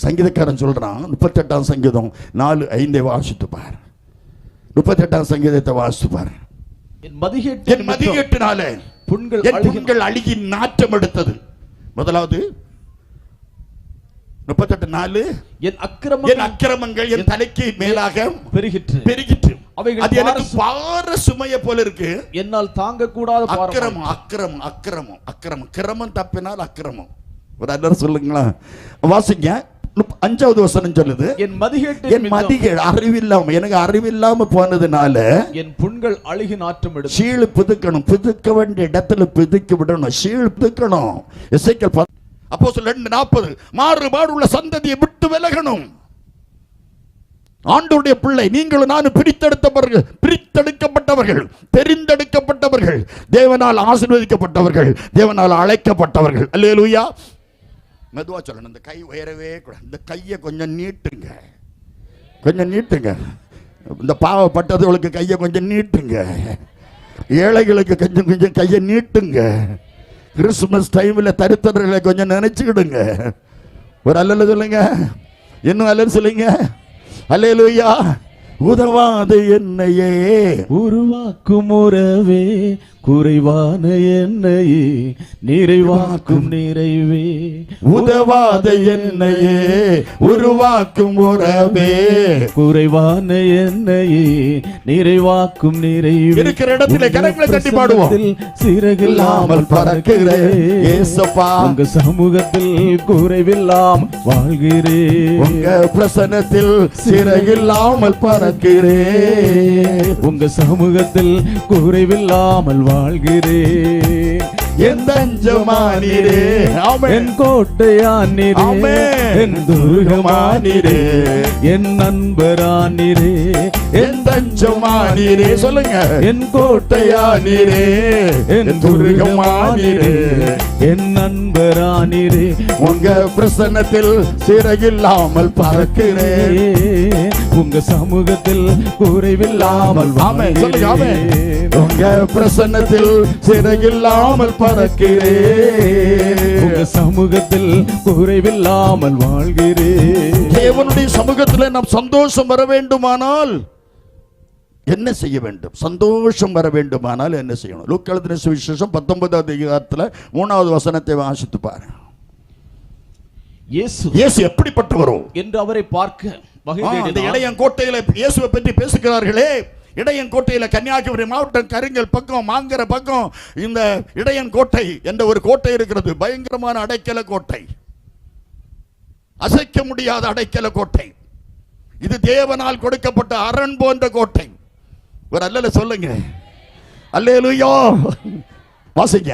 சங்கீதக்காரன் சொல்றான், 38ஆம் சங்கீதம் 4:5 வாசித்து பார். 38ஆம் சங்கீதத்தை வாசித்து பார். என் மதிகேட்டினாலே புண்கள் அழுகி நாற்றம் எடுத்தது. முதலாவது 38:4, என் அக்கிரமங்கள் என் தலைக்கு மேலாக பெருகிற்று. அது எனக்கு பார சுமையை போல இருக்கு, என்னால் தாங்க கூடாத கிரமம் தப்பினால் அக்கிரமம். ஒரு அண்ணர் சொல்லுங்களா, வாசிங்க. 5வது வசனம் சொல்லுது, என் மதிகேடு அறிவில்லாம, எனக்கு அறிவில்லாம போனதுனால என் புண்கள் அழுகி நாற்றம் எடுத்து. சீழ் பிதுக்கணும், பிதுக்க வேண்டிய இடத்துல பிதுக்கி விடணும், சீழ் பிதுக்கணும். எசேக்கியேல் அப்போஸ்தலர் 2:40, மாறுபாடு உள்ள சந்ததியை விட்டு விலகணும். ஆண்டவருடைய பிள்ளை நீங்களும் நானும் பிரித்தெடுக்கப்பட்டவர்கள், தெரிந்தெடுக்கப்பட்டவர்கள், தேவனால் ஆசீர்வதிக்கப்பட்டவர்கள், தேவனால் அழைக்கப்பட்டவர்கள். அல்லேலூயா. மெதுவா சொல்லணும். இந்த கை உயரவே கூடாது. இந்த கையை கொஞ்சம் நீட்டுங்க, இந்த பாவப்பட்டவர்களுக்கு கையை கொஞ்சம் நீட்டுங்க, ஏழைகளுக்கு கொஞ்சம் கையை நீட்டுங்க. கிறிஸ்துமஸ் டைம்ல தரித்திரர்களை கொஞ்சம் நினைச்சுக்கிடுங்க. ஒரு அல்லல சொல்லுங்க, இன்னும் அல்ல சொல்லுங்க. அல்லேலூயா. உதவாத என்னையே உருவாக்கும் உறவே, குறைவான என்னையே நிறைவாக்கும் நிறைவே. உதவாத என்னையே உருவாக்கும் உறவே, குறைவான என்னையே நிறைவாக்கும் நிறைவே. இருக்கிற இடத்திலே கரங்களை தட்டி பாடுவோம். சிறகில்லாமல் பறக்கிறேன் ஏசப்பா, உங்க சமூகத்தில் குறைவில்லாமல் வாழ்கிறேன். உங்க பிரசன்னத்தில் சிறகில்லாமல் பறக்கிறேன். உங்க சமூகத்தில் குறைவில்லாமல் வாழ்கிறேன். என் தஞ்சமானீரே, என் கோட்டையானீரே, என் துர்கமானீரே, என் நண்பரானீரே, என் தஞ்சமானீரே. சொல்லுங்க, என் கோட்டையானீரே, என் துர்கமானீரே, என் நண்பரானீரே. உங்க பிரசன்னத்தில் சிறகில்லாமல் பறக்கிறேன். உங்க சமூகத்தில் குறைவில்லாமல் வாழ்கிறேன். உங்க பிரசன்னத்தில் சிறகில்லாமல் பறக்கிறேன். உங்க சமூகத்தில் குறைவில்லாமல் வாழ்கிறேன். தேவனுடைய சமூகத்தில் நாம் சந்தோஷம் வர வேண்டுமானால் என்ன செய்ய வேண்டும்? சந்தோஷம் வர வேண்டுமானால் என்ன செய்யணும்? லூக்கா எழுதின சுவிசேஷம் 19வது அதிகாரத்தில் 3வது வசனத்தை வாசித்து பாரு. இயேசு எப்படிப்பட்டவரோ என்று அவரை பார்க்க இந்த இடையங்கோட்டையில இயேசுவை பற்றி பேசுகிறார்களே. இடையங்கோட்டையில கன்னியாகுமரி மாவட்டம் கருங்கல் பக்கம், மாங்கர பக்கம் இந்த இடையங்கோட்டை என்ற ஒரு கோட்டை இருக்கிறது. பயங்கரமான அடைக்கல கோட்டை, அசைக்க முடியாத அடைக்கல கோட்டை. இது தேவனால் கொடுக்கப்பட்ட அரண் போன்ற கோட்டை. ஒரு அல்லல சொல்லுங்க, அல்லேலூயா. வாசிங்க.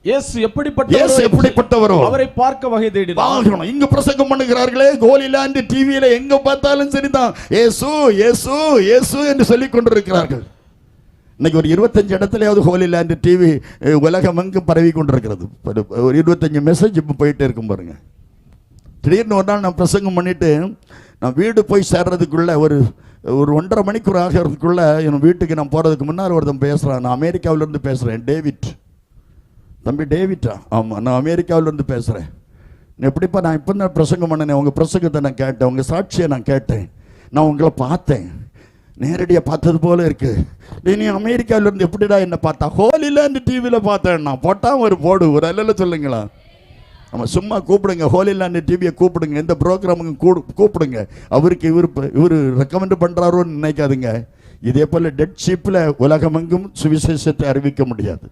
இயேசு எப்படிப்பட்டவரோ அவரை பார்க்க வகை தேடினார். இங்க பிரசங்கம் பண்ணுகிறார்களே, கோலிலாந்து டிவியில எங்க பார்த்தாலும் சரிதான் இயேசு இயேசு இயேசு என்று சொல்லிக் கொண்டிருக்கிறார்கள். இன்னைக்கு ஒரு 25 இடத்துலயாவது ஹோலிலாந்து டிவி உலகம் எங்கும் பரவி கொண்டிருக்கிறது. ஒரு 25 மெசேஜ் இப்போ போயிட்டே இருக்கும் பாருங்க. திடீர்னு ஒரு நாள் நான் பிரசங்கம் பண்ணிட்டு நான் வீடு போய் சேர்றதுக்குள்ள ஒரு 1.5 மணிக்கூர் ஆகிறதுக்குள்ள என் வீட்டுக்கு நான் போறதுக்கு முன்னால் ஒருத்தன் பேசுறான். நான் அமெரிக்காவிலிருந்து பேசுறேன், டேவிட். தம்பி டேவிட்டா? ஆமாம், நான் அமெரிக்காவிலேருந்து பேசுகிறேன். எப்படிப்பா? நான் இப்போ தான் பிரசங்கம் பண்ணினேன், உங்கள் பிரசங்கத்தை நான் கேட்டேன், உங்கள் சாட்சியை நான் கேட்டேன், நான் உங்களை பார்த்தேன், நேரடியாக பார்த்தது போல இருக்கு. நீ அமெரிக்காவிலேருந்து எப்படிடா என்ன பார்த்தா? ஹோலிலாந்து டிவியில் பார்த்தேன். நான் போட்டால் ஒரு அல்ல சொல்லுங்களா? நம்ம சும்மா கூப்பிடுங்க, ஹோலிலாந்து டிவியை கூப்பிடுங்க, எந்த ப்ரோக்ராமுக்கும் கூப்பிடுங்க. அவருக்கு இவர் ரெக்கமெண்ட் பண்ணுறாரோன்னு நினைக்காதுங்க. இதே போல் டெட் ஷிப்பில் உலகமெங்கும் சுவிசேஷத்தை அறிவிக்க முடியாது.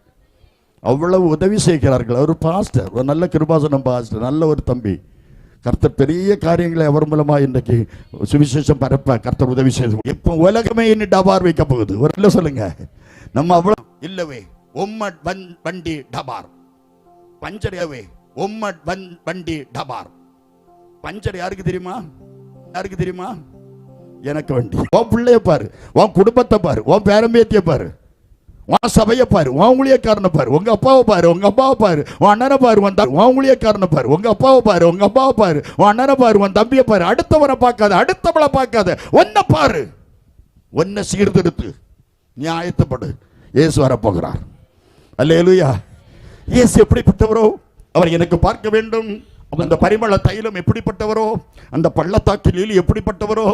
அவ்வளவு உதவி செய்கிறார்கள். அவர் பாஸ்டர், ஒரு நல்ல கிருபாசனம் பாஸ்டர், நல்ல ஒரு தம்பி. கர்த்தர் பெரிய காரியங்களை அவர் மூலமா இன்றைக்கு சுவிசேஷம் பரப்ப கர்த்தர் உதவி செய்து. இப்போ உலகமே இன்னும் டபார் வைக்க போகுது. ஒரு இல்லை சொல்லுங்க, நம்ம அவ்வளவு இல்லவே. ஒம்மட் வண்டி டபார் பஞ்சரவே. ஒம்மட் வண்டி டபார் பஞ்சர் யாருக்கு தெரியுமா? யாருக்கு தெரியுமா? எனக்கு வண்டி. உன் பிள்ளைய பாரு, உன் குடும்பத்தை பாரு, உன் பேரம்பேத்திய பாரு, உன் சபையை பாரு, உன் ஊழியக்காரனை பாரு, உங்க அப்பாவை பாரு, உங்க அப்பாவை பாரு, உன் அண்ணனை பாரு, உன் ஊழியக்காரனை பாரு, உங்க அப்பாவை பாரு, உங்க அப்பாவை பாரு, உன் அண்ணனை பாரு, உன் தம்பியை பாரு. அடுத்தவரை பார்க்காத, அடுத்தவளை பார்க்காத, ஒன்ன பாரு, ஒன்ன சீர்திருத்து, நீ ஆயத்தப்படு. இயேசு வரப்போகிறார். அல்லேலூயா. இயேசு எப்படிப்பட்டவரோ அவர் எனக்கு பார்க்க வேண்டும். அந்த பரிமள தைலம் எப்படிப்பட்டவரோ, அந்த பள்ளத்தாக்கில் எப்படிப்பட்டவரோ,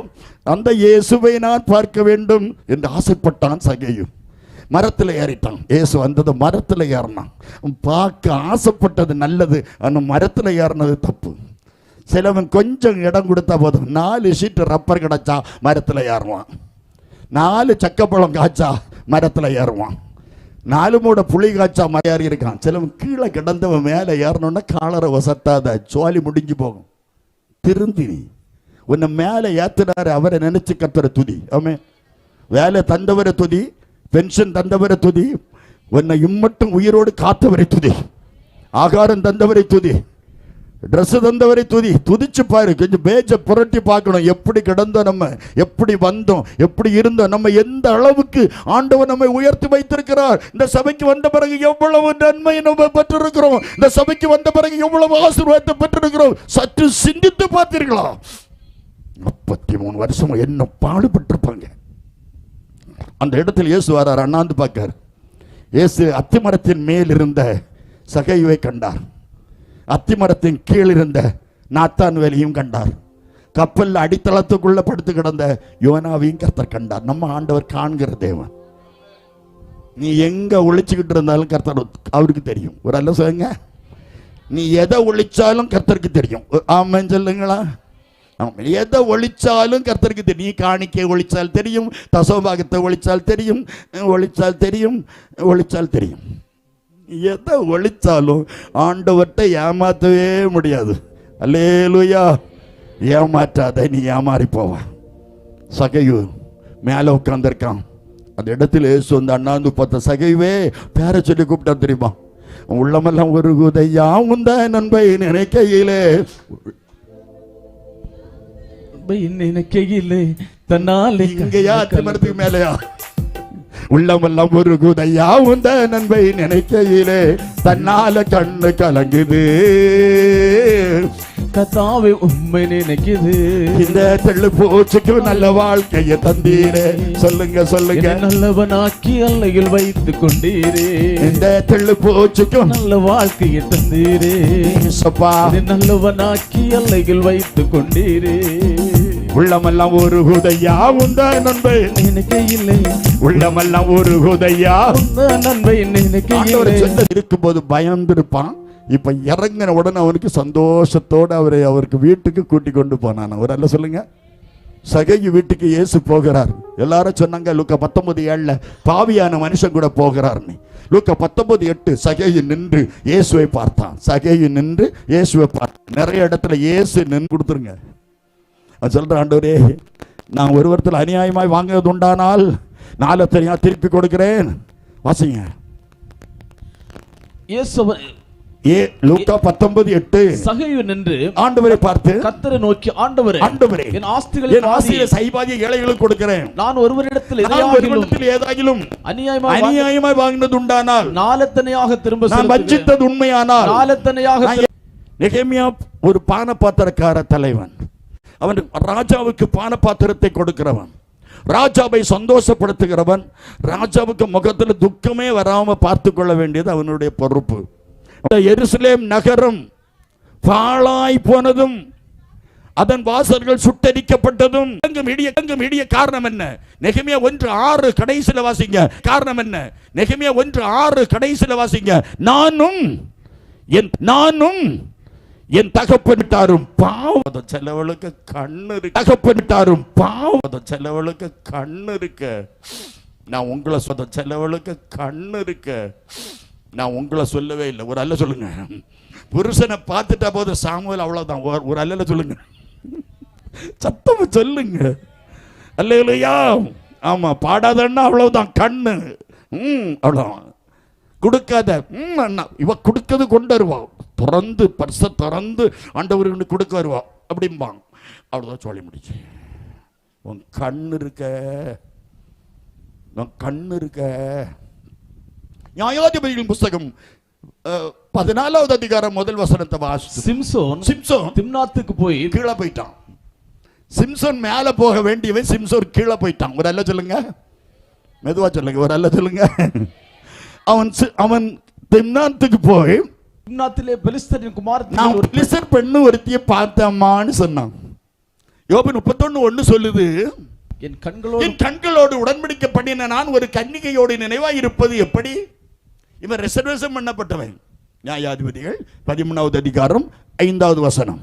அந்த இயேசுவை நான் பார்க்க வேண்டும் என்று ஆசைப்பட்டான் சகேயு. மரத்தில் ஏறிட்டான். இயேசு வந்தது மரத்தில் ஏறினான். பார்க்க ஆசைப்பட்டது நல்லது, ஆனால் மரத்தில் ஏறினது தப்பு. சிலவன் கொஞ்சம் இடம் கொடுத்தா போதும், 4 ஷீட் ரப்பர் கிடைச்சா மரத்தில் ஏறுவான், 4 சக்கப்பழம் காய்ச்சா மரத்தில் ஏறுவான், 4 மூட புளி காய்ச்சா ஏறி இருக்கான். சிலவன் கீழே கிடந்தவன் மேலே ஏறணுன்னா காலரை வசத்தாத, சோழி முடிஞ்சு போகும். திருந்தி உன்னை மேலே ஏத்துனாரு, அவரை நினைச்சு கத்துற துதி. ஆமே, வேலை தந்தவரை துதி, பென்ஷன் தந்தவரை துதி, உன்னை இம்மட்டும் உயிரோடு காத்தவரை துதி, ஆகாரம் தந்தவரை துதி, ட்ரெஸ் தந்தவரை துதி. துதிச்சு பாரு, கொஞ்சம் பேஜ புரட்டி பார்க்கணும். எப்படி கிடந்தோம், நம்ம எப்படி வந்தோம், எப்படி இருந்தோம், நம்ம எந்த அளவுக்கு ஆண்டவர் நம்மை உயர்த்தி வைத்திருக்கிறார். இந்த சபைக்கு வந்த பிறகு எவ்வளவு நன்மை நம்ம பெற்றிருக்கிறோம், இந்த சபைக்கு வந்த பிறகு எவ்வளவு ஆசீர்வாதத்தை பெற்றிருக்கிறோம். சற்று சிந்தித்து பார்த்தீர்களா? 33 வருஷம் என்ன பாடுபட்டிருப்பாங்க. அந்த இடத்தில் இயேசு வரார், அண்ணாந்து பார்க்கார். இயேசு அத்திமரத்தின் மேல் இருந்த சகைவை கண்டார், அத்திமரத்தின் கீழ் இருந்த நாத்தான் வேலையும் கண்டார், கப்பல் அடித்தளத்துக்குள்ள படுத்து கிடந்த யோனாவையும் கர்த்தர் கண்டார். நம்ம ஆண்டவர் காண்கிற தேவன். நீ எங்க ஒளிச்சுக்கிட்டு இருந்தாலும் கர்த்தர் அவருக்கு தெரியும். ஒரு அல்ல சொல்லுங்க, நீ எதை ஒளிச்சாலும் கர்த்தருக்கு தெரியும். ஆமாம் சொல்லுங்களா? எதை ஒளிச்சாலும் கர்த்தருக்கு தெரியும். நீ காணிக்கை ஒளிச்சால் தெரியும், தசோபாகத்தை ஒளிச்சால் தெரியும், ஒளிச்சால் தெரியும், ஒளிச்சால் தெரியும். எதை ஒளிச்சாலும் ஆண்டவர்கிட்ட ஏமாற்றவே முடியாது. அல்லேலூயா. ஏமாற்றாத, நீ ஏமாறி போவ. சகையு மேலே உட்கார்ந்திருக்கான். அந்த இடத்துல இயேசு வந்து அண்ணாந்து பார்த்த சகைவே பேரை சொல்லி கூப்பிட்டா தெரியுமா? உள்ளமெல்லாம் ஒரு குதையா உந்த நண்பை நினைக்கையிலே நினைக்கையிலே தன்னாலே இங்கயா அத்திமரத்துக்கு மேலையா? உள்ளமெல்லாம் ஒரு குதையா உந்த நண்பை நினைக்கையிலே தன்னால கண்ணு கலங்குது. கத்தாவே உண்மை நினைக்குது. இந்த தெள்ளு பூச்சிக்கு நல்ல வாழ்க்கையை தந்தீரே. சொல்லுங்க சொல்லுங்க. நல்லவனாக்கி அல்லையில் வைத்து கொண்டீரே. இந்த தெள்ளு பூச்சிக்கு நல்ல வாழ்க்கையை தந்தீரே. நல்லவனாக்கி அல்லையில் வைத்து கொண்டீரே. உள்ளமெல்லாம் ஒரு குதையா உந்த நண்பை நினைக்கையிலே. உள்ளமெல்லாம் ஒரு குதையா உந்த நண்பை நினைக்கையிலே. இருக்கும்போது பயந்திருப்பான். இப்ப இறங்கின உடனே அவனுக்கு சந்தோஷத்தோடு அவருக்கு வீட்டுக்கு கூட்டி கொண்டு போனான். ஒரு அல்ல சொல்லுங்க. சகையு வீட்டுக்கு இயேசு போகிறார். எல்லாரும் சொன்னாங்க லூக்கா 19:7 பாவியான மனுஷன் கூட போகிறார்னு. லூக்கா 19:8 சகையு நின்று இயேசுவை பார்த்தான். சகையு நின்று இயேசுவை பார்த்தான். நிறைய இடத்துல இயேசு நின்று கொடுத்துருங்க. சொல்ற ஆண்டவரே, நான் ஒரு வருடத்தில் அநியாயமாய் வாங்குவது உண்டானால் 4 தனியா திருப்பி கொடுக்கிறேன். வாசிங்க. லூக்கா 19:8 சகையு நின்று ஆண்டவரை பார்த்து கர்த்தரை நோக்கி, ஆண்டவரே என் ஆஸ்திகளை சைபாதியை ஏழைகளுக்கு கொடுக்கிறேன். நான் ஒருவரிடத்தில் ஏதாகிலும் அநியாயமாய் வாங்கினது உண்டானால் 4 தனியாக திரும்ப நான் வஞ்சித்தது உண்மையானால் 4 தனியாக. நெகேமியா ஒரு பானபாத்திரக்கார தலைவன். அவன் ராஜாவுக்கு பானபாத்திரத்தை கொடுக்கிறவன், ராஜாவை சந்தோஷப்படுத்துகிறவன், ராஜாவுக்கு முகத்தில் துக்கமே வராம பார்த்து கொள்ள வேண்டியது அவனுடைய பொறுப்பு. எருசலேம் நகரம் பாழாய் போனதும் அதன் வாசல்கள் சுட்டரிக்கப்பட்டதும் இடிய காரணம் என்ன? நெகேமியா 1:6 கடைசில வாசிங்க. காரணம் என்ன? நெகேமியா 1:6 கடைசில வாசிங்க. நானும் என் தகப்பனிட்டாரும் பாவம். செலவளுக்கு கண்ணு இருக்கு. தகப்பனிட்டாரும் பாவம். செலவளுக்கு கண்ணு இருக்கு. நான் உங்களை செலவளுக்கு கண்ணு இருக்கு. நான் உங்களை சொல்லவே இல்லை. ஒரு அல்ல சொல்லுங்க. புருஷனை பார்த்துட்டா போது சாமுவேல் அவ்வளவுதான். ஒரு அல்ல சொல்லுங்க, சத்தம் சொல்லுங்க. அல்லேலூயா. ஆமா, பாடாதன்னா அவ்வளவுதான். கண்ணு அவ்வளவுதான். கொடுக்காத அண்ணா இவ கொடுக்கறது கொண்டு வருவா. திறந்து பர்ச திறந்து ஆண்டவருக்கு கொடுக்க வருவா அப்படிம்பாங்க. அவ்வளவுதான் சொல்லி முடிச்சு. உன் கண்ணு இருக்க, கண்ணு இருக்க. நியாயாதிபதிகளின் புஸ்தகம் 14வது அதிகாரம் 1 வசனத்தை வாசி. சிம்சோன் திம்னாத்துக்கு போய் கீழே போயிட்டான். சிம்சோன் மேல போக வேண்டியவன் சிம்சோன் கீழே போயிட்டான். ஒரு அல்ல சொல்லுங்க, மெதுவா சொல்லுங்க. ஒரு அல்ல சொல்லுங்க. அவன் திம்னாத்துக்கு போய் திம்னாத்திலே பெலிஸ்தரின் குமாரத்தி நான் பெலிஸ்தர் பெண்ணு ஒருத்தியை பார்த்தம்மான்னு சொன்னான். யோபு 31:1 சொல்லுது, என் கண்களோடு உடன்படிக்கை பண்ணின நான் ஒரு கன்னிகையோடு நினைவாய் இருப்பது எப்படி? இவன் ரிசர்வேஷன் பண்ணப்பட்டவன். நியாயாதிபதிகள் 13வது அதிகாரம் 5வது வசனம்.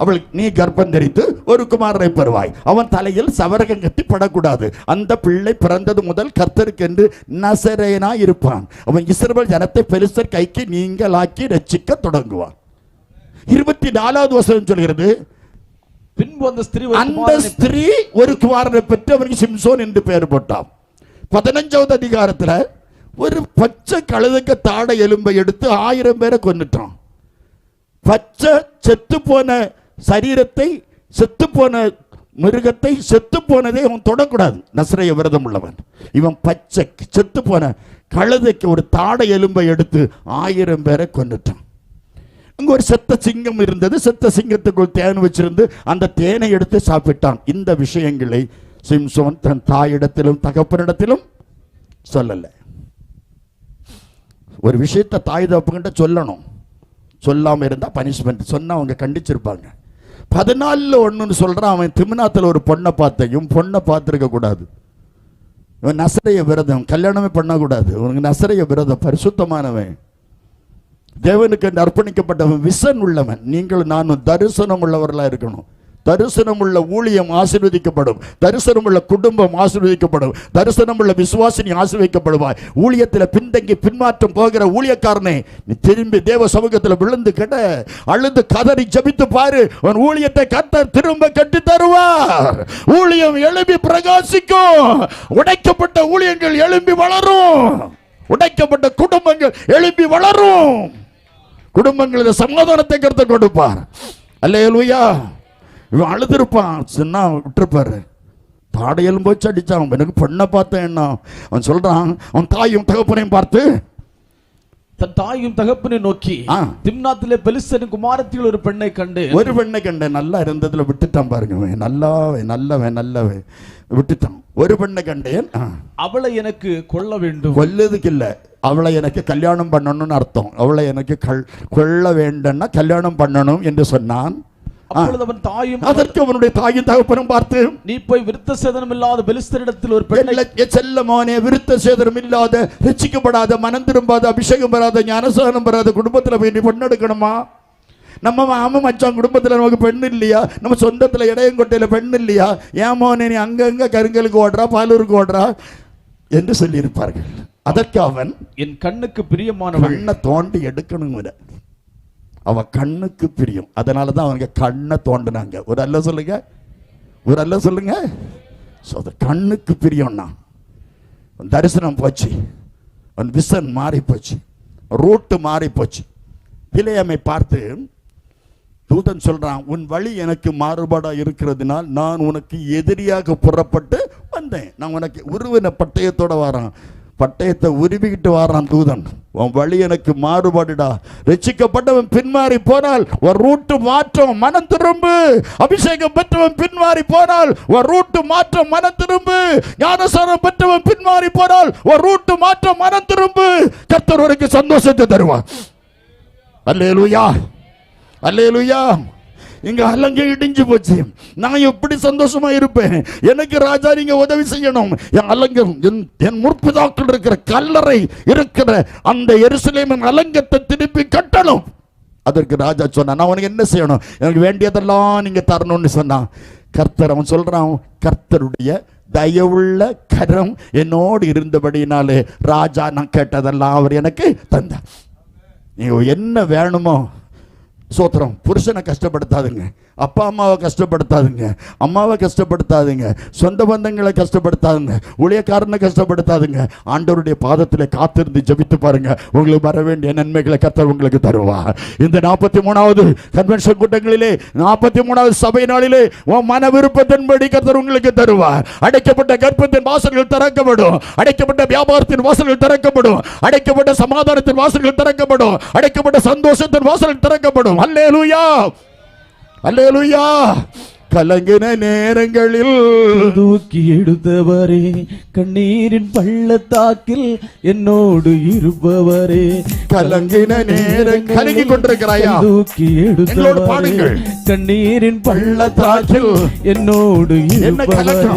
அவள் நீ கர்ப்பம் தரித்து ஒரு குமாரனை பெறுவாய், அவன் தலையில் சவரகம் கட்டி படக்கூடாது, அந்த பிள்ளை பிறந்தது முதல் கர்த்தருக்கென்று நசரேயனா இருப்பான், அவன் இஸ்ரவேல் ஜனத்தை பெலிஸ்தர் கைக்கு நீங்களாக்கி ரட்சிக்க தொடங்குவான். 24வது வசனம் சொல்கிறது, பின்பு அந்த ஸ்திரீ ஒரு குமாரனை பெற்று அவருக்கு சிம்சோன் என்று பெயர் போட்டான். 15வது அதிகாரத்தில் ஒரு பச்சை கழுதைக்கு தாடை எலும்பை எடுத்து 1000 பேரை கொன்னுட்டான். பச்சை செத்து போன சரீரத்தை, செத்து போன மிருகத்தை, செத்து போனதை அவன் தொடக்கூடாது, நசரேய விரதம் உள்ளவன். இவன் பச்சை செத்து போன கழுதைக்கு ஒரு தாடை எலும்பை எடுத்து 1000 பேரை கொன்னுட்டான். அங்க ஒரு செத்த சிங்கம் இருந்தது, செத்த சிங்கத்துக்குள் தேன் வச்சிருந்து அந்த தேனை எடுத்து சாப்பிட்டான். இந்த விஷயங்களை சிம்சோன் தன் தாயிடத்திலும் தகப்பனிடத்திலும் சொல்லல. ஒரு விஷயத்தை தாய் தகப்பன்கிட்ட சொல்லணும், சொல்லாம இருந்தா பனிஷ்மெண்ட், சொன்னா அவங்க கண்டிச்சிருப்பாங்க. 14:1 சொல்றான், அவன் திம்னாத்துல ஒரு பொண்ணை பார்த்தேன், பொண்ணை பார்த்திருக்க கூடாது, இவன் நசரேய விரதம், கல்யாணமே பண்ணக்கூடாது, உனக்கு நசரேய விரதம், பரிசுத்தமானவன், தேவனுக்கு அர்ப்பணிக்கப்பட்டவன், விசன் உள்ளவன். நீங்கள் நானும் தரிசனம் உள்ளவர்களா இருக்கணும். தரிசனம் உள்ள ஊழியம் ஆசீர்வதிக்கப்படும், தரிசனம் உள்ள குடும்பம் ஆசீர்வதிக்கப்படும், தரிசனம் உள்ள விசுவாசினி ஆசீர்வதிக்கப்படுவாய். ஊழியத்தில் பின்தங்கி பின்மாற்றம் போகிற ஊழியக்காரனே, நீ திரும்பி தேவ சமூகத்தில் விழுந்து கிட அழுது கதறி ஜபித்து பாரு, உன் ஊழியத்தை கர்த்தர் திரும்ப கட்டி தருவார். ஊழியம் எழும்பி பிரகாசிக்கும், உடைக்கப்பட்ட ஊழியங்கள் எழும்பி வளரும், உடைக்கப்பட்ட குடும்பங்கள் எழும்பி வளரும், குடும்பங்களில் சமாதானத்தை கர்த்தர் கொடுப்பார். அல்லேலூயா. இவன் அழுதுருப்பான், சின்ன விட்டுருப்பாரு, தாடையெல்லாம் போச்சு அடிச்சான், எனக்கு பொண்ணை பார்த்தேன் என்ன. அவன் சொல்றான், அவன் தாயும் தகப்பனையும் பார்த்து, தன் தாயும் தகப்பனை நோக்கி, திம்னாத்திலே பெலிஸ்தரின் குமாரத்தியில் ஒரு பெண்ணை கண்டேன். நல்லா இருந்ததுல விட்டுட்டான் பாருங்க, நல்லவன் விட்டுட்டான். ஒரு பெண்ணை கண்டேன், அவளை எனக்கு கொல்ல வேண்டும். கொல்லதுக்கு இல்ல, அவளை எனக்கு கல்யாணம் பண்ணணும்னு அர்த்தம். அவளை எனக்கு கொல்ல வேண்டும்னா கல்யாணம் பண்ணணும் என்று சொன்னான். அதற்கு அவனுடைய தாயும் தகப்பனும் பார்த்து, நீ போய் விருத்த சேதனம் இல்லாத பெலிஸ்தரிடத்தில் ஒரு பெண்ணை, செல்லமானே விருத்த சேதனம் இல்லாத, ரட்சிக்கப்படாத, மனம் திரும்பாத, அபிஷேகம் பெறாத, ஞானசானம் பெறாத குடும்பத்தில் போய் நீ பெண் எடுக்கணுமா? நம்ம மாமன் மச்சான் குடும்பத்தில் நமக்கு பெண் இல்லையா? நம்ம சொந்தத்தில் இடையங்கொட்டையில் பெண் இல்லையா? ஏன் மோனே நீ அங்கங்க கருங்கலுக்கு ஓடுறா, பாலூருக்கு ஓடுறா என்று சொல்லி இருப்பார்கள். அதற்கு அவன், என் கண்ணுக்கு பிரியமானவள், கண்ணை தோண்டி எடுக்கணும், அவ கண்ணுக்கு பிரியம், அதனாலதான் அவங்க கண்ணை தோண்டினாங்க. ஒரு அல்ல சொல்லுங்க. கண்ணுக்கு பிரியம்னா தரிசனம் போச்சு, விசன் மாறி போச்சு, ரூட்டு மாறி போச்சு. பிலேயாமை பார்த்து தூதன் சொல்றான், உன் வழி எனக்கு மாறுபாடா இருக்கிறதுனால் நான் உனக்கு எதிரியாக புறப்பட்டு வந்தேன். நான் உனக்கு உருவின பட்டயத்தோட வரான், பட்டயத்தை உருவிக்கிட்டு வாரான் தூதன். உன் வழி எனக்கு மாறுபாடுடா, ரட்சிக்கப்பட்டவன் பின்மாறி போனால் ஒரு ரூட்டு மாற்றம், மனம் திரும்பு. அபிஷேகம் பெற்றவன் பின்மாறி போனால் ஒரு ரூட்டு மாற்றம், மனம் திரும்பு. ஞானசாரம் பெற்றவன் பின்மாறி போனால் ஒரு ரூட்டு மாற்றம், மனம் திரும்பு. கர்த்தர் உனக்கு சந்தோஷத்தை தருவார். அல்லேலூயா, அல்லேலூயா. இங்க அலங்க இடிஞ்சு போச்சு, நான் எப்படி சந்தோஷமா இருப்பேன்? எனக்கு ராஜா நீங்க உதவி செய்யணும். என் அலங்கம், என் முற்பிதாக்கள் இருக்கிற கல்லறை இருக்கிற அந்த எருசலேமின் அலங்கத்தை திருப்பி கட்டணும். அதற்கு ராஜா சொன்னா, நான் உனக்கு என்ன செய்யணும்? எனக்கு வேண்டியதெல்லாம் நீங்க தரணும்னு சொன்னான். கர்த்தர், அவன் சொல்றான், கர்த்தருடைய தயவுள்ள கரம் என்னோடு இருந்தபடினாலே ராஜா நான் கேட்டதெல்லாம் அவர் எனக்கு தந்தார். நீங்க என்ன வேணுமோ சோத்திரம். புருஷனை கஷ்டப்படுத்தாதுங்க, அப்பா அம்மாவை கஷ்டப்படுத்தாதுங்க, அம்மாவை கஷ்டப்படுத்தாதுங்க, சொந்த பந்தங்களை கஷ்டப்படுத்தாதுங்க, ஊழியக்காரனை கஷ்டப்படுத்தாதுங்க. ஆண்டவருடைய பாதத்தில் காத்திருந்து ஜெபித்து பாருங்க, உங்களுக்கு வர வேண்டிய நன்மைகளை கர்த்தர் உங்களுக்கு தருவார். இந்த 43வது கன்வென்ஷன் கூட்டங்களிலே, 43வது சபை நாளிலே உன் மன விருப்பத்தின்படி கர்த்தர் உங்களுக்கு தருவார். அடைக்கப்பட்ட கர்ப்பத்தின் வாசல்கள் திறக்கப்படும், அடைக்கப்பட்ட வியாபாரத்தின் வாசல்கள் திறக்கப்படும், அடைக்கப்பட்ட சமாதானத்தின் வாசல்கள் திறக்கப்படும், அடைக்கப்பட்ட சந்தோஷத்தின் வாசல்கள் திறக்கப்படும். அல்லேலூயா, அல்லேலூயா. கலங்கின நேரங்களில் தூக்கி எடுத்தவரே, கண்ணீரின் பள்ளத்தாக்கில் என்னோடு இருப்பவரே, கலங்கின நேரம் கலங்கி கொண்டிருக்கிறாயா? தூக்கி எடுத்தவரே, கண்ணீரின் பள்ளத்தாக்கில் என்னோடு இருப்பவரே,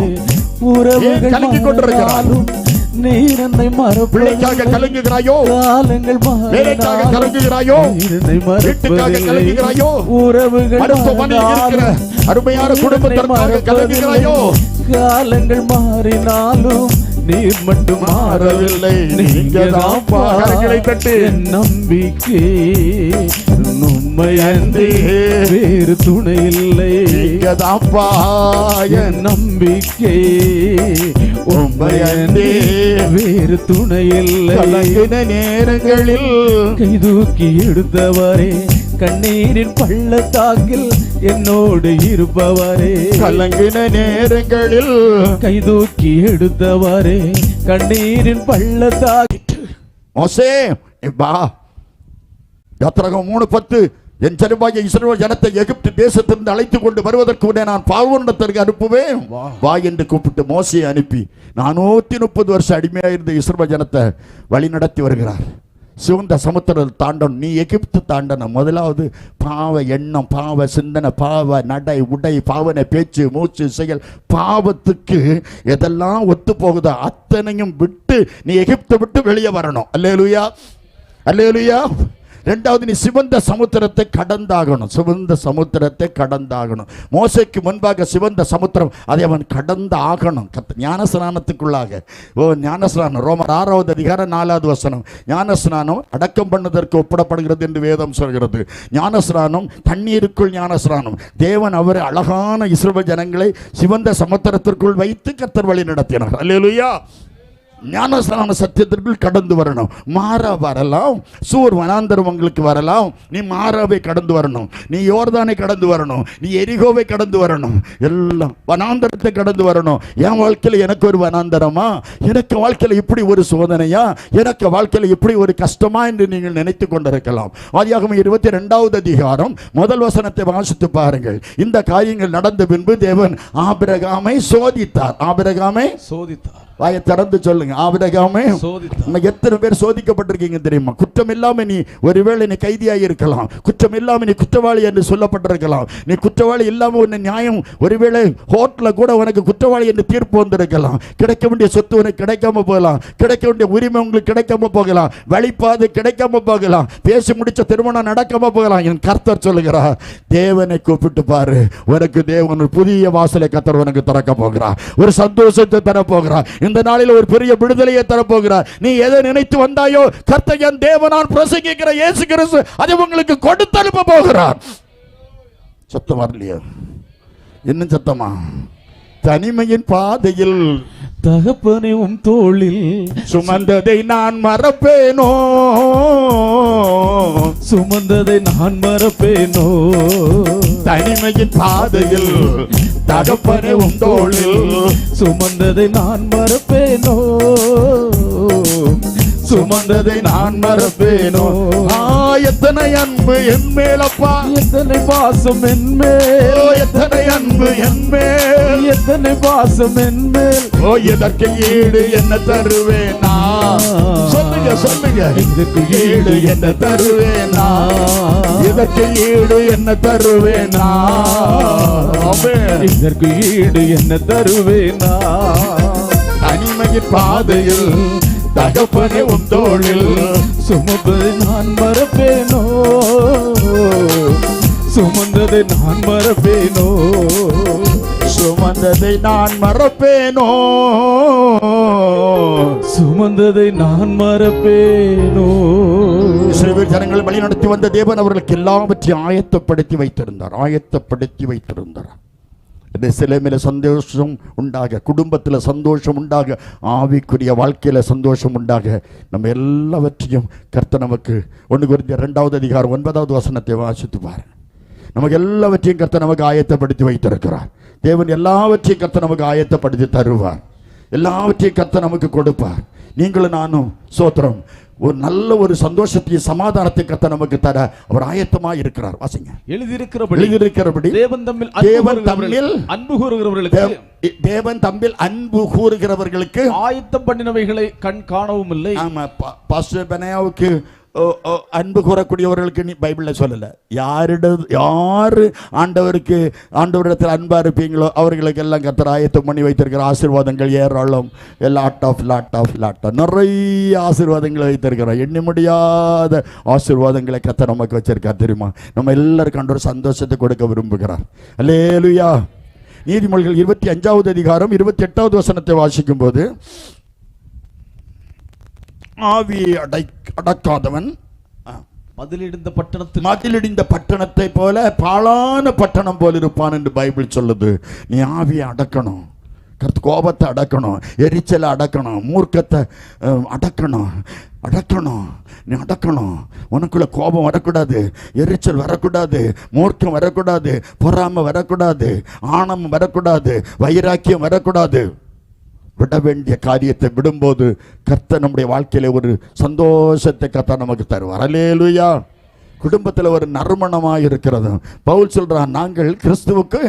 உறவுகள் கலங்கி கொண்டிருக்கிறாலும் நீர் என்னை பிள்ளைக்காக கலங்குகிறாயோ? காலங்கள் வேலைக்காக கலங்குகிறாயோ? வீட்டுக்காக கலங்குகிறாயோ? உறவுகள் அருமையான குடும்பத்திற்காக கலங்குகிறாயோ? காலங்கள் மாறினாலும் நீர் மட்டும் மாறவில்லை. நீங்கதான் பாடங்களை தட்டு நம்பிக்கை, உண்மையன்றி வேறு துணை இல்லை. நீங்கதாப்பா என் நம்பிக்கை, உண்மையன்றி வேறு துணை இல்லை. கலங்கின நேரங்களில் கை தூக்கி எடுத்தவரே, கண்ணீரின் பள்ளத்தாக்கில் என்னோடு இருப்பவரே, கலங்கின நேரங்களில் கை தூக்கி எடுத்தவரே, கண்ணீரின் பள்ளத்தாக்கில். மோசே வா, யாத்திராகமம் 3:10, என் ஜனமாகிய இஸ்ரவேல் ஜனத்தை எகிப்து தேசத்திலிருந்து அழைத்து கொண்டு வருவதற்கு உடனே நான் பார்வோனிடத்திற்கு அனுப்புவேன் வா என்று கூப்பிட்டு மோசையை அனுப்பி 430 வருஷம் அடிமையாக இருந்த இஸ்ரவேல் ஜனத்தை வழி நடத்தி வருகிறார். சிவந்த சமுத்திரம் தாண்டணும். நீ எகிப்து தாண்டணும். முதலாவது பாவ எண்ணம், பாவ சிந்தனை, பாவ நடை உடை, பாவனை பேச்சு மூச்சு செயல், பாவத்துக்கு எதெல்லாம் ஒத்து போகுதோ அத்தனையும் விட்டு நீ எகிப்தை விட்டு வெளியே வரணும். அல்லேலூயா, அல்லேலூயா. ரெண்டாவது, நீ சிவந்த சமுத்திரத்தை கடந்தாகணும். சிவந்த சமுத்திரத்தை கடந்தாகணும். மோசைக்கு முன்பாக சிவந்த சமுத்திரம், அதை அவன் கடந்து ஆகணும். ஞானஸ்நானத்துக்குள்ளாக. ஞானஸ்நானம் ரோமர் 6வது அதிகாரம் 4வது வசனம். ஞானஸ்நானம் அடக்கம் பண்ணுவதற்கு ஒப்பிடப்படுகிறது என்று வேதம் சொல்கிறது. ஞானஸ்நானம் தண்ணீருக்குள் ஞானஸ்நானம். தேவன் அவர் அழகான இஸ்ரவேல் ஜனங்களை சிவந்த சமுத்திரத்திற்குள் வைத்து கர்த்தர் வழி நடத்தினார். அல்லேலூயா. ஞானஸ்நான சத்தியத்திற்குள் கடந்து வரணும். மாறா வரலாம், சூர் வனாந்தரம் உங்களுக்கு வரலாம். நீ மாறாவை கடந்து வரணும், நீ யோர்தானை கடந்து வரணும், நீ எரிகோவை கடந்து வரணும், எல்லாம் வனாந்தரத்தை கடந்து வரணும். என் வாழ்க்கையில் எனக்கு ஒரு வனாந்தரமா, எனக்கு வாழ்க்கையில் இப்படி ஒரு சோதனையா, எனக்கு வாழ்க்கையில் இப்படி ஒரு கஷ்டமா என்று நீங்கள் நினைத்து கொண்டிருக்கலாம். ஆதியாகமம் 22வது அதிகாரம் 1 வசனத்தை வாசித்து பாருங்கள். இந்த காரியங்கள் நடந்த பின்பு தேவன் ஆபிரகாமை சோதித்தார். ஆபிரகாமை சோதித்தார். வாயை திறந்து சொல்லுங்க, ஆபிரகாமே. எத்தனை பேர் சோதிக்கப்பட்டிருக்கீங்க தெரியுமா? குற்றம் இல்லாம நீ ஒருவேளை நீ கைதியாகி இருக்கலாம், குற்றம் இல்லாம நீ குற்றவாளி என்று சொல்லப்பட்டிருக்கலாம். நீ குற்றவாளி இல்லாம உன்னை நியாயம், ஒருவேளை ஹோட்டல கூட உனக்கு குற்றவாளி என்று தீர்ப்பு வந்திருக்கலாம். கிடைக்க வேண்டிய சொத்து உனக்கு கிடைக்காம போகலாம், கிடைக்க வேண்டிய உரிமை உங்களுக்கு கிடைக்காம போகலாம், வழிபாதை கிடைக்காம போகலாம், பேசி முடிச்ச திருமணம் நடக்காம போகலாம். என் கர்த்தர் சொல்லுகிறார், தேவனை கூப்பிட்டு பாரு, உனக்கு தேவன் புதிய வாசலை கர்த்தர் உனக்கு திறக்க போகிறார், ஒரு சந்தோஷத்தை தர போகிறார். இந்த நாளில் ஒரு பெரிய விடுதலையை தரப்போகிறார். நீ எதை நினைத்து வந்தாயோ கர்த்தர் என் தேவனான் பிரசங்கிக்கிற இயேசு கிறிஸ்து அதை உங்களுக்கு கொடுத்து அனுப்ப போகிறார். சத்தம் வரலையா? இன்னும் சத்தமா? தனிமையின் பாதையில் தகப்பனையும் தோளில் சுமந்ததை நான் மறப்பேனோ, சுமந்ததை நான் மறப்பேனோ. தனிமையின் பாதையில் தகப்பனையும் தோளில் சுமந்ததை நான் மறப்பேனோ, சுமந்ததை நான் மறப்பேனோ. எத்தனை அன்பு என் மேலப்பா, எத்தனை பாசம் என் மேல், எத்தனை அன்பு என் மேல், எத்தனை பாசம் என் மேல். இதற்கு ஈடு என்ன தருவேனா? சொல்லுங்க சொல்லுங்க. இதற்கு ஈடு என்ன தருவேனா? இதற்கு ஈடு என்ன தருவேனா? இதற்கு ஈடு என்ன தருவேனா? தனிமையின் பாதையில் தகப்பனே உன் தோளில் சுமந்ததை நான் மறப்பேனோ, சுமந்ததை நான் மறப்பேனோ, சுமந்ததை நான் மறப்பேனோ, சுமந்ததை நான் மறப்பேனோ. இஸ்ரவேல் ஜனங்களை வழி நடத்தி வந்த தேவன் அவர்களுக்கு எல்லாவற்றையும் ஆயத்தப்படுத்தி வைத்திருந்தார். ஆயத்தப்படுத்தி வைத்திருந்தார். சிலைமையில சந்தோஷம் உண்டாக, குடும்பத்தில் சந்தோஷம் உண்டாக, ஆவிக்குரிய வாழ்க்கையில சந்தோஷம் உண்டாக, நம்ம எல்லாவற்றையும் கர்த்தர் நமக்கு 1 கொரிந்தியர் 2வது அதிகாரம் 9வது வசனத்தை வாசித்து பாருங்க. நமக்கு எல்லாவற்றையும் கர்த்தர் நமக்கு ஆயத்தப்படுத்தி வைத்திருக்கிறார். தேவன் எல்லாவற்றையும் கர்த்தர் நமக்கு ஆயத்தப்படுத்தி தருவார். எல்லாவற்றையும் கர்த்தர் நமக்கு கொடுப்பார். நீங்களும் நானும் சோத்திரம் ஒரு நல்ல ஒரு சந்தோஷத்தையும் சமாதானத்தை கர்த்தர் நமக்கு தர அவர் ஆயத்தமாக இருக்கிறார். வாசிங்க. எழுதியிருக்கிறபடி தேவன் தம்மில் அன்பு கூறுகிறவர்களுக்கு ஆயத்தம் பண்ணினவைகளை கண் காணவும் இல்லை. ஆமா, பாஸ்டர் பெனாயாவுக்கு அன்பு கூறக்கூடியவர்களுக்கு நீ பைபிள்ல சொல்லல. யாரு ஆண்டவரிடத்தில் அன்பா இருப்பீங்களோ அவர்களுக்கு எல்லாம் கர்த்தர் ஆயத்தம் பண்ணி வைத்திருக்கிற ஆசீர்வாதங்கள் ஏராளம். லாட் ஆஃப் நிறைய ஆசீர்வாதங்களை வைத்திருக்கிறார். எண்ணி முடியாத ஆசீர்வாதங்களை கர்த்தர் நமக்கு வச்சிருக்கார். தெரியுமா? நம்ம எல்லாருக்கும் ஆண்டவர் சந்தோஷத்தை கொடுக்க விரும்புகிறார். அல்லேலூயா. நீதிமொழிகள் 25வது அதிகாரம் 28வது வசனத்தை வாசிக்கும் போது, ஆவியை அடக்காதவன் மதிலிடிந்த பட்டணத்தை போல பாழான பட்டணம் போல இருப்பான் என்று பைபிள் சொல்லுது. நீ ஆவியை அடக்கணும், கோபத்தை அடக்கணும், எரிச்சலை அடக்கணும், மூர்க்கத்தை அடக்கணும். நீ அடக்கணும். உனக்குள்ள கோபம் வரக்கூடாது, எரிச்சல் வரக்கூடாது, மூர்க்கம் வரக்கூடாது, பொறாமை வரக்கூடாது, ஆணவம் வரக்கூடாது, வைராக்கியம் வரக்கூடாது. விட வேண்டிய காரியத்தை விடும்போது கர்த்தர் நம்முடைய வாழ்க்கையில ஒரு சந்தோஷத்தை கர்த்தர் நமக்கு தருவார். அல்லேலூயா. குடும்பத்தில் ஒரு நறுமணமாக இருக்கிறது. பவுல் சொல்றான், நாங்கள் கிறிஸ்துவுக்கு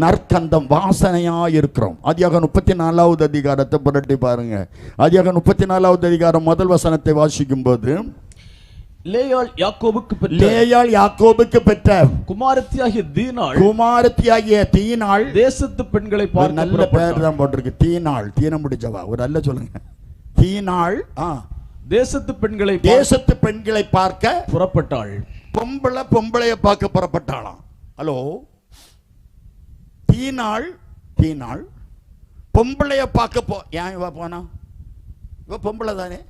நற்கந்தம் வாசனையா இருக்கிறோம். ஆதியாகமம் 34வது அதிகாரத்தை புரட்டி பாருங்க. ஆதியாகமம் 34வது அதிகாரம் முதல் வசனத்தை வாசிக்கும் போது, லேயாள் யாக்கோபுக்கு பெற்ற குமாரத்தியாகிய தீனாள் தேசத்து பெண்களை பார்த்து, நல்ல பேர் தான் போட்டிருக்கு. தீனாள், தீனம் முடிச்சவா, ஒரு நல்ல சொல்லுங்க. தீனாள் தேசத்து பெண்களை பார்க்க புறப்பட்டாள். பொம்பளைய பார்க்க புறப்பட்டாளாம். ஹலோ, தீனாள் பொம்பளைய பார்க்க ஏன் இவ போனா? இவ பொம்பளை தானே.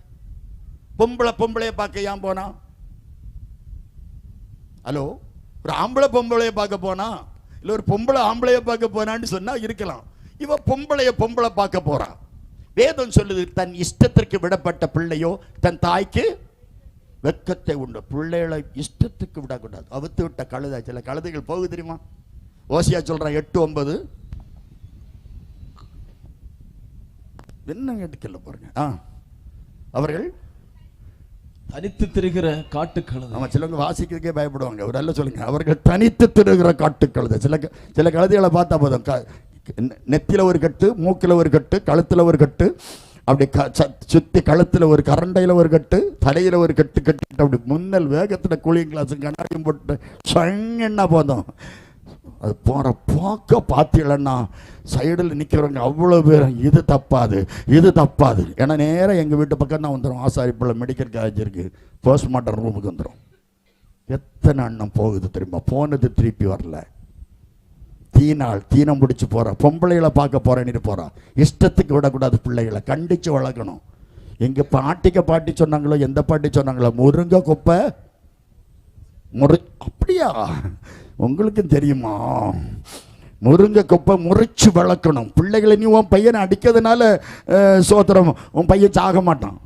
பொம்பளைய பார்க்க ஏன் போனா? ஹலோ, ஒரு ஆம்பளை பொம்பளைய பார்க்க போனா, இல்ல ஒரு பொம்பளை ஆம்பளைய பார்க்க போனான்னு சொன்னா இருக்கலாம். இவ பொம்பளை பார்க்க போறா. வேதம் சொல்லுது, தன் இஷ்டத்திற்கு விடப்பட்ட பிள்ளையோ தன் தாய்க்கு வெட்கத்தை உண்டு. பிள்ளைகளை இஷ்டத்துக்கு விடக்கூடாது. அவுத்து விட்ட கழுதை, சில கழுதைகள் போகுது தெரியுமா? ஓசியா சொல்றான் 8:9. என்ன எடுக்கல பாருங்க. அவர்கள் தனித்து திரிகிற காட்டுக்கழுதை. நம்ம சிலவங்க வாசிக்கிறதுக்கே பயப்படுவாங்க. ஒரு நல்ல சொல்லுங்க, அவர்கள் தனித்து திரிகிற காட்டுக்கழுதை. சில கழுதைகளை பார்த்தா போதும், நெத்தில ஒரு கட்டு, மூக்கில் ஒரு கட்டு, கழுத்துல ஒரு கட்டு, அப்படி சுத்தி கழுத்துல ஒரு கரண்டையில ஒரு கட்டு, தலையில ஒரு கட்டு கட்டிட்டு அப்படி முன்னல் வேகத்துல கூலிங் கிளாஸ் கண்ணாடியும் போட்டு சங்கன்னா போதும். அது போற போக்க பார்த்தீங்கன்னா சைடில் நிற்கிறவங்க அவ்வளோ பேர் இது தப்பாது. ஏன்னா நேரம் எங்கள் வீட்டு பக்கம் தான் வந்துடும். ஆசாரிப்பள்ள மெடிக்கல் காலேஜ் இருக்கு, போஸ்ட்மார்ட்டம் ரூமுக்கு வந்துடும். எத்தனை அண்ணன் போகுது தெரியுமா? போனது திருப்பி வரல. தீனம் முடிச்சு போறா. பொம்பளைகளை பார்க்க போறேன்னு போறா. இஷ்டத்துக்கு விடக்கூடாது. பிள்ளைகளை கண்டிச்சு வளர்க்கணும். எங்க பாட்டி சொன்னாங்களோ, எந்த பாட்டி சொன்னாங்களோ, முருங்கை குப்பை அப்படியா? உங்களுக்கும் தெரியுமா? முருங்கை குப்பை முறிச்சு வளர்க்கணும். பிள்ளைகளை நீ உன் பையனை அடிக்கிறதுனால சோத்திரம், உன் பையன் சாக மாட்டான்.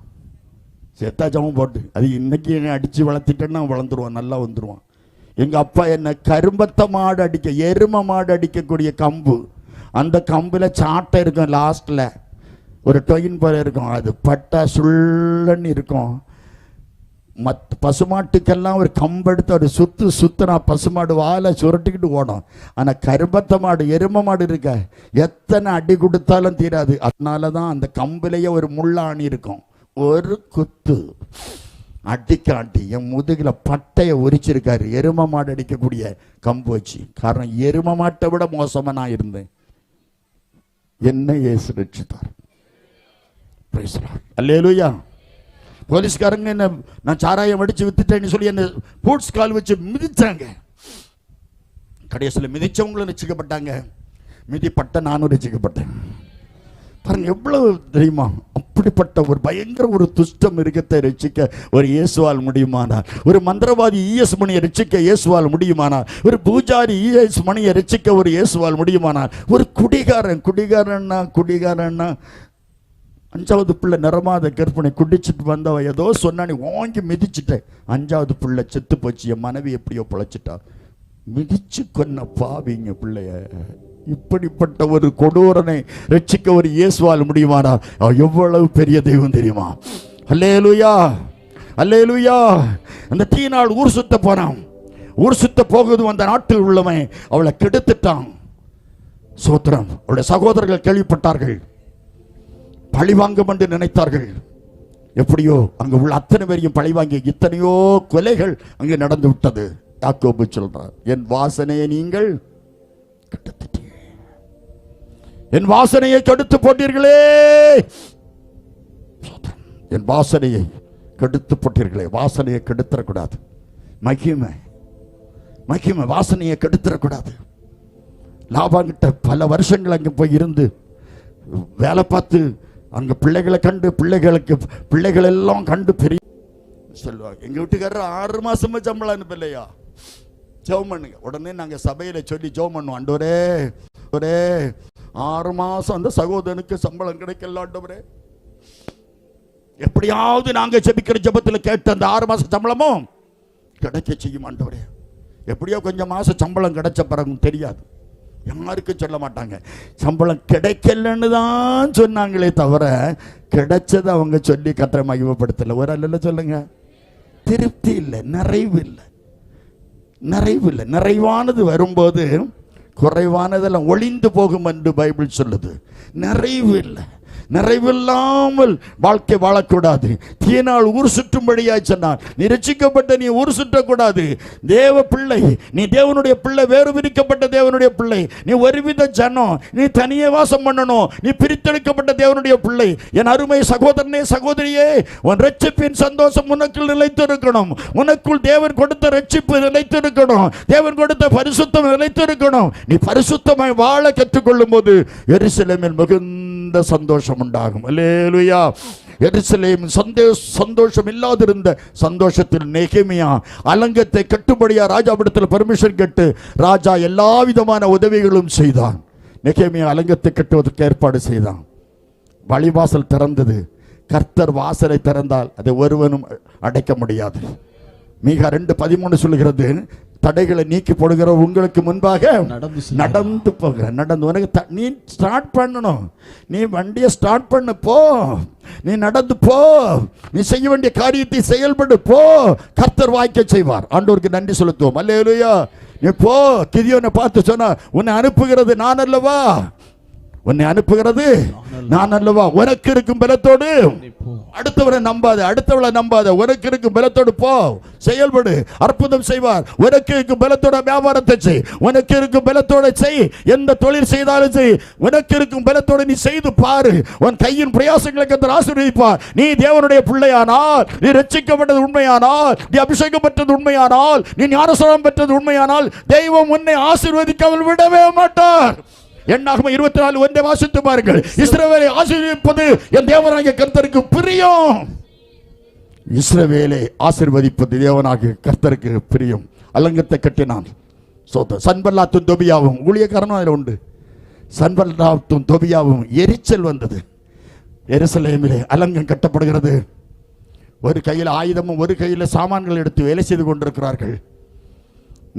செத்தாச்சமும் போட்டு அது இன்னைக்கு என்னை அடிச்சு வளர்த்திட்டேன்னா வளர்ந்துருவான், நல்லா வந்துடுவான். எங்கள் அப்பா என்னை எரும மாடு அடிக்கக்கூடிய கம்பு, அந்த கம்பில் சாட்டை இருக்கும், லாஸ்ட்டில் ஒரு டொயின் போல இருக்கும், அது பட்டா சுள்ளன்னு இருக்கும். பசுமாட்டுக்கெல்லாம் ஒரு கம்பெடுத்து ஒரு சுத்துனா பசுமாடு வாழை சுரட்டிக்கிட்டு ஓடும். ஆனால் கரும்பத்த மாடு, எரும மாடு இருக்க, எத்தனை அடி கொடுத்தாலும் தீராது. அதனால தான் அந்த கம்பிலேயே ஒரு முள்ளாணி இருக்கும். ஒரு குத்து அடிக்காட்டி என் முதுகில் பட்டையை உரிச்சிருக்காரு, எரும மாடு அடிக்கக்கூடிய கம்பு வச்சு. காரணம், எரும மாட்டை விட மோசமாக நான் இருந்தேன். என்ன இயேசு ரட்சித்தார். அல்லேலூயா. போலீஸ்காரங்க என்ன நான் சாராயம் அடிச்சு வித்துட்டேன்னு சொல்லி என்ன பூட்ஸ் கால் வச்சு மிதிச்சாங்க. கடைசியில் மிதிச்சவங்களும் ரசிக்கப்பட்டாங்க, மிதிப்பட்ட நானும் ரசிக்கப்பட்டேன். பாருங்க எவ்வளவு தெரியுமா? அப்படிப்பட்ட ஒரு பயங்கர ஒரு துஷ்ட மிருகத்தை ரட்சிக்க ஒரு இயேசுவால் முடியுமானால், ஒரு மந்திரவாதி இஎஸ் மணியை ரட்சிக்க இயேசுவால் முடியுமானால், ஒரு பூஜாரி இஎஸ் மணியை ரட்சிக்க ஒரு இயேசுவால் முடியுமானால், ஒரு குடிகாரன்னா 5வது பிள்ளை நிறமாத கற்பனை குடிச்சிட்டு வந்தவ ஏதோ சொன்னா நீ வாங்கி மிதிச்சுட்டேன். 5வது பிள்ளை செத்து போச்சு, என் மனைவி எப்படியோ பிழைச்சிட்டா. மிதிச்சு கொன்ன பாவிங்க பிள்ளைய. இப்படிப்பட்ட ஒரு கொடூரனை ரட்சிக்க ஒரு இயேசுவால் முடியுமானால் எவ்வளவு பெரிய தெய்வம் தெரியுமா? அல்லேலூயா. அல்லேலூயா. அந்த தீனாள் ஊர் சுத்த போனான். ஊர் சுத்த போகுது அந்த நாட்டில் உள்ளவன் அவளை கெடுத்துட்டான். சோத்திரம். அவளுடைய சகோதரர்கள் கேள்விப்பட்டார்கள், பழிவாங்கும் என்று நினைத்தார்கள். எப்படியோ அங்கு உள்ள அத்தனை பேரையும் பழிவாங்கி இத்தனையோ கொலைகள் அங்கு நடந்து விட்டது. யாக்கோபு சொல்றார், என் வாசனையை நீங்கள் கெடுத்துட்டீர்கள், என் வாசனையை கெடுத்து போட்டீர்களே, என் வாசனையை கெடுத்து போட்டீர்களே. வாசனையை கெடுத்துடக்கூடாது. மகிமை மகிமை வாசனையை கெடுத்துடக்கூடாது. லாபாங்கிட்ட பல வருஷங்கள் அங்கே போய் இருந்து வேலை பார்த்து அங்கே பிள்ளைகளை கண்டு பிள்ளைகள் எல்லாம் கண்டு பெரிய சொல்லுவாங்க, எங்கள் வீட்டுக்காரர் 6 மாசமா சம்பளம் அனுப்பலையா, ஜெபம் பண்ணுங்க. உடனே நாங்கள் சபையில் சொல்லி ஜெபம் பண்ணுவோம், ஆண்டவரே ஒரே 6 மாசம் அந்த சகோதரனுக்கு சம்பளம் கிடைக்கல ஆண்டவரே, எப்படியாவது நாங்கள் ஜெபிக்கிற ஜெபத்தில் கேட்டு அந்த 6 மாசம் சம்பளமும் கிடைக்க செய்யும் ஆண்டவரே. எப்படியோ கொஞ்சம் மாசம் சம்பளம் கிடைச்ச பிறகு தெரியாது, யாருக்கும் சொல்ல மாட்டாங்க. சம்பளம் கிடைக்கலன்னு தான் சொன்னாங்களே தவிர கிடைச்சதை அவங்க சொல்லி கர்த்தரை மகிமைப்படுத்தல. ஒரு அல்ல சொல்லுங்க, திருப்தி இல்லை, நிறைவு இல்லை, நிறைவு இல்லை. நிறைவானது வரும்போது குறைவானதெல்லாம் ஒளிந்து போகும் என்று பைபிள் சொல்லுது. நிறைவு இல்லை, நிறைவில்லாமல் வாழ்க்கை வாழக்கூடாது. தீனால் ஊர் சுற்றும்படியாய் சொன்னான். நீ ரட்சிக்கப்பட்ட நீ ஊர் சுற்றக்கூடாது. தேவ பிள்ளை நீ, தேவனுடைய பிள்ளை, வேறு பிரிக்கப்பட்ட தேவனுடைய பிள்ளை நீ, ஒருவித ஜனம் நீ, தனியே வாசம் பண்ணணும். நீ பிரித்தெடுக்கப்பட்ட தேவனுடைய பிள்ளை. என் அருமை சகோதரனே சகோதரியே, உன் ரட்சிப்பின் சந்தோஷம் உனக்குள் நிலைத்திருக்கணும். உனக்குள் தேவன் கொடுத்த ரட்சிப்பு நிலைத்திருக்கணும். தேவன் கொடுத்த பரிசுத்தம் நிலைத்திருக்கணும். நீ பரிசுத்தமாய் வாழ கற்றுக்கொள்ளும் போது எருசலேமில் மிகுந்த சந்தோஷம் உண்டாகும். அல்லேலூயா. எருசலேம் சந்தோஷம் இல்லாதிருந்த சந்தோஷத்தில் நெகேமியா அலங்கத்தை கட்டும்படியா ராஜாவிடத்தில் பெர்மிஷன் கேட்டு ராஜா எல்லா விதமான உதவிகளும் செய்தான். நெகேமியா அலங்கத்தை கட்டுவதற்கு ஏற்பாடு செய்தான். வழிவாசல் திறந்தது. கர்த்தர் வாசலை திறந்தால் அதை ஒருவனும் அடைக்க முடியாது. மீகா 2:13 சொல்லுகிறது, தடைகளை நீக்கி போடுகிற உங்களுக்கு முன்பாக நடந்து போகிற. நடந்து உனக்கு நீ ஸ்டார்ட் பண்ணணும். நீ வண்டியை ஸ்டார்ட் பண்ண போ, நீ நடந்து போ, நீ செய்ய வேண்டிய காரியத்தை செயல்படு போ, கர்த்தர் வாய்க்க செய்வார். ஆண்டவருக்கு நன்றி செலுத்துவோம். அல்லேலூயா. நீ போ. கிதியோனை பார்த்து சொன்னா, உன்னை அனுப்புகிறது நான் அல்லவா, உன்னை அனுப்புகிறது நான் அல்லவா, உனக்கு இருக்கும் பலத்தோடு அடுத்தவரை நம்பாத, அடுத்தவளை நம்பாத, உனக்கு இருக்கும் பலத்தோடு போ, செயல்படு, அற்புதம் செய்வார். உனக்கு இருக்கும் பலத்தோட வியாபாரத்தை செய், உனக்கு இருக்கும் பலத்தோட செய், எந்த தொழில் செய்தாலும் செய், உனக்கு இருக்கும் பலத்தோட நீ செய்து பாரு. உன் கையின் பிரயாசங்களை கர்த்தர் ஆசீர்வதிப்பார். நீ தேவனுடைய பிள்ளையானால், நீ ரட்சிக்கப்பட்டது உண்மையானால், நீ அபிஷேகம் பெற்றது உண்மையானால், நீ ஞானஸ்நானம் பெற்றது உண்மையானால், தெய்வம் உன்னை ஆசீர்வதிக்காமல் விடவே மாட்டார். என்னாகமம் 24:1 வாசித்து பாருங்கள். இஸ்ரவேலை ஆசீர்வதிப்பது என் தேவனாகிய கர்த்தருக்கு பிரியம். இஸ்ரவேலை ஆசீர்வதிப்பது தேவனாகிய கர்த்தருக்கு பிரியம். அலங்கத்தை கட்டினான். சன்பல்லாத்தும் தொபியாவும் ஊழியக்காரனும் அதில் உண்டு. சன்பல்லாத்தும் தொபியாவும் எரிச்சல் வந்தது. எருசலேமிலே அலங்கம் கட்டப்படுகிறது. ஒரு கையில் ஆயுதமும் ஒரு கையில் சாமான்கள் எடுத்து வேலை செய்து கொண்டிருக்கிறார்கள்.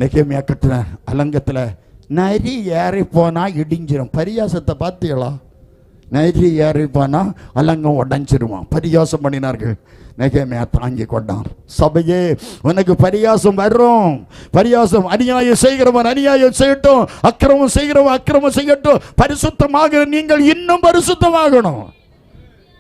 நெகேமியா கட்டின அலங்கத்தில் நரி ஏறி போனா இடிஞ்சிரும். பரியாசத்தை பார்த்தீங்களா? நரி ஏறி போனா அலங்கம் உடைஞ்சிருவான். பரியாசம் பண்ணினார்கள். நெகேமியா தாங்கி கொண்டான். சபையே, உனக்கு பரியாசம் வரும். பரியாசம், அநியாயம் செய்கிறவன் அநியாயம் செய்யட்டும், அக்கிரமம் செய்கிறவன் அக்கிரமம் செய்யட்டும். பரிசுத்தமாக நீங்கள் இன்னும் பரிசுத்தமாகணும்.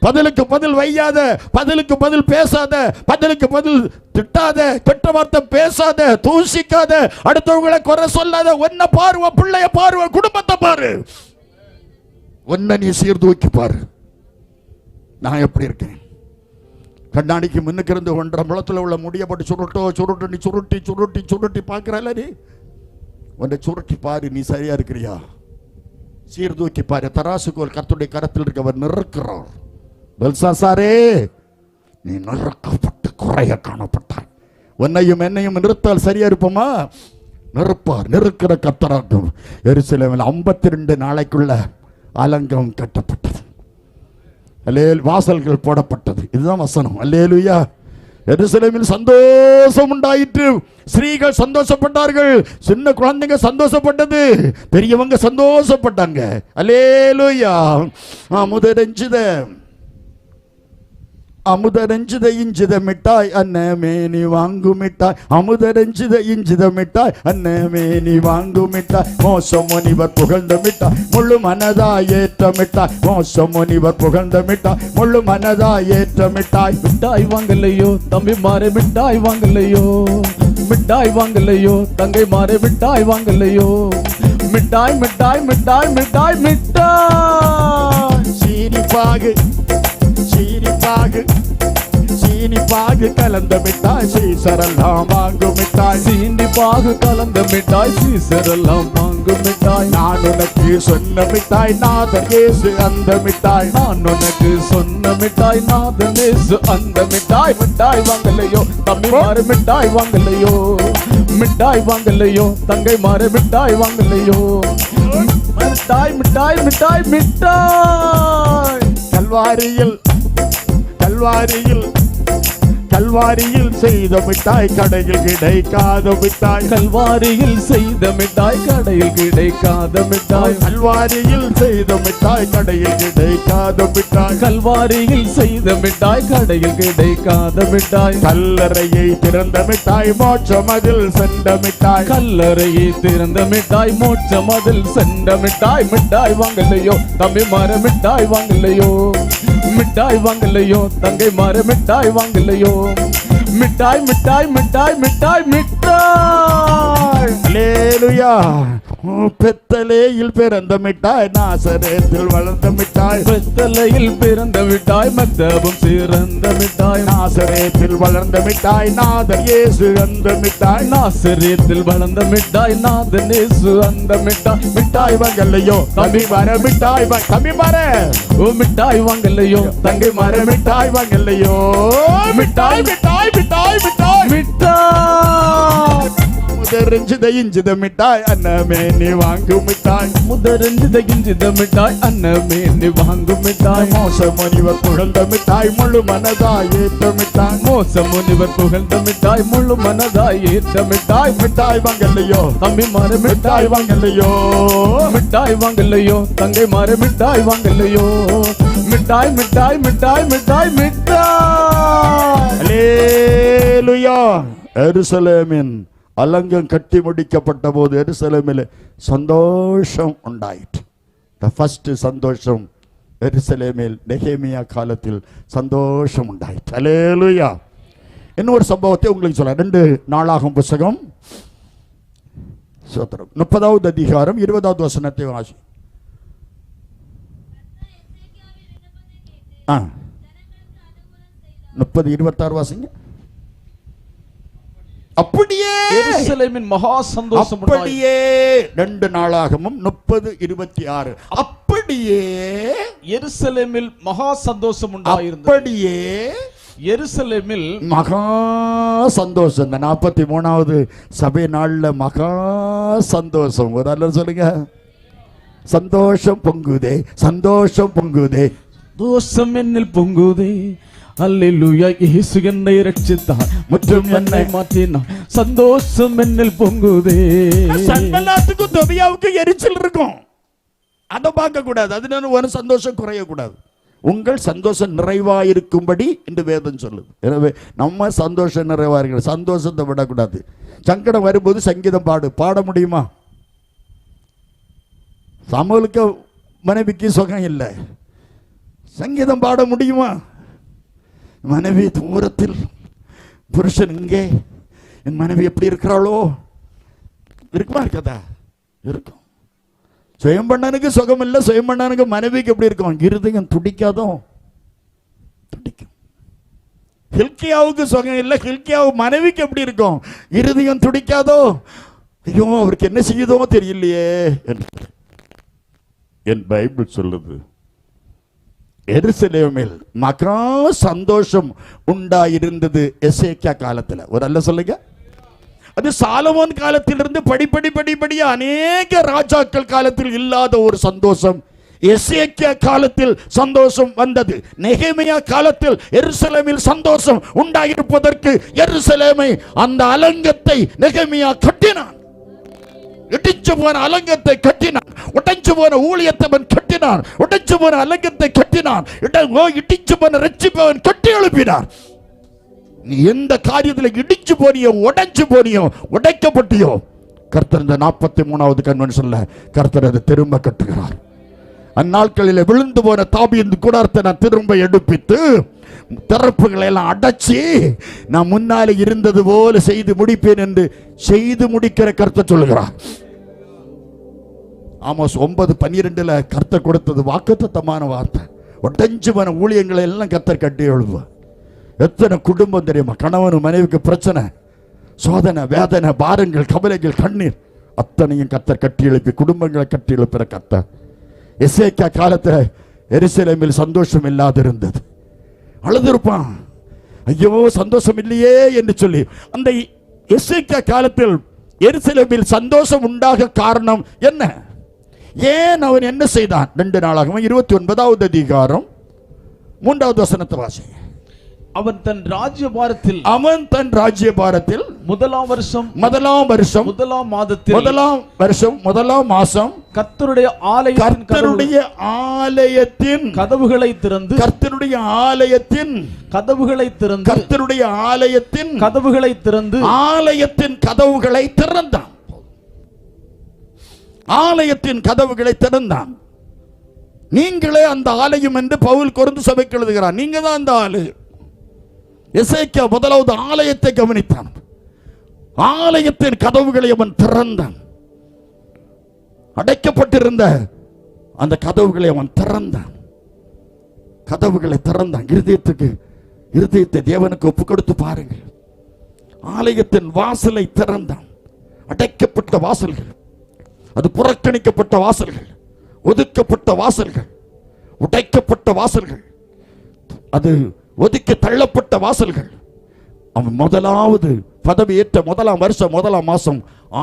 பதிலுக்கு பதில் வையாத, பதிலுக்கு பதில் பேசாத, பதிலுக்கு பதில் திட்டாத, கெட்ட வார்த்தை பேசாத, தூசிக்காத, அடுத்தவங்களை குறை சொல்லாத. ஒன்ன பாருவ, பிள்ளைய பாருவ, குடும்பத்தை பாரு, ஒன்ன நீ சீர்தூக்கி பாரு. நான் எப்படி இருக்கேன்? கண்ணாடிக்கு முன்னுக்கு இருந்து 1.5 முழத்துல உள்ள முடியப்பட்டு சுருட்டு நீ சுருட்டி பார்க்கறல. நீ உன்னை சுருட்டி பாரு, நீ சரியா இருக்கிறியா? சீர்தூக்கி பாரு. தராசுகோல் கர்த்தருடைய கரத்தில் இருக்கவர் நிற்கிறார். பெல்சாசாரே, நீ நறுக்கப்பட்டு குறைய காணப்பட்டாய். உன்னையும் என்னையும் நிறுத்தால் சரியா இருப்போமா? நிறுப்பார். நிறுக்கிற கர்த்தராகும். எருசலேமில் 52 நாளைக்குள்ள அலங்கம் கட்டப்பட்டது. வாசல்கள் போடப்பட்டது. இதுதான் வசனம். அல்லேலூயா. எருசலேமில் சந்தோஷம் உண்டாயிற்று. ஸ்ரீகள் சந்தோஷப்பட்டார்கள். சின்ன குழந்தைங்க சந்தோஷப்பட்டது. பெரியவங்க சந்தோஷப்பட்டாங்க. அல்லேலூயா. முதரஞ்சித அமுதரஞ்சித இஞ்சித மிட்டாய் அன்னமே நீ வாங்கு மிட்டாய், அமுதரஞ்சித இஞ்சித மிட்டாய் அன்னமே நீ வாங்கு மிட்டாய், மோச முனிவர் புகழ்ந்த மிட்டாய் முழு மனதாய் ஏற்ற மிட்டாய், மோச முனிவர் புகழ்ந்த மிட்டாய் முழு மனதாய் ஏற்ற மிட்டாய். மிட்டாய் வாங்கலையோ தம்பி மாறே மிட்டாய் வாங்கலையோ, மிட்டாய் வாங்கலையோ தங்கை மாறே மிட்டாய் வாங்கலையோ, மிட்டாய் மிட்டாய் மிட்டாய் மிட்டாய் மிட்டாய். சீனிப்பாகு சீனிப்பாகு சீனிப்பாகு கலந்த மிட்டாய் சீசரெல்லாம் வாங்கும் மிட்டாய், சீனிப்பாகு கலந்த மிட்டாய் சீசரெல்லாம் வாங்கும் மிட்டாய். நான் உனக்கு சொன்ன மிட்டாய் நாதர் இயேசு அந்த மிட்டாய், நான் உனக்கு சொன்ன மிட்டாய் நாதன் இயேசு அந்த மிட்டாய். மிட்டாய் வாங்கலையோ தம்பி மாறு மிட்டாய் வாங்கலையோ, மிட்டாய் வாங்கலையோ தங்கை மாறு மிட்டாய் வாங்கலையோ, மிட்டாய் மிட்டாய் மிட்டாய் மிட்டாய். கல்வாரியில் கல்வாரியில் கல்வாரியில் செய்த மிட்டாய் கடையில் கிடைக்காத மிட்டாய், கல்வாரியில் செய்த மிட்டாய் கடையில் கிடைக்காத மிட்டாய், கல்வாரியில் செய்த மிட்டாய் கடையில் கிடைக்காத மிட்டாய், கல்வாரியில் செய்த மிட்டாய் கடையில் கிடைக்காத மிட்டாய். கல்லறையை திறந்த மிட்டாய் மோட்சம் அதில் சென்ற மிட்டாய், கல்லறையை திறந்த மிட்டாய் மோட்சம் அதில் சென்ற மிட்டாய். மிட்டாய் வாங்கலையோ தம்பி மாற மிட்டாய் வாங்கலையோ, மிட்டாய் வாங்கலையோ தங்கை மாற மிட்டாய் வாங்கலையோ, மிட்டாய் மிட்டாய் மிட்டாய் மிட்டாய் மிட்டாய். அல்லேலூயா. பெத்தலேயில் பிறந்த மிட்டாய் நாசரேத்தில் வளர்ந்த மிட்டாய், பெத்தலையில் பிறந்த மிட்டாய் மத்தபம் சிறந்த மிட்டாய், நாசரேத்தில் வளர்ந்த மிட்டாய் நாதர் இயேசு அந்த மிட்டாய், நாசரேத்தில் வளர்ந்த மிட்டாய் நாதன் இயேசு அந்த மிட்டாய். மிட்டாய் வாங்கலையோ தம்பி மர மிட்டாய் தம்பி மர ஓ மிட்டாய் வாங்கலையோ தங்கை மர மிட்டாய் வாங்கலையோ, மிட்டாய் மிட்டாய் மிட்டாய் மிட்டாய் மிட்டாய். முதறிஞ்சித இஞ்சித மிட்டாய் அன்னமே நீ வாங்கு மிட்டாய், முதறிஞ்சித இஞ்சித மிட்டாய் அன்னமே நீ வாங்கு மிட்டாய், மோச முனிவர் புகழ்ந்த மிட்டாய் முழு மனதாய் ஏற்ற மிட்டாய், மோச முனிவர் புகழ்ந்த மிட்டாய் முழு மனதாய் ஏற்ற மிட்டாய். மிட்டாய் வாங்கலையோ தம்பி மாற மிட்டாய் வாங்கலையோ, மிட்டாய் வாங்கலையோ தங்கை மாற மிட்டாய் வாங்கலையோ, மிட்டாய் மிட்டாய் மிட்டாய் மிட்டாய் மிட்டாய். அல்லேலூயா. எருசலேமின் அலங்கம் கட்டி முடிக்கப்பட்ட போது எருசலேமில் சந்தோஷம் உண்டாயிற்று. ஃபர்ஸ்ட் சந்தோஷம் எருசலேமில் நெகேமியா காலத்தில் சந்தோஷம் உண்டாயிற்று. அல்லேலூயா. இன்னொரு சம்பவத்தை உங்களுக்கு சொல்ல, 2 நாளாகும் புத்தகம் 30வது அதிகாரம் 20வது வசனத்தை வாசி. 30-26 வாசிங்க. அப்படியே எருசலேமின் மகா சந்தோஷம் அப்படியே 2 நாளாகமும் 30-26 அப்படியே எருசலேமில் மகா சந்தோஷம் உண்டாயிருந்தது. அப்படியே எருசலேமில் மகா சந்தோஷம். இந்த 43வது சபை நாள்ல மகா சந்தோஷம். ஒரு அல்ல சொல்லுங்க, சந்தோஷம் பொங்குதே சந்தோஷம் பொங்குதே, தோஷம் என்னில் பொங்குதே. அல்லேலூயா. இயேசு என்னை ரட்சித்தார், மற்றும் என்னை மாற்றினார், சந்தோஷம் என்னில் பொங்குதே. சன்பல்லாத்துக்கும் தொபியாவுக்கும் எரிச்சல் இருக்கும், அதை பார்க்க கூடாது. அதனால ஒரு சந்தோஷம் குறையக்கூடாது. உங்கள் சந்தோஷம் நிறைவாயிருக்கும்படி என்று வேதம் சொல்லுது. எனவே நம்ம சந்தோஷம் நிறைவா இருக்கிற சந்தோஷத்தை விடக்கூடாது. சங்கடம் வரும்போது சங்கீதம் பாட முடியுமா? சமூலுக்கு மனைவிக்கு சுகம் இல்லை, சங்கீதம் பாட முடியுமா? மனைவி தூரத்தில், புருஷன் இங்கே, என் மனைவி எப்படி இருக்கிறாளோ, இருக்குமா இருக்காதா? இருக்கும். சுயம் பண்ணனுக்கு சுகம் இல்லை, சுயம் பண்ணனுக்கு மனைவிக்கு எப்படி இருக்கும்? இருதயம் துடிக்காதோ? துடிக்கும். ஹில்கியாவுக்கு சுகம் இல்லை, ஹில்கியாவு மனைவிக்கு எப்படி இருக்கும்? இருதயம் துடிக்காதோ? ஐயோ அவருக்கு என்ன செய்யுதோ தெரியலையே. என் பைபிள் சொல்லுது, எருசலேமில் மகா சந்தோஷம் உண்டாயிருந்தது எசேக்கியா காலத்தில். ஒரு அல்ல சொல்லுங்க. அது சாலமோன் காலத்திலிருந்து படிப்படியா அநேக ராஜாக்கள் காலத்தில் இல்லாத ஒரு சந்தோஷம் எசேக்கியா காலத்தில் சந்தோஷம் வந்தது. நெகேமியா காலத்தில் எருசலேமில் சந்தோஷம் உண்டாயிருப்பதற்கு எருசலேமை அந்த அலங்கத்தை நெகேமியா கட்டினான். இடிச்சு போன அலங்கத்தை கட்டினான், உடைஞ்சு போன ஊழியத்தை கட்டினான். கட்டினார். உடைச்சு போன அலங்கத்தை கட்டினார். இடிச்சு போன ரட்சிப்பவன் கட்டி எழுப்பினார். நீ எந்த காரியத்தில் இடிச்சு போனியோ, உடைச்சு போனியோ, உடைக்கப்பட்டியோ, கர்த்தர் இந்த 43வது கன்வென்ஷன்ல கர்த்தர் அதை திரும்ப கட்டுகிறார். அந்நாட்களில் விழுந்து போன தாபீது கூடாரத்தை நான் திரும்ப எடுப்பித்து திறப்புகளை எல்லாம் அடைச்சி நான் முன்னாலே இருந்தது போல செய்து முடிப்பேன் என்று செய்து முடிக்கிற கர்த்தர் சொல்லுகிறார். ஆமோஸ் 9:12 கர்த்தர் கொடுத்தது வாக்குத்தத்தமான வார்த்தை. உடைஞ்சு போன ஊழியங்களை எல்லாம் கர்த்தர் கட்டி எழுதுவார். எத்தனை குடும்பம் தெரியுமா? கணவன் மனைவிக்கு பிரச்சனை, சோதனை, வேதனை, பாரங்கள், கவலைகள், கண்ணீர் அத்தனையும் கர்த்தர் கட்டி எழுப்பி குடும்பங்களை கட்டி எழுப்புற கர்த்தர். எசேக்கியா காலத்தில் எருசலேமில் சந்தோஷம் இல்லாதிருந்தது. அழுதுருப்பான், ஐயோ சந்தோஷம் இல்லையே என்று சொல்லி. அந்த எசேக்கியா காலத்தில் எருசலேமில் சந்தோஷம் உண்டாக காரணம் என்ன? ஏன் அவன் என்ன செய்தான்? 2 நாளாகமம் 29வது அதிகாரம் 3வது வசனத்தை வாசி. அவன் தன் ராஜ்யபாரத்தில் முதலாம் வருஷம் முதலாம் மாதம் கர்த்தருடைய ஆலயத்தின் கதவுகளை திறந்து ஆலயத்தின் கதவுகளை திறந்தான். நீங்களே அந்த ஆலயம் என்று பவுல் கொரிந்து சபைக்கு எழுதுகிறார். நீங்க தான் அந்த ஆலயம். எசேக்கியா முதலாவது ஆலயத்தை கவனித்தான். ஆலயத்தின் கதவுகளை அவன் திறந்தான். அடைக்கப்பட்டிருந்த அந்த கதவுகளை அவன் திறந்தான். இருதயத்தை தேவனுக்கு ஒப்பு கொடுத்து பாருங்கள். ஆலயத்தின் வாசலை திறந்தான். அடைக்கப்பட்ட வாசல்கள், அது புறக்கணிக்கப்பட்ட வாசல்கள், ஒதுக்கப்பட்ட வாசல்கள், உடைக்கப்பட்ட வாசல்கள், அது ஒதுக்கி தள்ளப்பட்ட வாசல்கள். அவன் முதலாவது பதவி ஏற்ற முதலாம் வருஷம் முதலாம் மாசம்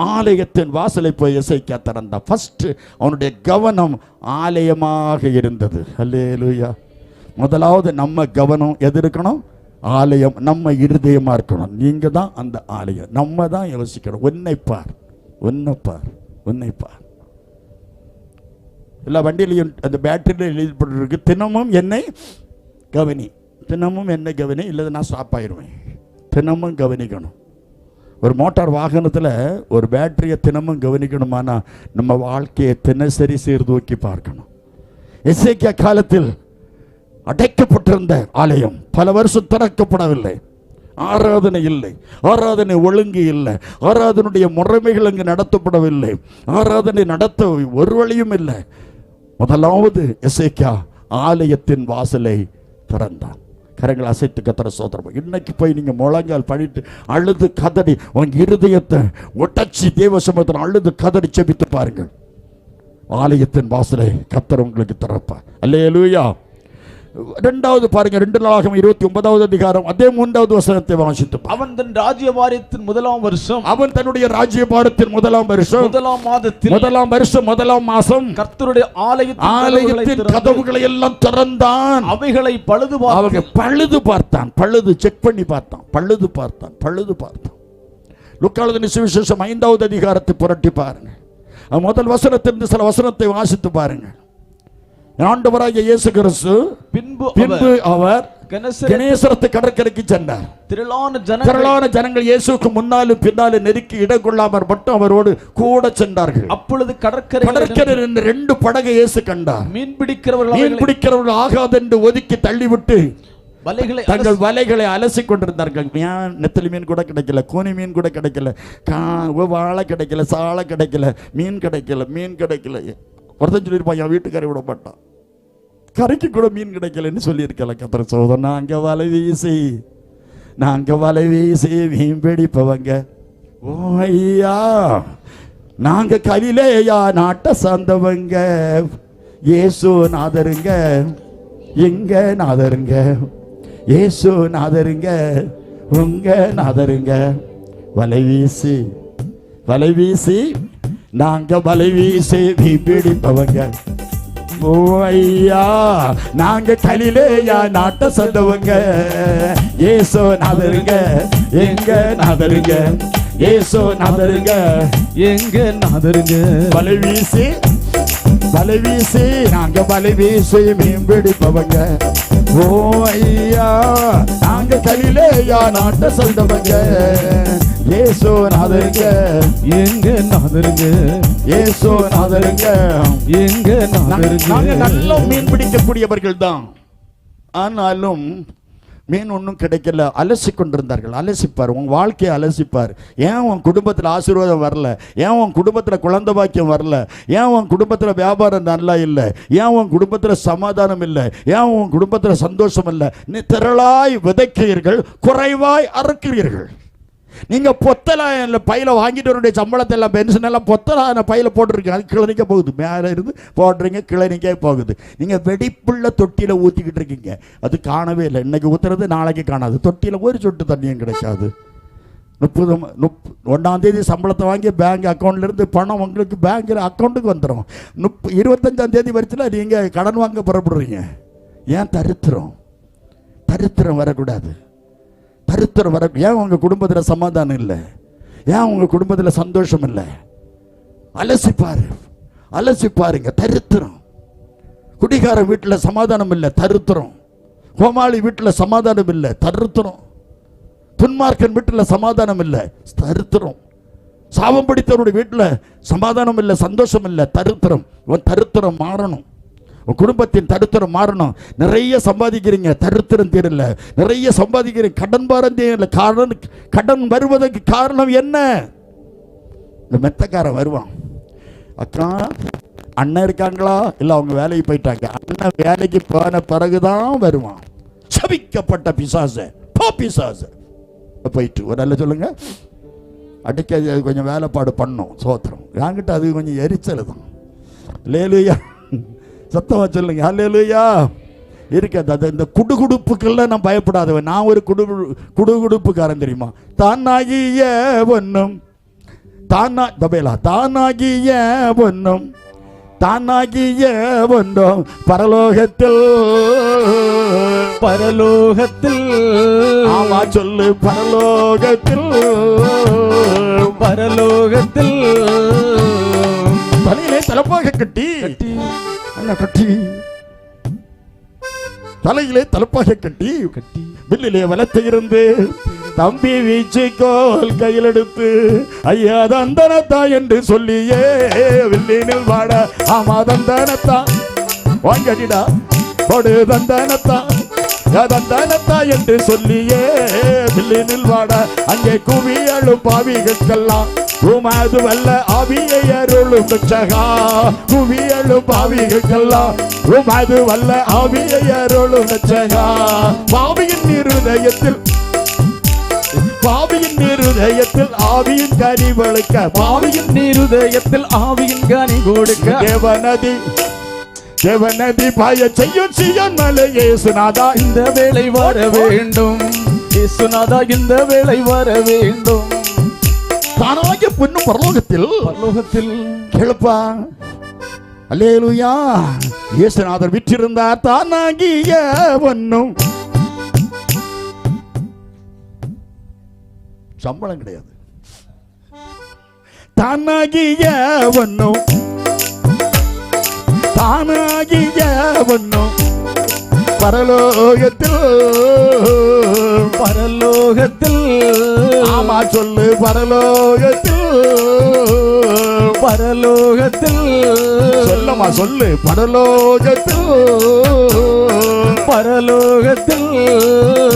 ஆலயத்தின் வாசலை போய் எசேக்கியா திறந்தான். ஃபர்ஸ்ட் அவனுடைய கவனம் ஆலயமாக இருந்தது. அல்லேலூயா. முதலாவது நம்ம கவனம் எது இருக்கணும்? ஆலயம். நம்ம இருதயமா இருக்கணும். நீங்க தான் அந்த ஆலயம். நம்ம தான் யோசிக்கணும். உன்னை பார். எல்லா வண்டியிலையும் அந்த பேட்டரியில் எழுதப்பட்டிருக்கு, தினமும் என்னை கவனி. தினமும் என்ன கவனி, இல்லை நான் ஸ்டாப் ஆயிடுவேன். தினமும் கவனிக்கணும். ஒரு மோட்டார் வாகனத்தில் ஒரு பேட்டரியை தினமும் கவனிக்கணுமானா நம்ம வாழ்க்கையை தினசரி சீர்தூக்கி பார்க்கணும். எசேக்கியா காலத்தில் அடைக்கப்பட்டிருந்த ஆலயம் பல வருஷம் திறக்கப்படவில்லை. ஆராதனை இல்லை, ஆராதனை ஒழுங்கு இல்லை, ஆராதனுடைய முறைமைகள் அங்கு நடத்தப்படவில்லை, ஆராதனை நடத்த ஒரு வழியும் இல்லை. முதலாவது எசேக்கியா ஆலயத்தின் வாசலை திறந்தான். கரங்களை அசைத்து கத்தர சோதரம். இன்னைக்கு போய் நீங்க முழங்கால் பண்ணிட்டு அழுது கதறி உங்க இருதயத்தை ஒட்டச்சி தேவ சமூகத்தில் அழுது கதறி செபித்து பாருங்கள். ஆலயத்தின் வாசலை கத்தர் உங்களுக்கு திறப்பார். அல்லேலூயா. இரண்டாவது பாருங்க, 2 நாளாகமம் 29வது அதிகாரம் அதே 3வது வசனத்தை வாசித்து. அவன் தன்னுடைய ராஜ்யபாரத்தின் முதலாம் வருஷம் முதலாம் மாதத்தில் முதலாம் மாசம் கர்த்தருடைய ஆலயத்தின் கதவுகளை எல்லாம் திறந்தான். அவைகளை பழுது பார்த்தான். செக் பண்ணி பார்த்தான். லூக்கா எழுதின சுவிசேஷம் 5வது அதிகாரத்தை புரட்டி பாருங்க. முதல் வசனத்திலிருந்து சில வசனத்தை வாசித்து பாருங்க. ஆண்டவராகிய இயேசு கிறிஸ்து பின்பு அவர் கெனேசரத்து கடற்கரைக்கு சென்றார். திரளான ஜனங்கள் இயேசுவுக்கு முன்னாலும் பின்னாலும் நெருக்கி இடம் கொள்ளாமற் மட்டும் அவரோடு கூட சென்றார்கள். அப்பொழுது கடற்கரையில் 2 படகை இயேசு கண்டார். மீன் பிடிக்கிறவர்கள் ஆகாதென்று ஒதுக்கி தள்ளிவிட்டு தங்கள் வலைகளை அலசி கொண்டிருந்தார்கள். நெத்தலி மீன் கூட கிடைக்கல, கோனி மீன் கூட கிடைக்கல, வாழை கிடைக்கல, சாலை கிடைக்கல, மீன் கிடைக்கல. ஒருத்தன் சொல்லியிருப்பான், என் வீட்டுக்காரை விட மாட்டான், கரைக்கு கூட மீன் கிடைக்கலன்னு சொல்லியிருக்கல. கத்திர சோதரன், நாங்க வலை வீசி மீன் பிடிப்பவங்க. ஓ ஐயா, நாங்க கலிலேயா நாட்டை சார்ந்தவங்க. இயேசு நாதருங்க, எங்க நாதருங்க, இயேசு நாதருங்க, உங்க நாதருங்க. வலை வீசி நாங்க வலை வீசி பிடிப்பவங்க. ஓ ஐயா, நாங்க கலிலேயா நாட்டை சொந்தவங்க. இயேசு நாதருங்க, எங்க நாதருங்க, இயேசு நாதருங்க, எங்க நாதருங்க. வலை வீசி வலை வீசி நாங்க வலை வீசி மீன் பிடிப்பவங்க. ஓ ஐயா நாங்க கலிலேயா நாட்ட சொல்றவங்க. ஏசோ நாதருங்க எங்க நாதருங்க, ஏசோ நாதருங்க எங்க நாதருங்க. நாங்க நல்ல மீன் பிடிக்கக்கூடியவர்கள் தான். ஆனாலும் மீன் ஒன்றும் கிடைக்கல. அலசி கொண்டிருந்தார்கள். அலசிப்பார், உன் வாழ்க்கையை அலசிப்பார். ஏன் உன் குடும்பத்தில் ஆசீர்வாதம் வரல? ஏன் உன் குடும்பத்தில் குழந்தை பாக்கியம் வரல? ஏன் உன் குடும்பத்தில் வியாபாரம் நல்லா இல்லை? ஏன் உன் குடும்பத்தில் சமாதானம் இல்லை? ஏன் உன் குடும்பத்தில் சந்தோஷம் இல்லை? நீ திரளாய் விதைக்கிறீர்கள், குறைவாய் அறுக்கிறீர்கள். நீங்க பொத்தலான பையில வாங்கிட்டு வரக்கூடிய சம்பளத்தை எல்லாம் பென்ஷன் எல்லாம் பொத்தலான பையில போட்டுருக்கீங்க. அது கிளனிக்க போகுது. மேலே இருந்து போடுறீங்க, கிளனிக்கே போகுது. நீங்க வெடிப்புள்ள தொட்டியில ஊத்திக்கிட்டு இருக்கீங்க. அது காணவே இல்லை. இன்னைக்கு ஊத்துறது நாளைக்கு காணாது. தொட்டியில ஒரு சொட்டு தண்ணியும் கிடைக்காது. 1ஆம் தேதி சம்பளத்தை வாங்கி பேங்க் அக்கௌண்ட்ல இருந்து பணம் உங்களுக்கு பேங்க் அக்கௌண்ட்டுக்கு வந்துடும். 25ஆம் தேதி வரைக்கும் நீங்க கடன் வாங்க புறப்படுறீங்க. ஏன்? தரித்திரம். தரித்திரம் வரக்கூடாது. தரித்திரம் வர. ஏன் உங்க குடும்பத்தில் சமாதானம் இல்லை? ஏன் உங்க குடும்பத்தில் சந்தோஷம் இல்லை? அலசிப்பாரு, அலசிப்பாருங்க. தரித்திரம். குடிகார வீட்டில் சமாதானம் இல்லை, தரித்திரம். கோமாளி வீட்டில் சமாதானம் இல்லை, தரித்திரம். துன்மார்க்கன் வீட்டில் சமாதானம் இல்லை, தரித்திரம். சாபம் பிடித்தவருடைய வீட்டில் சமாதானம் இல்லை, சந்தோஷம் இல்லை, தரித்திரம். உன் தரித்திரம் மாறணும். உன் குடும்பத்தின் தரித்திரம் மாறணும். நிறைய சம்பாதிக்கிறீங்க, தரித்திரம் தீரல. நிறைய சம்பாதிக்கிறீங்க, கடன் பாரம் தீரல. கடன் வருவதற்கு காரணம் என்ன? இந்த மெத்தக்காரன் வருவான். அக்கா அண்ணன் இருக்காங்களா? இல்லை அவங்க வேலைக்கு போயிட்டாங்க. அண்ணன் வேலைக்கு போன பிறகுதான் வருவான். சபிக்கப்பட்ட பிசாசு, போ பிசாசு. போயிட்டு ஒரு நல்ல சொல்லுங்க, அடிக்க கொஞ்சம் வேலைப்பாடு பண்ணும். சோத்திரம். என்கிட்ட அது கொஞ்சம் எரிச்சல் தான். லேலுயா, சத்தமா சொல்லுங்க, அல்லேலூயா. இருக்காது இந்த குடுகுடுப்புக்கெல்லாம் நான் பயப்படாதவன். நான் ஒரு குடுகுடுப்புக்காரன் தெரியுமா? தானாகிய பொன்னும் தானாகிய பொன்னும் தானாகிய பொன்னும் பரலோகத்தில் பரலோகத்தில். ஆமா சொல்லு, பரலோகத்தில் பரலோகத்தில். தலையிலே தலப்பாக கட்டி தலையிலே தலப்பாக கட்டி வில்லிலே வலத்தை இருந்து தம்பி வீச்சுக்கோல் கையில் எடுத்து ஐயா தந்தனத்தா என்று சொல்லியே வில்லினில் வாட. ஆமா தந்தனத்தா வாங்கடிடா போடு தந்தனத்தா தந்தனத்தா என்று சொல்லியே வில்லினில் வாட. அங்கே குவியலும் பாவிகளுக்கெல்லாம் உமது வல்ல ஆவியை அருளும் ரட்சகா. குவியலும் பாவிகளுக்கெல்லாம் உமது வல்ல ஆவியை அருளும் ரட்சகா. பாவியின் இருதயத்தில் ஆவியின் கனி வளர்க்க. பாவியின் இருதயத்தில் ஆவியின் கனி கொடுக்க. தேவநதி பாய செய்யும் சீயோன் மலை. இயேசுநாதா இந்த வேளை வர வேண்டும். இயேசுநாதா இந்த வேளை வர வேண்டும். தானாகிய பொன்னும் பரலோகத்தில் கேளுப்பா. அல்லேலூயா. இயேசுநாதர் விற்றிருந்தார். தானாகிய பொன்னும். சம்பளம் கிடையாது. தானாகிய பொன்னும் தானாகிய பொன்னும் பரலோகத்தில் ஆமா சொல்லு, பரலோகத்தில் சொல்லமா சொல்லு, பரலோகத்தில்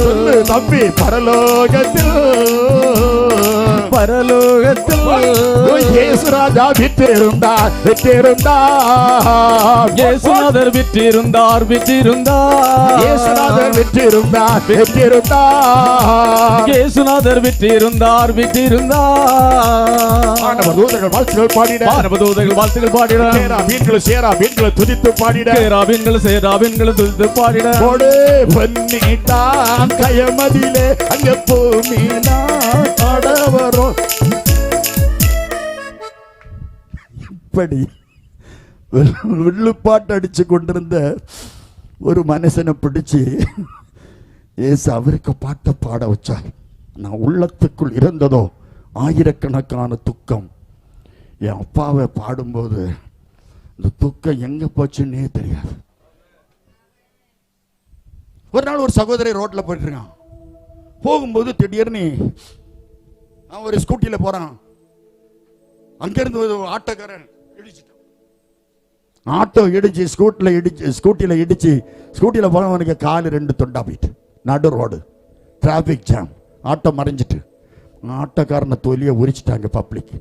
சொல்லு தம்பி, பரலோகத்தில் இயேசுராஜா விற்றிருந்தார். இயேசுநாதர் விற்றிருந்தார். இயேசுநாதர் விற்றிருந்தார். இயேசுநாதர் விற்றிருந்தார். தூதர்கள் வாழ்த்துகள் பாடிட. வாழ்த்துகள் பாடிட. சேராபீன்களை துதித்து பாடிட. சேராபீன்களை துதித்து பாடிட. கொடு பொன்னிட்டான் கயமதிலே அங்க பூமினா ஆடவரும். இப்படி வில்லுப்பாட்டு அடிச்சு கொண்டிருந்த ஒரு மனுஷனை பிடிச்சு ஏசு அவருக்கு பாட்டை பாட வச்சார். நான் உள்ளத்துக்குள் இருந்ததோ ஆயிரக்கணக்கான துக்கம். என் அப்பாவை பாடும்போது இந்த துக்கம் எங்க போச்சுன்னே தெரியாது. ஒரு நாள் ஒரு சகோதரி ரோட்ல போயிட்டு இருக்கான். போகும்போது திடீர்னு அவன் ஒரு ஸ்கூட்டியில போறான். அங்கிருந்து ஒரு ஆட்டோக்காரன் இடிச்சிட்டான். ஆட்டோ இடிச்சு ஸ்கூட்டியில இடிச்சு ஸ்கூட்டியில போனவனுக்கு காலு 2 துண்டா போயிட்டு. நடு ரோடு, டிராபிக் ஜாம், ஆட்டோ மறைஞ்சிட்டு ஆட்டோக்காரனை தொலியை உரிச்சிட்டாங்க பப்ளிக்.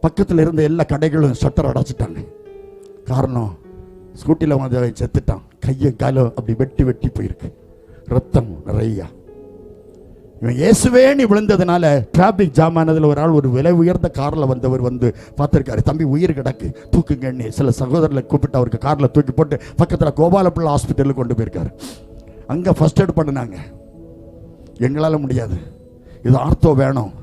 பக்கத்தில் இருந்த எல்லா கடைகளும் ஷட்டர் அடைச்சிட்டாங்க. காரணம், ஸ்கூட்டியில் வந்து செத்துட்டான். கையும் காலும் அப்படி வெட்டி வெட்டி போயிருக்கு, ரத்தம் நிறையா. இவன் இயேசுவேன்னு விழுந்ததுனால டிராபிக் ஜாம் ஆனதில் ஒரு ஆள் ஒரு விலை உயர்ந்த காரில் வந்தவர் வந்து பார்த்துருக்காரு. தம்பி உயிர் கிடக்கு, தூக்குங்கன்னு சில சகோதரர்களை கூப்பிட்டு அவருக்கு காரில் தூக்கி போட்டு பக்கத்தில் கோபாலப்பிள்ளை ஹாஸ்பிட்டலுக்கு கொண்டு போயிருக்காரு. அங்கே ஃபர்ஸ்ட் எய்ட் பண்ணினாங்க. எங்களால் முடியாது, இது ஆர்த்தோ வேணும்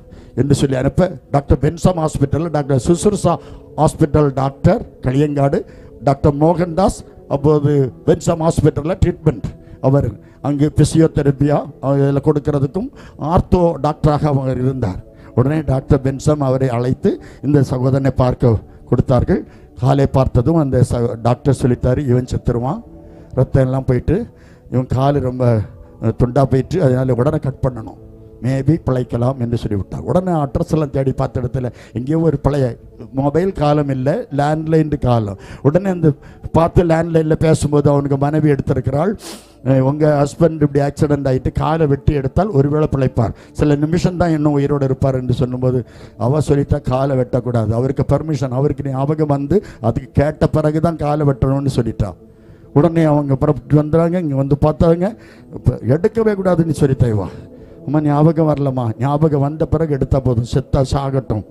என்று சொல்லி அனுப்ப டாக்டர் பென்சம் ஹாஸ்பிட்டல், டாக்டர் சுசுர்சா hospital, doctor Kaliyankadu, doctor Mohandas அப்போது பென்சம் ஹாஸ்பிட்டலில் ட்ரீட்மெண்ட். அவர் அங்கு பிசியோதெரப்பியா இதில் கொடுக்கறதுக்கும் ஆர்த்தோ டாக்டராக அவர் இருந்தார். உடனே டாக்டர் பென்சம் அவரை அழைத்து இந்த சகோதரனை பார்க்க கொடுத்தார்கள். காலை பார்த்ததும் அந்த டாக்டர் சொல்லித்தார், இவன் செத்துருவான், ரத்தம் எல்லாம் போயிட்டு இவன் கால் ரொம்ப துண்டா போயிட்டு, அதனால உடனே கட் பண்ணணும், மேபி பிழைக்கலாம் என்று சொல்லிவிட்டார். உடனே அட்ரஸ் எல்லாம் தேடி பார்த்த இடத்துல எங்கேயோ ஒரு பழைய மொபைல் காலம் இல்லை, லேண்ட்லைன் காலம். உடனே அந்த பார்த்து லேண்ட்லைனில் பேசும்போது அவனுக்கு மனைவி எடுத்திருக்கிறாள், உங்கள் ஹஸ்பண்ட் இப்படி ஆக்சிடென்ட் ஆகிட்டு காலை வெட்டி எடுத்தால் ஒருவேளை பிழைப்பார், சில நிமிஷம் தான் இன்னும் உயிரோடு இருப்பார் என்று சொல்லும்போது அவள் சொல்லிட்டா காலை வெட்டக்கூடாது, அவருக்கு பெர்மிஷன், அவருக்கு ஞாபகம் வந்து அதுக்கு கேட்ட பிறகு தான் காலை வெட்டணும்னு சொல்லிட்டா. உடனே அவங்க புறப்பட்டு வந்துடுறாங்க. இங்கே வந்து பார்த்தாங்க, இப்போ எடுக்கவே கூடாதுன்னு சொல்லி தேவா. அம்மா ஞாபகம் வரலம்மா, ஞாபகம் வந்த பிறகு எடுத்தால் போதும், செத்தா சாகட்டும்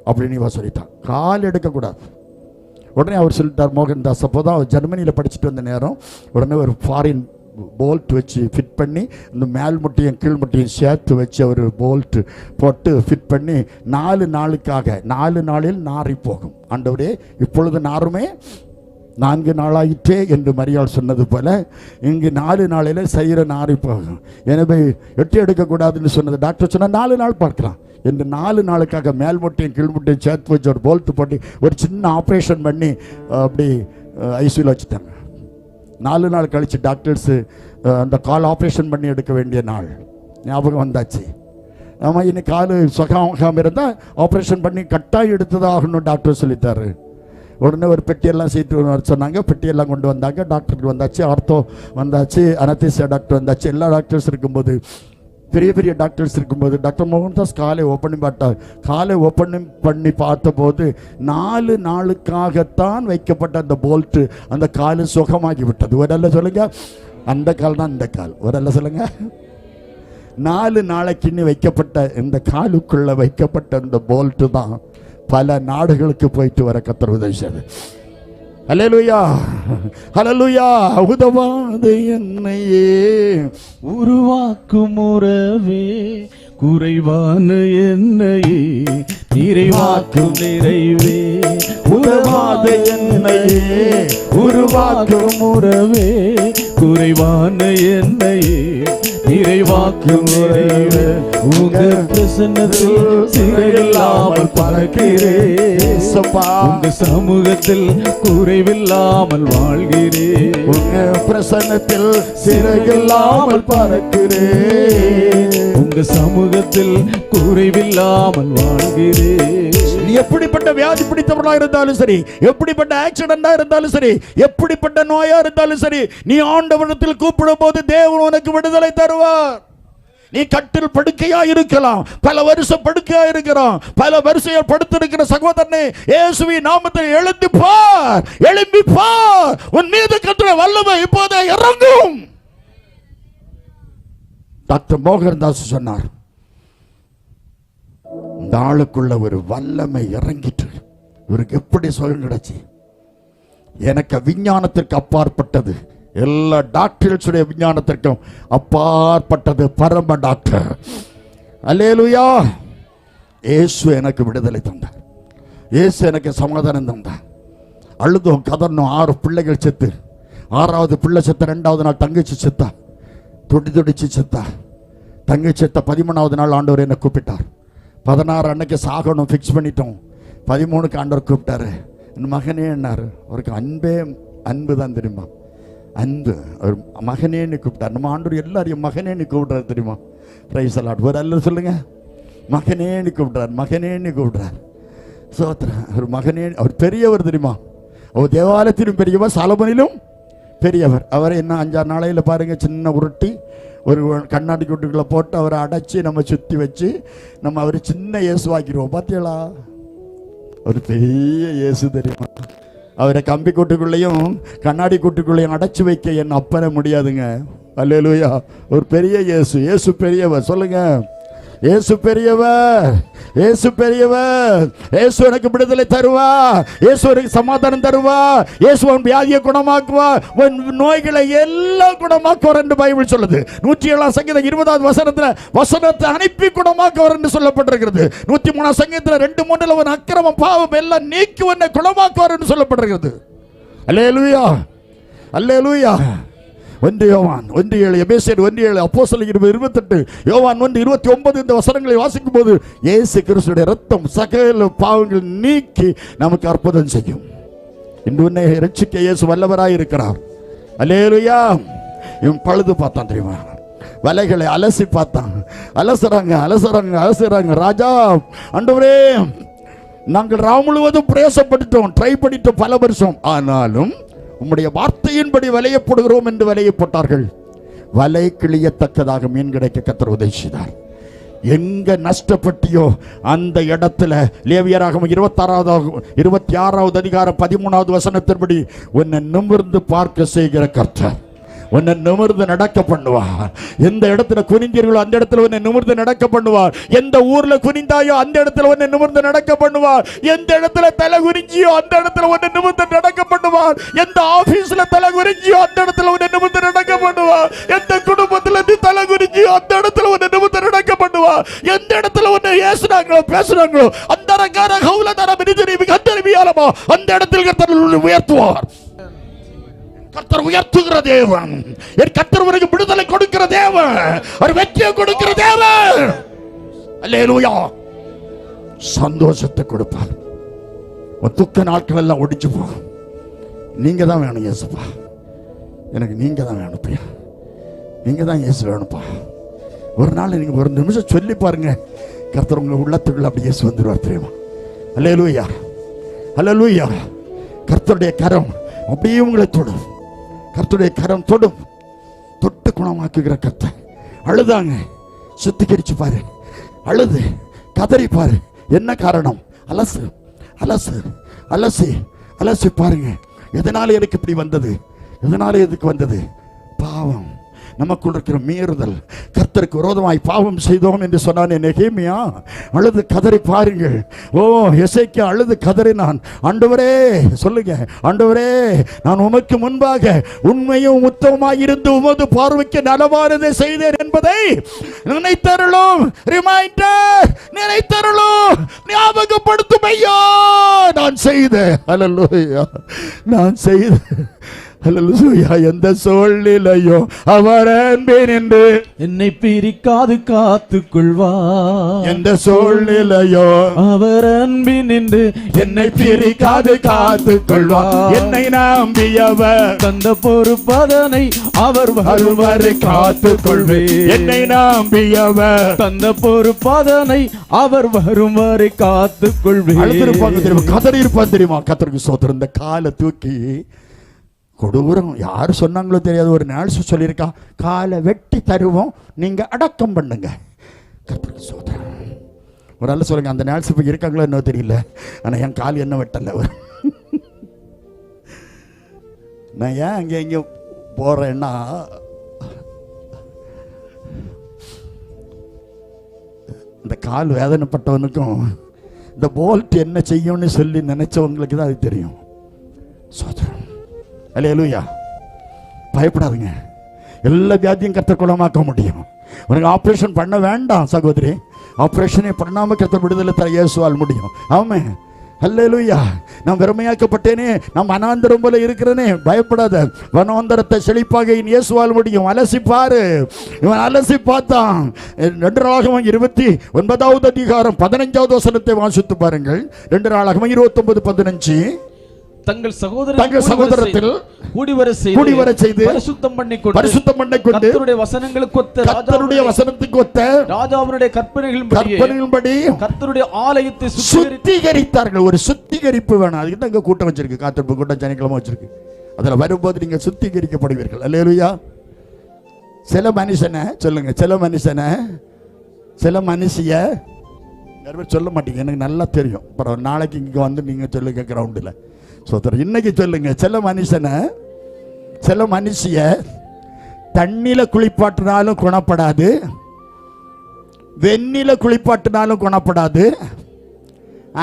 அப்படின்னு இவ சொல்லிட்டான், கால் எடுக்கக்கூடாது. உடனே அவர் சொல்லிட்டார் மோகன்தாஸ். அப்போ தான் அவர் ஜெர்மனியில் படிச்சுட்டு வந்த நேரம். உடனே ஒரு ஃபாரின் போல்ட் வச்சு ஃபிட் பண்ணி இந்த மேல் முட்டையும் கீழ் முட்டையும் சேர்த்து வச்சு அவர் போல்ட்டு போட்டு ஃபிட் பண்ணி 4 நாளுக்காக 4 நாளில் நாரி போகும். ஆண்டவரே இப்பொழுது நாருமே 4 நாளாயிற்றே என்று மரியாள் சொன்னது போல இங்கு 4 நாளில் செய்கிற நாரி போகும். எனவே எட்டி எடுக்கக்கூடாதுன்னு சொன்னது டாக்டர் சொன்னால் 4 நாள் பார்க்கலாம் என்று 4 நாளுக்காக மேல் முட்டையும் கீழ் முட்டையும் சேர்த்து வச்சு ஒரு போல்ட்டு போட்டு ஒரு சின்ன ஆப்ரேஷன் பண்ணி அப்படி ஐசியூவில் வச்சுட்டாங்க. 4 நாள் கழித்து டாக்டர்ஸு அந்த கால் ஆப்ரேஷன் பண்ணி எடுக்க வேண்டிய நாள் ஞாபகம் வந்தாச்சு. ஆமாம், இன்னைக்கு கால் சுகமாக இருந்தால் ஆப்ரேஷன் பண்ணி கட்டாயம் எடுத்ததாகணும் டாக்டர் சொல்லித்தாரு. உடனே ஒரு பெட்டியெல்லாம் சீட்டு சொன்னாங்க, பெட்டியெல்லாம் கொண்டு வந்தாங்க. டாக்டருக்கு வந்தாச்சு, ஆர்த்தோ வந்தாச்சு, அனஸ்தீசியா டாக்டர் வந்தாச்சு. எல்லா டாக்டர்ஸ் இருக்கும்போது, பெரிய பெரிய டாக்டர்ஸ் இருக்கும்போது டாக்டர் மோகன்தாஸ் காலை ஓப்பன் பார்த்தார். காலை ஓப்பன் பண்ணி பார்த்தபோது 4 நாளுக்காகத்தான் வைக்கப்பட்ட அந்த போல்ட்டு அந்த காலு சுகமாகி விட்டது. ஒரு அல்ல சொல்லுங்க, அந்த கால் தான் இந்த கால். ஒரு அல்ல சொல்லுங்க, 4 நாளைக்குன்னு வைக்கப்பட்ட இந்த காலுக்குள்ள வைக்கப்பட்ட இந்த போல்ட்டு தான் பல நாடுகளுக்கு போயிட்டு வர கர்த்தர் உதவி செய்து. ஹல்லேலூயா, ஹல்லேலூயா. உதவாது என்னையே உருவாக்கும் உறவே, குறைவான என்னையே நிறைவாக்கும் நிறைவே. உதவாத என்னையே உருவாக்கும் உறவே, குறைவான என்னையே நிறைவாக்கும் நிறைவே. உங்க பிரசன்னத்தில் சிறையில்லாமல் பறக்கிறேன், உங்க சமூகத்தில் குறைவில்லாமல் வாழ்கிறேன். உங்க பிரசன்னத்தில் சிறையில்லாமல் பறக்கிறேன், உங்க சமூகத்தில் குறைவில்லாமல் வாழ்கிறேன். நீ எப்படிப்பட்ட வியாதி பிடித்தவர்களா இருந்தாலும் சரி, எப்படிப்பட்ட ஆக்சிடென்டா இருந்தாலும் சரி, எப்படிப்பட்ட நோயா இருந்தாலும் சரி, நீ ஆண்டவரிடத்தில் கூப்பிடும் போது தேவன் உனக்கு விடுதலை தருவார். நீ கட்டில் படுக்கையா இருக்கலாம், பல வருஷம் படுக்கையா இருக்கிறான், பல வருஷம் படுத்திருக்கிற சகோதரனே, இயேசுவின் நாமத்தில் எழும்பி பார், எழும்பி பார். உன் மீது கர்த்தருடைய வல்லமை இப்போதே இறங்கும். டாக்டர் மோகன்தாஸ் சொன்னார், இந்த ஆளுக்குள்ள ஒரு வல்லமை இறங்கிட்டு இவருக்கு எப்படி சுகம் கிடைச்சி. எனக்கு விஞ்ஞானத்திற்கு அப்பாற்பட்டது, எல்லா டாக்டர்ஸுடைய விஞ்ஞானத்திற்கும் அப்பாற்பட்டது பரம டாக்டர். அல்லேலூயா. இயேசு எனக்கு விடுதலை தந்தார், இயேசு எனக்கு சமாதானம் தந்தார். அழுதும் கதறணும். 6 பிள்ளைகள் செத்து, 6வது பிள்ளை செத்த 2வது நாள் தங்கச்சி செத்தா, துடிச்சு செத்தா. தங்கச்சி செத்த 13வது நாள் ஆண்டவர் என்னை கூப்பிட்டார். 16 அன்னைக்கு சாகணும் ஃபிக்ஸ் பண்ணிட்டோம். 13க்கு ஆண்டவர் கூப்பிட்டாரு. என் மகனே என்னார். அவருக்கு அன்பு தான் தெரியுமா, அன்பு. அவர் மகனேன்னு கூப்பிட்டார். நம்ம ஆண்டவர் எல்லாரையும் மகனேன்னு கூப்பிடுறாரு தெரியுமா. Praise the Lord. ஒரு அல்ல சொல்லுங்க, மகனேன்னு கூப்பிடுறார், மகனேன்னு கூப்பிடுறார். சோத்திரம். அவர் மகனே. அவர் பெரியவர் தெரியுமா. அவர் தேவாலயத்திலும் பெரியவர், சாலமோனிலும் பெரியவர். அவரை என்ன 5-6 நாளையில் பாருங்க, சின்ன உருட்டி ஒரு கண்ணாடி கூட்டுக்குள்ளே போட்டு அவரை அடைச்சி நம்ம சுற்றி வச்சு நம்ம அவர் சின்ன இயேசுவாக்கிடுவோம். பார்த்தீங்களா, ஒரு பெரிய இயேசு தெரியுமா. அவரை கம்பி கூட்டுக்குள்ளேயும் கண்ணாடி கூட்டுக்குள்ளேயும் அடைச்சி வைக்க என் அப்பனை முடியாதுங்க. அல்லேலூயா. ஒரு பெரிய இயேசு. இயேசு பெரியவர். சொல்லுங்க, இயேசு பெரியவர், இயேசு பெரியவர். இயேசு எனக்கு விடுதலை தருவா, இயேசு எனக்கு சமாதானம் தருவா, இயேசு உன் வியாதியை குணமாக்குவா, உன் நோய்களை எல்லாம் குணமாக்குவார் என்று பைபிள் சொல்லுது. 107 சங்கீதம் 20வது வசனத்துல வசனத்தை அனுப்பி குணமாக்குவார் என்று சொல்லப்பட்டிருக்கிறது. 103 சங்கீதத்துல 2-3 உன் அக்கிரமம் பாவம் எல்லாம் நீக்கி உன்னை குணமாக்குவார் என்று சொல்லப்பட்டிருக்கிறது. அல்லேலூயா, அல்லேலூயா. 1 யோவான் 1:7, எபேசியர் 1:7, அப்போஸ்தலர் 20:28, யோவான் 1:29 இந்த வசனங்களை வாசிக்கும் போது இயேசு கிறிஸ்துவின் இரத்தம் சகல பாவங்கள் நீக்கி நமக்கு அற்புதம் செய்யும். இன்று உன்னை ரட்சிக்க இயேசு வல்லவராய் இருக்கிறார். அல்லேலூயா. இவன் பழுது பார்த்தான் தெரியுமா, வலைகளை அலசி பார்த்தான். அலசுறாங்க. ராஜா, ஆண்டவரே, நாங்கள் ராம் முழுவதும் பிரயாசப்பட்டுட்டோம், ட்ரை பண்ணிட்டோம் பல வருஷம், ஆனாலும் உம்முடைய வார்த்தையின்படி வலையை போடுகிறோம் என்று வலையை போட்டார்கள். வலை கிளியத்தக்கதாக மீன் கிடைக்க கர்த்தர் உதவி செய்தார். எங்க நஷ்டப்பட்டியோ அந்த இடத்துல லேவியராகமம் 26வது அதிகாரம் 13வது வசனத்தின்படி உன்னை நிமிர்ந்து பார்க்க செய்கிற கர்த்தர் உன்னை நிமிர்ந்து நடக்க பண்ணுவார். எந்த இடத்துல குனிந்தீர்களோ அந்த இடத்துல உன்னை நிமிர்ந்து நடக்க பண்ணுவார். எந்த ஊர்ல குனிந்தாயோ அந்த இடத்துல உன்னை நிமிர்ந்து நடக்க பண்ணுவார். எந்த இடத்துல தலை குறிஞ்சியோ அந்த இடத்துல உன்னை நிமிர்ந்து நடக்க பண்ணுவார். எந்த ஆபீஸ்ல தலை குறிஞ்சியோ அந்த இடத்துல உன்னை நிமிர்ந்து நடக்க பண்ணுவார். எந்த குடும்பத்துல நீ தலை குறிஞ்சியோ அந்த இடத்துல உன்னை நிமிர்ந்து நடக்க பண்ணுவார். எந்த இடத்துல உன்னை ஏசுறாங்களோ பேசுறாங்களோ அந்த அந்த இடத்தில் கர்த்தர் உயர்த்துவார். கர்த்தர் உயர்த்துகிற தேவன். என் கர்த்தர் உனக்கு விடுதலை கொடுக்கிற தேவன், ஒரு வெற்றியை கொடுக்கிற தேவன். அல்லேலூயா. சந்தோஷத்தை கொடுப்பார். துக்க நாட்கள் எல்லாம் ஒடிச்சு போகும். நீங்க தான் வேணும் இயேசுப்பா, எனக்கு நீங்க தான் வேணுப்பா, நீங்க தான் இயேசு வேணுப்பா. ஒரு நாள் நீங்க ஒரு நிமிஷம் சொல்லி பாருங்க, கர்த்தர் உங்க உள்ளத்துக்குள்ள அப்படி இயேசு வந்துருவார் தெரியுமா. அல்லேலூயா, அல்லேலூயா. கர்த்தருடைய கரம் அப்படியே உங்களை தொடும். கர்த்தருடைய கரம் தொடும். தொட்டு குணமாக்குகிற கர்த்தர். அழுதாங்க, சுத்திகரிச்சு பாரு, அழுது கதறி பாரு. என்ன காரணம்? அலசு அலசு அலசி அலசி பாருங்க. எதனால எனக்கு இப்படி வந்தது? எதனால எதுக்கு வந்தது? பாவம், நமக்குள் இருக்கிற மீறுதல். கர்த்தருக்கு விரோதமாய் பாவம் செய்தோம் என்று சொன்னானே நெகேமியா. அழுது கதறி பாருங்கள். ஓ, எசேக்கியா அழுது கதறினான். ஆண்டவரே, சொல்லுங்க, ஆண்டவரே, நான் உமக்கு முன்பாக உண்மையும் உத்தமமாய் இருந்து உமது பார்வைக்கு நலமானதை செய்தேன் என்பதை நினைத்தருளும். ரிமைண்டர், நினைத்தருளும், ஞாபகப்படுத்தும். ஐயா, நான் செய்தேன். அல்லேலூயா, நான் செய்தேன். அல்லேலூயா. எந்த சூழ்நிலையோ அவர் அன்பின் என்று என்னை பிரிக்காது காத்துக் கொள்வார். எந்த சூழ்நிலையோ அவர் அன்பின் என்று என்னை பிரிக்காது காத்துக் கொள்வார். என்னை நம்பியவர் தந்த பொறுப்பதனை அவர் வருவரை காத்துக் கொள்வேன். என்னை நம்பியவர் தந்த பொறுப்பதனை அவர் வரும் வரை காத்துக் கொள்வேன். அழுத்திருப்பாங்க தெரியுமா, கதறி இருப்பான் தெரியுமா. கர்த்தருக்கு ஸ்தோத்திரம். இந்த காலை தூக்கி கொடூரம் யார் சொன்னாங்களோ தெரியாது, ஒரு நாள் சொல்லியிருக்கா, காலை வெட்டி தருவோம், நீங்க அடக்கம் பண்ணுங்க. கர்த்தருக்கு ஸ்தோத்திரம். ஒரு ஆள் சொல்லுங்க, அந்த நாள் இப்போ இருக்காங்களோ என்ன தெரியல, ஆனா என் கால் என்ன வெட்டல. நான் ஏன் அங்கே இங்கே போறேன்னா, இந்த கால் வேதனைப்பட்டவனுக்கும் இந்த போல்ட் என்ன செய்யும்னு சொல்லி நினைச்சவங்களுக்கு தான் அது தெரியும். சோதரம். அல்லேலூயா. பயப்படாதுங்க, எல்லா வியாதியும் கர்த்தர் குணமாக்க முடியும். உனக்கு ஆப்ரேஷன் பண்ண வேண்டாம் சகோதரி, ஆப்ரேஷனே பண்ணாம கர்த்தர் விடுதலை தர இயேசுவால் முடியும். ஆமென். அல்லேலூயா. நான் வெறுமையாக்கப்பட்டேனே, நான் வனாந்தரம் போல இருக்கிறேனே, பயப்படாத. வனாந்தரத்தை செழிப்பாக இயேசுவால் முடியும். அலசி பாரு. இவன் அலசி பார்த்தான். 2 நாளாகமம் 29வது அதிகாரம் 15வது வசனத்தை வாசித்து பாருங்கள். 2 நாளாகமம் 29:15. தங்கள் சகோதரத்தில் கூடிவர செய்து பரிசுத்தம் பண்ணிக்கொண்டு கர்த்தருடைய வசனத்துக்கு ஒத்த ராஜாவினுடைய கற்பனைகளின்படி கர்த்தருடைய ஆலயத்தை சுத்திகரித்தார்கள். ஒரு சுத்திகரிப்பு வேணும். அதுக்கு தான் இங்க கூட்டம் வச்சிருக்கு, காத்திருப்பு கூட்டம் சனிக்கிழமை வச்சிருக்கு. அதுல வரும்போது நீங்க சுத்திகரிக்கப்படுவீர்கள். அல்லேலூயா. சில மனுஷனை சொல்லுங்க, சில மனுஷிய சொல்ல மாட்டீங்க, எனக்கு நல்லா தெரியும். அப்புறம் நாளைக்கு இங்க வந்து நீங்க சொல்லுங்க கிரவுண்டில். இன்னைக்கு சொல்லுங்க, சில மனுஷிய தண்ணில குளிப்பாட்டினாலும் குணப்படாது, வெண்ணில குளிப்பாட்டினாலும் குணப்படாது,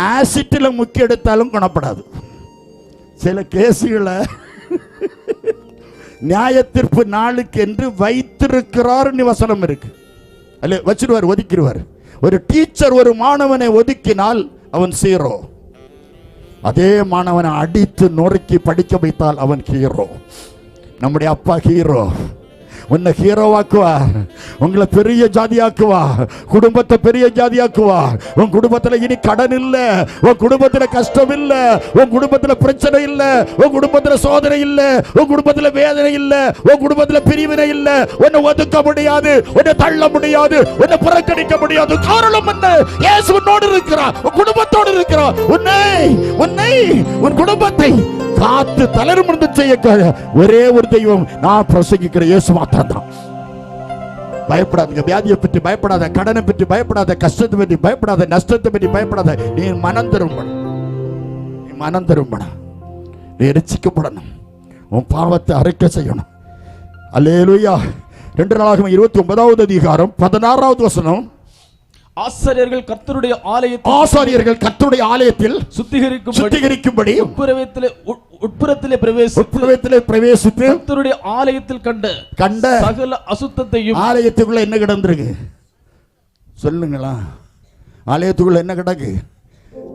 ஆசிட்ல முக்கி எடுத்தாலும் குணப்படாது. சில கேசுகளை நியாயத்தீர்ப்பு நாளுக்கு என்று வைத்திருக்கிறார் வசனம் இருக்கு. அல்ல வச்சிருவார், ஒதுக்கிடுவார். ஒரு டீச்சர் ஒரு மாணவனை ஒதுக்கினால் அவன் சீரோ. அதே மாணவனை அடித்து நொறுக்கி படிக்க வைத்தால் அவன் ஹீரோ. நம்முடைய அப்பா ஹீரோ. உன்னை ஹீரோவாக்குவா, உங்களை பெரிய ஜாதியாக்குவா, குடும்பத்தை பெரிய ஜாதியாக்குவா. உன் குடும்பத்துல இனி கடன் இல்ல, உன் குடும்பத்துல கஷ்டம் இல்ல, உன் குடும்பத்துல பிரச்சனை இல்ல, உன் குடும்பத்துல சோதனை இல்ல, உன் குடும்பத்துல வேதனை இல்ல, உன் குடும்பத்துல பிரிவினை இல்ல. உன்னை ஒதுக்க முடியாது, உன்னை தள்ள முடியாது, உன்னை புறக்கணிக்க முடியாது. காரணம் என்ன? இயேசு உன்னோடு இருக்கிறார், உன் குடும்பத்தோடு இருக்கிறார். உன் குடும்பத்தை காத்து தளர்ந்து செய்ய ஒரே ஒரு தெய்வம் நான் பிரசங்கிக்கிற இயேசு மாத்திரம் தான். பயப்படாதீங்க. வியாதியை பற்றி பயப்படாத, கடனை பற்றி பயப்படாத, கஷ்டத்தை பற்றி பயப்படாத, நஷ்டத்தை பற்றி பயப்படாத. நீ மனம் திரும்பணும், நீ ரட்சிக்கப்படணும், உன் பாவத்தை அறிக்கை செய்யணும். அல்லேலூயா. 2 நாளாகமம் 29வது அதிகாரம் 16வது வசனம். ஆசாரியர்கள் கர்த்தருடைய ஆலயத்தில் சுத்திகரிக்கும்படி உட்புறத்திலே பிரவேசித்து கர்த்தருடைய ஆலயத்தில் கண்ட சகல அசுத்தத்தையும். ஆலயத்துக்குள்ள என்ன கிடந்திருக்கு சொல்லுங்களா? ஆலயத்துக்குள்ள என்ன கிடக்கு?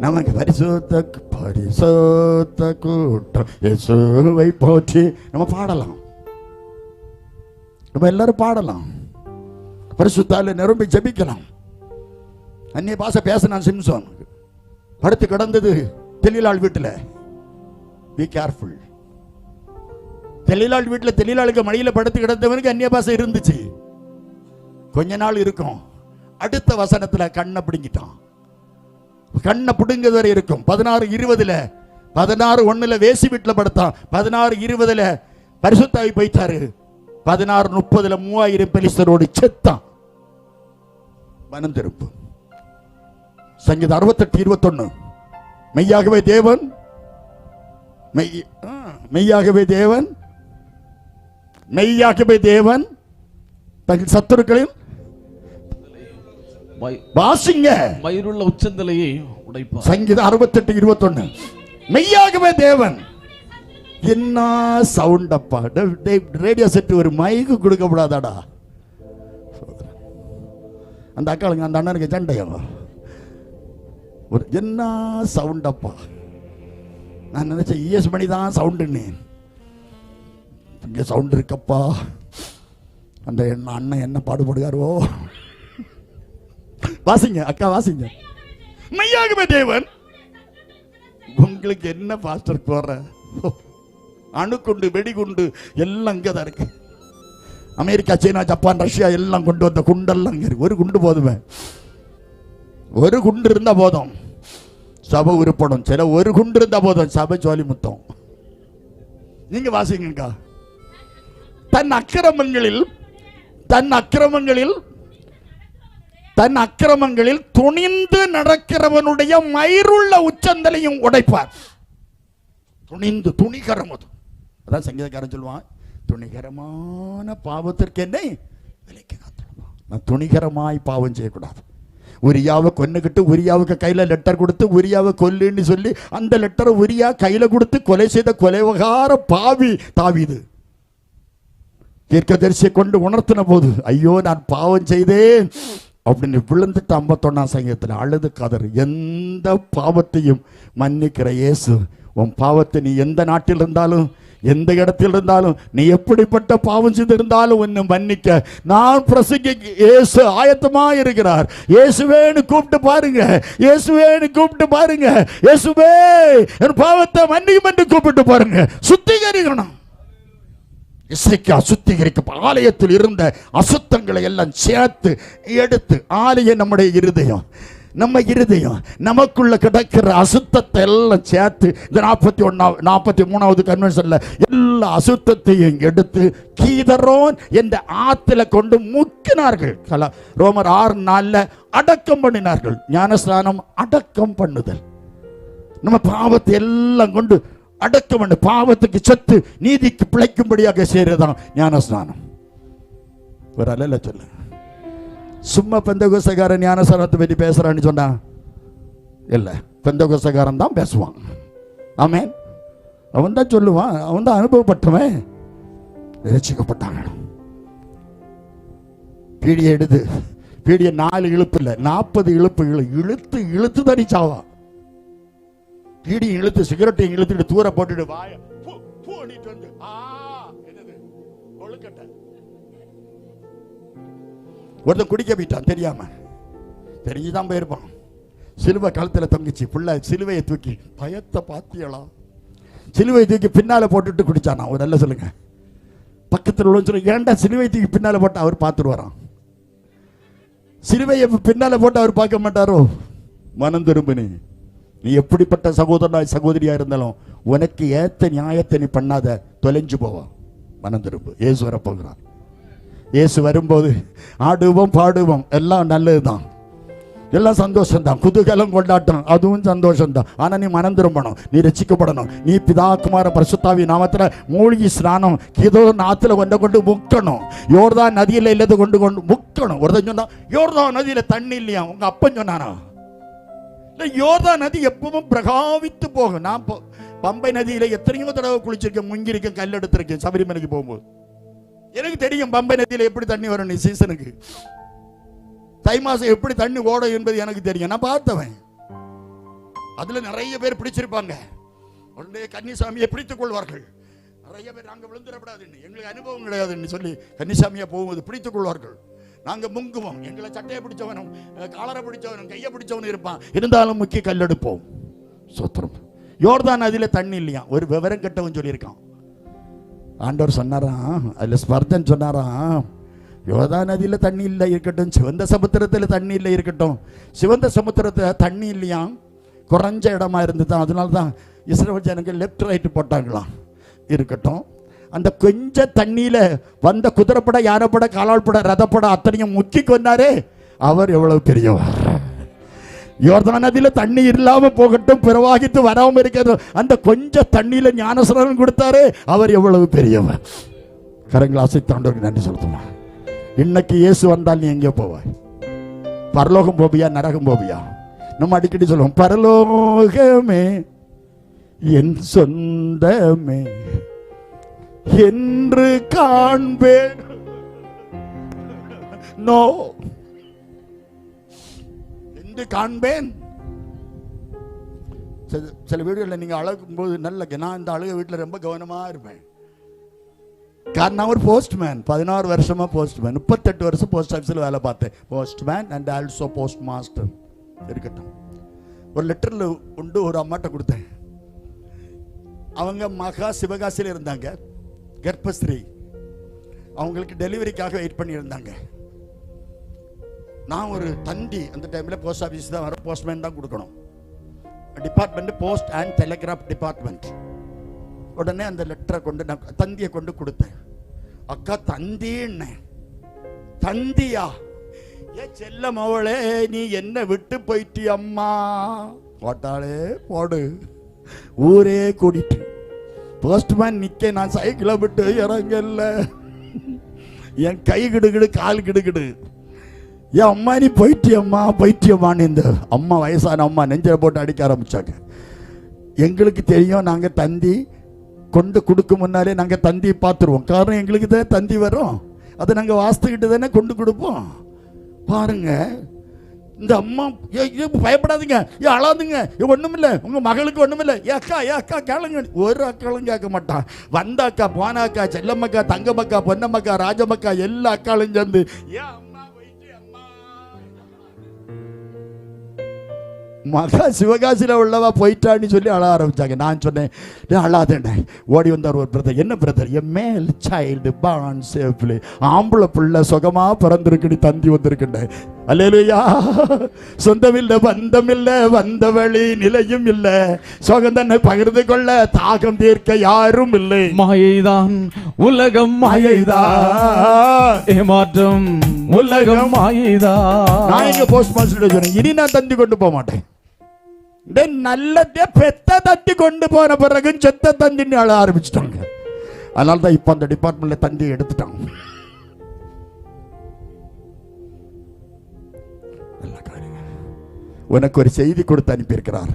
நமக்கு பரிசுத்த கூட்டம் இயேசுவை போற்றி நம்ம பாடலாம், நம்ம எல்லாரும் பாடலாம், பரிசுத்தால நிரம்பி ஜெபிக்கலாம். அந்நிய பாஷை பேசினான் சிம்சோன், படுத்து கிடந்தது தெளிலாள் வீட்டுல. Be careful. தெளிலாள் வீட்டுல தெளிலாளுக்கு மடியில படுத்து கிடந்தவனுக்கு அந்நிய பாஷை இருந்துச்சு, கொஞ்ச நாள் இருக்கும். அடுத்த வசனத்துல கண்ணை பிடுங்கிட்டான். கண்ணை பிடுங்கிறது வரை இருக்கும். 16:20 16:1 வேசி வீட்டுல படுத்தான். 16:20 பரிசுத்தாவி போயிட்டாரு. 16:30 3000 பெலிஸ்தரோடு செத்தான். மனம் திருப்பு. சங்கீதம் 68:21 மெய்யாகவே தேவன் தங்கள் சத்துருக்களின் வாசிங்க மயிருள்ள உச்சந்தலையை உடைப்பார். சங்கீதம் 68:21 மெய்யாகவே தேவன். என்ன சவுண்ட் அப்பா! ரேடியோ செட் ஒரு மைக்கு கொடுக்கப்படாதாடா? அந்த அக்காளுங்க அந்த அண்ணனுக்கு சண்டையோ ஒரு என்ன சவுண்ட் அப்பா! நான் நினைச்சேன் இஎஸ் மணி தான் சவுண்டுன்னு. இங்கே சவுண்ட் இருக்கப்பா. அந்த அண்ணன் என்ன பாடுபடுகாரோ. வாசிங்க அக்கா, வாசிங்க. மெய்யாகவே தேவன். உங்களுக்கு என்ன பாஸ்டர் போற? அணுகுண்டு வெடிகுண்டு எல்லாம் அங்கதான் இருக்கு. அமெரிக்கா, சீனா, ஜப்பான், ரஷ்யா எல்லாம் கொண்டு வந்த குண்டெல்லாம் இருக்கு. ஒரு குண்டு போதுமே, ஒரு குண்டு இருந்தா போதும், சபை உருப்படும். சில ஒரு குண்டு இருந்தா போதும், சபை ஜோலி முத்தம். நீங்க வாசிங்கக்கா. தன் அக்கிரமங்களில் துணிந்து நடக்கிறவனுடைய மயிருள்ள உச்சந்தலையும் உடைப்பார். துணிகரம். அதான் சங்கீதக்காரன் சொல்லுவான், துணிகரமான பாவத்திற்கு என்னை விலைக்கு காத்திடுவான். நான் துணிகரமாய் பாவம் செய்யக்கூடாது. உரியாவை கொன்னுக்கிட்டு உரியாவுக்கு கையில லெட்டர் கொடுத்து உரியாவை கொல்லுன்னு சொல்லி அந்த லெட்டரை உரியா கையில கொடுத்து கொலை செய்த கொலைவகார பாவி தாவீது தீர்க்கதரிசியை கொண்டு உணர்த்தின போது, ஐயோ நான் பாவம் செய்தேன் அப்படின்னு விழுந்துட்டு 51ஆம் சங்கீதத்தில் அழுது கதறு. எந்த பாவத்தையும் மன்னிக்கிற இயேசு. உன் பாவத்தை நீ எந்த நாட்டில் இருந்தாலும் எந்த இடத்தில் இருந்தாலும் நீ எப்படிப்பட்ட பாவம் செய்திருந்தாலும் உன்னை மன்னிக்க நான் பிரசங்கிக்க இயேசு ஆயத்தமா இருக்கிறார். இயேசுவேன்னு கூப்பிட்டு பாருங்க, இயேசுவேன்னு கூப்பிட்டு பாருங்க, இயேசுவே என் பாவத்தை மன்னிக்கும் என்று கூப்பிட்டு பாருங்க. சுத்திகரிக்கணும். இசைக்கா சுத்திகரிக்க ஆலயத்தில் இருந்த அசுத்தங்களை எல்லாம் சேர்த்து எடுத்து, ஆலயம் நம்முடைய இருதயம், நம்ம இருதயம் நமக்குள்ள கிடக்கிற அசுத்தத்தை எல்லாம் சேர்த்து இந்த 43வது கன்வென்ஷன்ல எல்லா அசுத்தத்தையும் எடுத்து கீதரோன் என்ற ஆத்துல கொண்டு முக்கினார்கள். ரோமர் 6:4 அடக்கம் பண்ணினார்கள். ஞானஸ்நானம் அடக்கம் பண்ணுதல். நம்ம பாவத்தை எல்லாம் கொண்டு அடக்கம் பண்ணு, பாவத்துக்கு சத்து நீதிக்கு பிழைக்கும்படியாக செய்யறதுதான் ஞானஸ்நானம். ஒரு அல்ல சொல்ல சும்மா பெந்தகோஸ்தேக்காரன் ஞானஸ்நானத்தை பற்றி பேசுறான்னு சொன்னா இல்ல, பெந்தகோஸ்தேக்காரன் தான் பேசுவான். ஆமென். அவன் தான் சொல்லுவான், அவன் தான் அனுபவப்பட்டவன். ரட்சிக்கப்பட்டாங்க. பீடியை எடுத்து, பீடியை 4 இழுப்பு இல்லை 40 இழுப்புகளை இழுத்து இழுத்து தனிச்சாவா. பீடி இழுத்து சிகரெட்டை இழுத்துட்டு தூர போட்டுட்டு வாய வந்து ஒருத்தன் குடிக்க போயிட்டான் தெரியாம, தெரிஞ்சுதான் போயிருப்பான். சிலுவை கழுத்துல தொங்கிச்சு, புள்ள சிலுவையை தூக்கி, பயத்தை பாத்தியலாம், சிலுவையை தூக்கி பின்னால போட்டுட்டு குடிச்சானா. ஒரு நல்ல சொல்லுங்க. பக்கத்தில் உள்ள சொல்லுங்க, ஏன்டா சிலுவை தூக்கி பின்னால போட்டு அவர் பார்த்துட்டு வரான். சிலுவையை பின்னால போட்டு அவர் பார்க்க மாட்டாரோ? மனம் திரும்பினு. நீ எப்படிப்பட்ட சகோதரனா சகோதரியா இருந்தாலும் உனக்கு ஏத்த நியாயத்தை நீ பண்ணாத, தொலைஞ்சு போவா. மனம் திரும்பு. இயேசு வரப்போகிறார். இயேசு வரும்போது ஆடுவோம் பாடுவோம், எல்லாம் நல்லதுதான், எல்லாம் சந்தோஷம் தான், குதூகலம் கொண்டாட்டம், அதுவும் சந்தோஷம் தான். ஆனா நீ மனம் திரும்பணும், நீ ரட்சிக்கப்படணும். நீ பிதா குமார பரிசுத்தாவி நாமத்துல மூழ்கி ஸ்நானம் கீதோன் ஆத்துல கொண்டு முக்கணும். யோர்தான் நதியில இல்லது கொண்டு முக்கணும். ஒருத்தன் சொன்னா யோர்தான் நதியில தண்ணி இல்லையா, உங்க அப்பன் சொன்னானா? யோர்தான் நதி எப்பவும் பிரகாவித்து போகும். நான் பம்பை நதியில எத்தனையோ தடவை குளிச்சிருக்கேன், முங்கிருக்கேன், கல் எடுத்திருக்கேன் சபரிமலைக்கு போகும்போது. எனக்கு தெரியும் பம்பை நதியில எப்படி தண்ணி வரும். நீ சீசனுக்கு தை மாசம் எப்படி தண்ணி ஓடும் என்பது எனக்கு தெரியும், நான் பார்த்தவன். அதுல நிறைய பேர் பிடிச்சிருப்பாங்க, உடனே கன்னிசாமியை பிடித்துக் கொள்வார்கள். நிறைய பேர் நாங்க விழுந்துடப்படாதுன்னு, எங்களுக்கு அனுபவம் கிடையாதுன்னு சொல்லி கன்னிசாமியா போகும்போது பிடித்துக் கொள்வார்கள். நாங்க முங்குவோம், எங்களை சட்டையை பிடிச்சவனும் காலரை பிடிச்சவனும் கையை பிடிச்சவனும் இருப்பான், இருந்தாலும் முக்கிய கல்லெடுப்போம். சோத்திரம். யோர்தான் நதியில தண்ணி இல்லையா, ஒரு விவரம் கெட்டவன் சொல்லியிருக்கான். ஆண்டவர் சொன்னாராம், அதுல ஸ்பர்தன் சொன்னாராம், யோர்தான் நதியில தண்ணி இல்லை இருக்கட்டும், சிவந்த சமுத்திரத்தில் தண்ணி இல்லை இருக்கட்டும். சிவந்த சமுத்திரத்துல தண்ணி இல்லையா, குறைஞ்ச இடமா இருந்துதான், அதனால்தான் இஸ்ரவேல் ஜனங்கள் லெப்ட் ரைட் போட்டாங்களாம். இருக்கட்டும், அந்த கொஞ்ச தண்ணியில வந்த குதிரைப்பட, யானைப்பட, காலாள்பட, ரதப்பட அத்தனையும் முக்கி கொண்டாரே, அவர் எவ்வளவு பெரியவர். யோர்தான் நதியில தண்ணி இல்லாம போகட்டும், பிரவாகித்து வராம இருக்கிறது, அந்த கொஞ்ச தண்ணியில ஞானஸ்நானம் கொடுத்தாரே, அவர் எவ்வளவு பெரியவர். கரங்கள் அசைத்தாண்டவருக்கு நன்றி செலுத்துமா. இன்னைக்கு இயேசு வந்தால் நீ எங்கே போவாய்? பரலோகம் போவியா, நரகம் போவியா? நம்ம அடிக்கடி சொல்லுவோம், பரலோகமே என் சொந்தமே என்று காண்பேன். நோ, என்று காண்பேன். சில வீடுகளில் நீங்க அழகும் போது நல்ல, நான் இந்த அழுக வீட்டில் ரொம்ப கவனமா இருப்பேன். காரணம் ஒரு போஸ்ட்மேன், 16 வருஷமா போஸ்ட்மேன், 38 வருஷம் போஸ்ட் ஆஃபீஸில் வேலை பார்த்தேன். Postman and also post master. இருக்கட்டும், ஒரு லெட்டர்ல உண்டு ஒரு அம்மாட்ட கொடுத்தேன். அவங்க மகா சிவகாசியில் இருந்தாங்க, கர்ப்பஸ்ரீ. அவங்களுக்கு டெலிவரிக்காக வெயிட் பண்ணி இருந்தாங்க. நான் ஒரு தந்தி, அந்த டைம்ல போஸ்ட் ஆஃபீஸ் தான் வர, போஸ்ட்மேன் தான் கொடுக்கணும். Department post and telegraph department. உடனே அந்த லெட்டரை கொண்டு நான் தந்தியை கொண்டு கொடுத்தேன். அக்கா தந்தின்னு, தந்தியா? ஏ செல்ல மவளே, நீ என்ன விட்டு போயிட்டி அம்மா. போட்டாளே போடு, ஊரே கூடிட்டு. போஸ்ட்மேன் நிக்க, நான் சைக்கிளை விட்டு இறங்கல, என் கை கிடுகிடு, கால் கிடுகிடு. ஏன் அம்மா நீ போயிட்டியம்மா போயிட்டியம்மான்னு இந்த அம்மா, வயசான அம்மா நெஞ்சில போட்டு அடிக்க ஆரம்பிச்சாங்க. எங்களுக்கு தெரியும், நாங்க தந்தி கொண்டு கொடுக்க முன்னாலே நாங்க தந்தி பார்த்துருவோம். காரணம் எங்களுக்கு தான் தந்தி வரும், அதை நாங்க வாஸ்துக்கிட்டு தானே கொண்டு கொடுப்போம். பாருங்க, இந்த அம்மா பயப்படாதீங்க, அழாதுங்க, ஒண்ணுமில்ல, உங்க மகளுக்கு ஒண்ணுமில்ல, ஏ அக்கா கேளுங்க. ஒரு அக்காலும் கேட்க மாட்டான். வந்த அக்கா, போன அக்கா, செல்லம்மக்கா, தங்கமக்கா, பொன்னம்மக்கா, ராஜமக்கா எல்லா அக்காலும் சேர்ந்து மகா சிவகாசியில் உள்ளவா போயிட்டான்னு சொல்லி அழ ஆரம்பிச்சாங்க. நான் சொன்னேன், அழாதேன். ஓடி வந்தார் ஒரு பிரதர். என்ன பிரதர்? என் மேல் சைல்டு பான் சேஃப்லி, ஆம்பளை பிள்ளை சுகமா பிறந்திருக்குன்னு தந்தி வந்திருக்கின்றேன். அல்லேலூயா. சொந்தமில்லை, பந்தமில்லை, வந்த வழி நிலையும் இல்லை, சுகந்தனை பகிர்ந்து கொள்ள தாகம் தீர்க்க யாரும் இல்லை. மாயைதான் உலகம், மாயைதான் ஏமாற்றம் உலகம், மாயைதான். நான் எங்க போஸ்ட் மாஸ்டர் சொன்னேன், இனி நான் தந்தி கொண்டு போக மாட்டேன். நல்லதே பெத்த தந்தி கொண்டு போன பிறகு செத்த தந்தின்னு அழ ஆரம்பிச்சுட்டாங்க. அதனால தான் இப்ப அந்த டிபார்ட்மெண்ட்ல தந்தி எடுத்துட்டாங்க. உனக்கு ஒரு செய்தி கொடுத்து அனுப்பியிருக்கிறார்.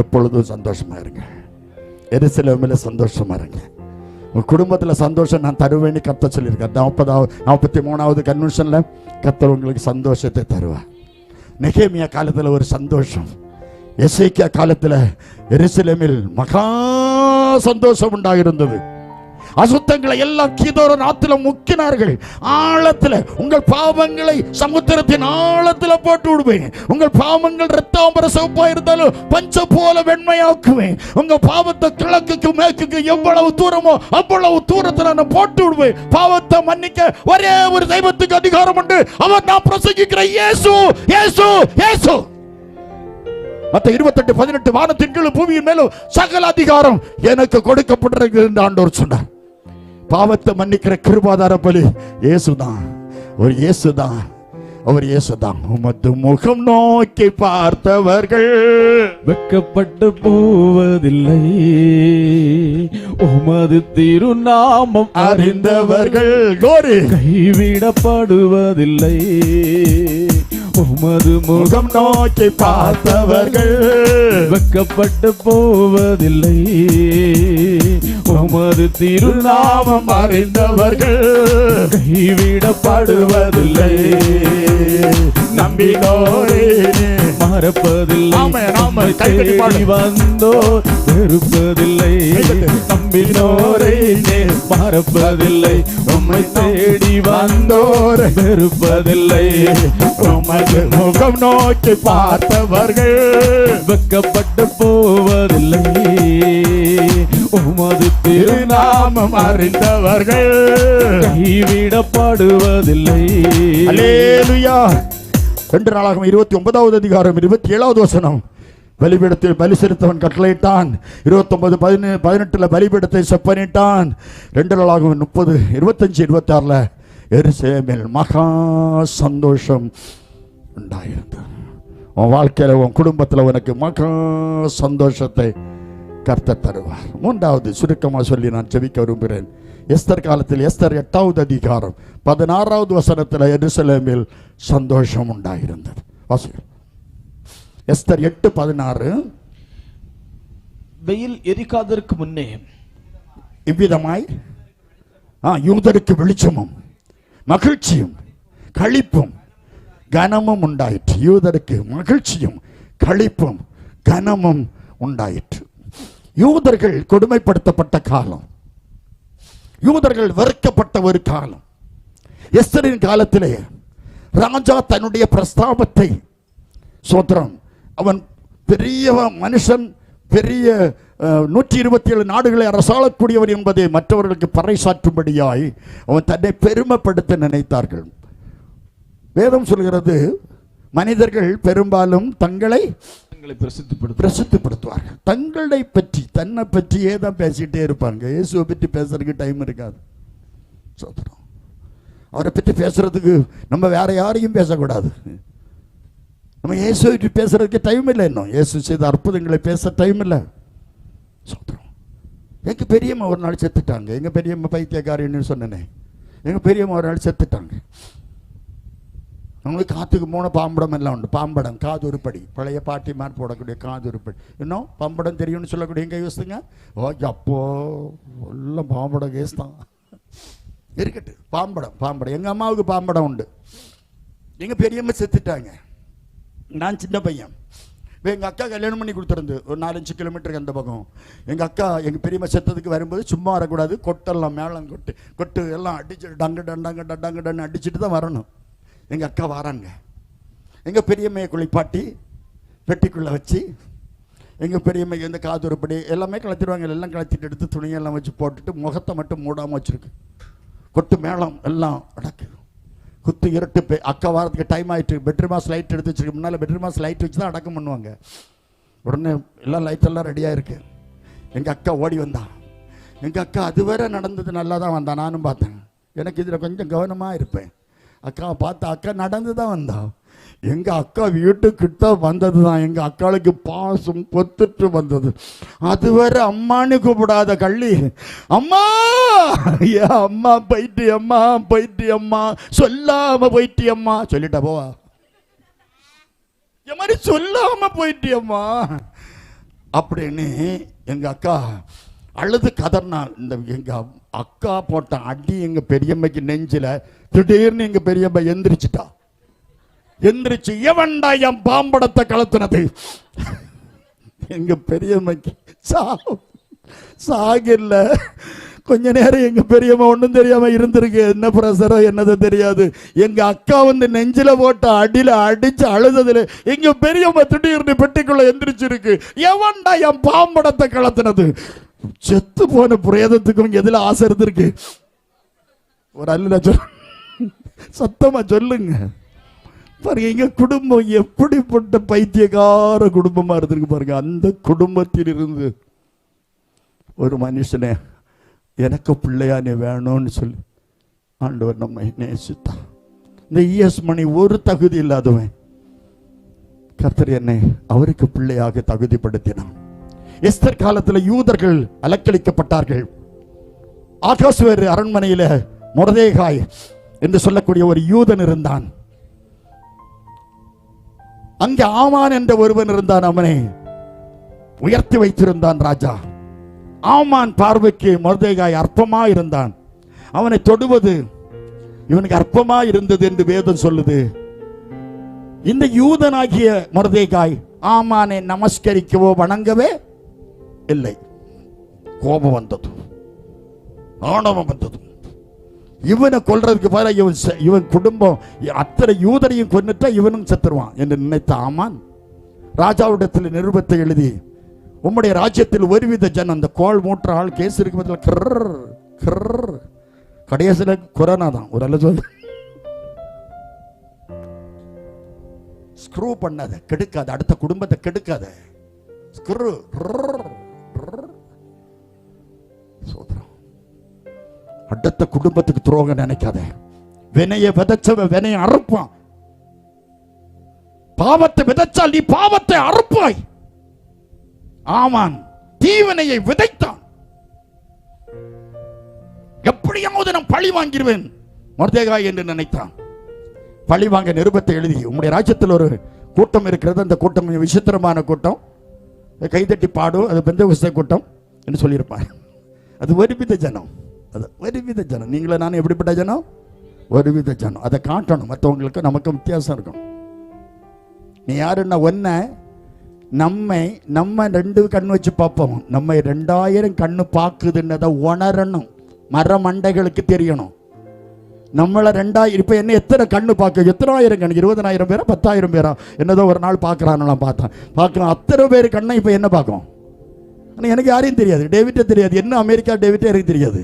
எப்பொழுதும் சந்தோஷமா இருங்க. எருசலேமில் சந்தோஷமா இருங்க. உங்க குடும்பத்துல சந்தோஷம் நான் தருவேன்னு கர்த்தர் சொல்லியிருக்கார். 43வது கன்வென்ஷன்ல கர்த்தர் உங்களுக்கு சந்தோஷத்தை தருவார். நெகேமியா காலத்துல ஒரு சந்தோஷம், எசேக்கியா காலத்துல எருசலேமில் மகா சந்தோஷம் உண்டாயிருந்தது. அசுத்தங்களை எல்லாம் கீதோர நாத்துல முக்கினார்கள். ஆழத்துல உங்கள் பாவங்களை சமுத்திரத்தின் ஆழத்துல போட்டு விடுவேன். உங்கள் பாவங்கள் இரத்தாம்பர சிவப்பா இருந்தாலும் பஞ்ச போல வெண்மையாக்குவேன். உங்க பாவத்தை கிழக்குக்கு மேற்குக்கு எவ்வளவு தூரமோ அவ்வளவு தூரத்துல நான் போட்டு விடுவேன். பாவத்தை மன்னிக்க ஒரே ஒரு தெய்வத்துக்கு அதிகாரம் உண்டு. அவர் நான் பிரசங்கிக்கிற இயேசு, இயேசு, இயேசு. மத்த 28:18 வானத்தின் கீழ் பூமியின் மேலும் சகல அதிகாரம் எனக்கு கொடுக்கப்பட்டிருக்கு என்று ஆண்டவர் சொன்னார். பாவத்தை மன்னிக்கிற கிருபாதார பலி இயேசுதான். ஒரு இயேசுதான், அவர் இயேசுதான். உமது முகம் நோக்கி பார்த்தவர்கள் வெட்கப்பட்டு போவதில்லை, உமது திருநாமம் அறிந்தவர்கள் கைவிடப்படுவதில்லை, உமது முகம் நோக்கி பார்த்தவர்கள் வெட்கப்பட்டு போவதில்லை, உமது திருநாமம் அறிந்தவர்கள் கைவிடப்படுவதில்லை, நம்பினோரே மறப்பதில்லை, தேடி வந்தோர் வெறுப்பதில்லை, நம்பினோரே மறப்பதில்லை, உம்மை தேடி வந்தோர் வெறுப்பதில்லை, உமது முகம் நோக்கி பார்த்தவர்கள் வெட்கப்பட்டு போவதில்லை, உமது திருநாமம் அறிந்தவர்கள் கைவிடப்படுவதில்லை. அல்லேலூயா. 2 நாளாகமம் 29வது அதிகாரம் 27வது வசனம். பலிபீடத்தில் பலி செலுத்தவன் கட்டளையிட்டான். 29:18 பலிபீடத்தை செப்பனிட்டான். 2 நாளாகமம் 30, 25, 26 எருசலேமில் மகா சந்தோஷம் உண்டாயிருந்தது. உன் வாழ்க்கையில உன் குடும்பத்தில் உனக்கு மகா சந்தோஷத்தை கர்த்தர் தருவார். 3வது சுருக்கமாக சொல்லி நான் ஜெபிக்க விரும்புகிறேன். எஸ்தர் காலத்தில் எஸ்தர் 8வது அதிகாரம் 16வது வசனத்தில் எருசலேமில் சந்தோஷம் உண்டாயிருந்தது. வாசிக்கிறோம். எஸ்தர் 8:16. வெயில் எரிக்காதற்கு முன்னே இவ்விதமாய் யூதருக்கு வெளிச்சமும் மகிழ்ச்சியும் களிப்பும் கனமும் உண்டாயிற்று. யூதருக்கு மகிழ்ச்சியும் களிப்பும் கனமும் உண்டாயிற்று. யூதர்கள் கொடுமைப்படுத்தப்பட்ட காலம், யூதர்கள் வெறுக்கப்பட்ட ஒரு காலம். எஸ்தரின் காலத்திலே ராஜா தன்னுடைய பிரஸ்தாபத்தை, சோத்திரம், அவன் பெரிய மனுஷன், பெரிய 127 நாடுகளை அரசாளக்கூடியவர் என்பதை மற்றவர்களுக்கு பறைசாற்றும்படியாய் அவன் தன்னை பெருமைப்படுத்த நினைத்தார்கள். வேதம் சொல்கிறது, மனிதர்கள் பெரும்பாலும் தங்களை பிரசித்திப்படுத்துவார்கள். தங்களை பற்றி, தன்னை பற்றியே தான் பேசிட்டே இருப்பாங்க. இயேசுவை பற்றி பேசுறதுக்கு டைம் இருக்காது. சோத்திரம், அவரை பற்றி பேசுறதுக்கு நம்ம வேற யாரையும் பேசக்கூடாது. நம்ம இயேசுவை பற்றி பேசுறதுக்கு டைம் இல்லை. இன்னும் இயேசு செய்த அற்புதங்களை பேச டைம் இல்லை. சோத்திரம், எங்க பெரியம்மா ஒரு நாள் செத்துட்டாங்க. எங்க பெரியம்மா பைத்தியக்காரின்னு சொன்னேனே, எங்க பெரியம்மா ஒரு நாள் செத்துட்டாங்க. அவங்களுக்கு காத்துக்கு 3 பாம்படம் எல்லாம் உண்டு. பாம்படம், காது உருப்படி, பழைய பாட்டிமார் போடக்கூடிய காது உருப்படி. இன்னும் பாம்படம் தெரியும்னு சொல்லக்கூடிய எங்க யூஸ்துங்க? ஓகே, அப்போ எல்லாம் பாம்படம் கேஸ் தான் இருக்கட்டு. பாம்படம், பாம்படம் எங்க அம்மாவுக்கு பாம்படம் உண்டு. எங்க பெரியம்மா செத்துட்டாங்க. நான் சின்ன பையன். எங்க அக்கா கல்யாணம் பண்ணி கொடுத்துருந்து ஒரு 4-5 கிலோமீட்டருக்கு அந்த பக்கம். எங்க அக்கா எங்க பெரியம்மா செத்ததுக்கு வரும்போது சும்மா வரக்கூடாது, கொட்டெல்லாம் மேளம் கொட்டு எல்லாம் அடிச்சு டங்கு டண்டாங்க டண்டாங்க டன்னு அடிச்சுட்டு தான் வரணும். எங்க அக்கா வராங்க. எங்க பெரியம்மையை குளிப்பாட்டி பெட்டிக்குள்ள வச்சு, எங்க பெரியம்மைக்கு இந்த காதுரைப்படி எல்லாமே கலத்திடுவாங்க. எல்லாம் கலத்திட்டு எடுத்து துணியெல்லாம் வச்சு போட்டுட்டு முகத்தை மட்டும் மூடாமல் வச்சிருக்கு. கொட்டு மேளம் எல்லாம் அடக்குது. குத்து இருட்டு. அக்கா வாரத்துக்கு டைம் ஆயிட்டு. பெட்ரூமாஸ் லைட் எடுத்து வச்சிருக்கு. முன்னால் பெட்ரூமாஸ் லைட் வச்சு தான் அடக்கம் பண்ணுவாங்க. உடனே எல்லாம் லைட்டெல்லாம் ரெடியாக இருக்கு. எங்கள் அக்கா ஓடி வந்தான். எங்கள் அக்கா அதுவரை நடந்தது நல்லா தான் வந்தான். நானும் பார்த்தேன். எனக்கு இதில் கொஞ்சம் கவனமாக இருப்பேன். அக்காவை பார்த்தா அக்கா நடந்து தான் வந்தான். எங்கள் அக்கா வீட்டுக்கிட்ட வந்தது தான் எங்கள் அக்காளுக்கு பாசம் பொத்துட்டு வந்தது. அதுவரை அம்மானு கூப்பிடாத கள்ளி, அம்மா ஏன் அம்மா போயிட்டியம்மா போயிட்டியம்மா சொல்லாம போயிட்டியம்மா சொல்லிட்டா போவா, என் மாதிரி சொல்லாம போயிட்டியம்மா அப்படின்னு எங்க அக்கா அழுது கதர்னா. இந்த எங்க அக்கா போட்ட அடி எங்க பெரியம்மைக்கு நெஞ்சில திடீர்னு எங்க பெரியம்மை எந்திரிச்சிட்டா. எந்திரிச்சு எவன்டா என் பாம்படத்தை கலத்துனது? எங்க பெரியம்மைக்கு சாகில்ல. கொஞ்ச நேரம் எங்க பெரியம்மா ஒன்றும் தெரியாம இருந்திருக்கு. என்ன பிரசரம் என்னது தெரியாது. எங்க அக்கா வந்து நெஞ்சில போட்ட அடியில அடிச்சு அழுததுல எங்க பெரியம்மா திடீர்னு பெட்டிக்குள்ள எந்திரிச்சிருக்கு. எவன்டா என் பாம்படத்தை கலத்துனது? செத்து போன பிரேதத்துக்கும் எதுல ஆசை இருந்திருக்கு? ஒரு அல்ல சத்தமா சொல்லுங்க. பாருங்க, எங்க குடும்பம் எப்படிப்பட்ட பைத்தியக்கார குடும்பமா இருந்திருக்கு பாருங்க. அந்த குடும்பத்தில் இருந்து ஒரு மனுஷனே எனக்கு பிள்ளையா நீ வேணும்னு சொல்லி ஆண்டவர் நம்மை நேசித்தான். இந்த இஎஸ் மணி ஒரு தகுதி இல்லாதவன் கர்த்தர் என்னை அவருக்கு பிள்ளையாக தகுதிப்படுத்தினான். எஸ்தர் காலத்தில் யூதர்கள் அலக்களிக்கப்பட்டார்கள். ஆகாஸ்வேரு அரண்மனையில மொர்தெகாய் என்று சொல்லக்கூடிய ஒரு யூதன் இருந்தான். அங்கே ஆமான் என்ற ஒருவன் இருந்தான். அவனை உயர்த்தி வைத்திருந்தான் ராஜா. ஆமான் பார்வைக்கு மொர்தெகாய் அற்பமா இருந்தான். அவனை தொடுவது இவனுக்கு அற்பமா இருந்தது என்று வேதம் சொல்லுது. இந்த யூதனாகிய மொர்தெகாய் ஆமானை நமஸ்கரிக்கவோ வணங்கவே இல்லை. கோபம் வந்தது, ஆணவம் வந்தது. இவனை கொல்றதுக்கு பதிலாக இவன் குடும்பம் அத்தனை யூதரையும் கொன்னுட்டா இவனும் செத்துருவான் என்று நினைத்த ஆமான் ராஜாவிடத்தில் நிருபத்தை எழுதி, உம்முடைய ராஜ்யத்தில் ஒருவித ஜனம், அந்த கோல் மூற்ற ஆள் கேஸ் இருக்கு பதில் கடைசியில் கொரோனா தான் ஒரு அல்ல சொல்லு. ஸ்க்ரூ பண்ணாத, கெடுக்காத, அடுத்த குடும்பத்தை கெடுக்காத. ஸ்க்ரூ அடுத்த குடும்பத்துக்கு துரோகம் நினைக்காத. வினைய விதைச்சவன் வினைய அறுப்பான். பாவத்தை விதைச்சால் நீ பாவத்தை அறுப்பாய். ஆமான் தீவினையை விதைத்தான். எப்படியாவது நான் பழி வாங்கிடுவேன் மொர்தெகாய் என்று நினைத்தான். பழி வாங்க நிருபத்தை எழுதி, உம்முடைய ராஜ்யத்தில் ஒரு கூட்டம் இருக்கிறது, அந்த கூட்டம் விசித்திரமான கூட்டம், கைதட்டி பாடும், அது பெந்தெகோஸ்தே கூட்டம் என்று சொல்லியிருப்பார். அது ஒருவித ஜனம், அது ஒருவித ஜனம். நீங்களும் நானும் எப்படிப்பட்ட ஜனம்? ஒருவித ஜனம். அதை காட்டணும் மற்றவங்களுக்கு, நமக்கு வித்தியாசம் இருக்கும். நீ யாருன்னா ஒன்ன நம்ம 2 கண்ணு வச்சு பார்ப்போம். நம்ம 2000 கண்ணு பார்க்குதுன்னதை உணரணும். மர மண்டைகளுக்கு தெரியணும். நம்மளை 2000 இப்ப என்ன எத்தனை கண்ணு பார்க்க, எத்தனை ஆயிரம் கண்ணு, 20,000 பேரா 10,000 பேரா என்னதோ ஒரு நாள் பார்க்கறானலாம் பார்க்கலாம். அத்தனை பேர் கண்ணை இப்ப என்ன பார்க்கும்? ஆனால் எனக்கு யாரையும் தெரியாது, டேவிட்டே தெரியாது, என்ன அமெரிக்கா டேவிட்டே எனக்கு தெரியாது.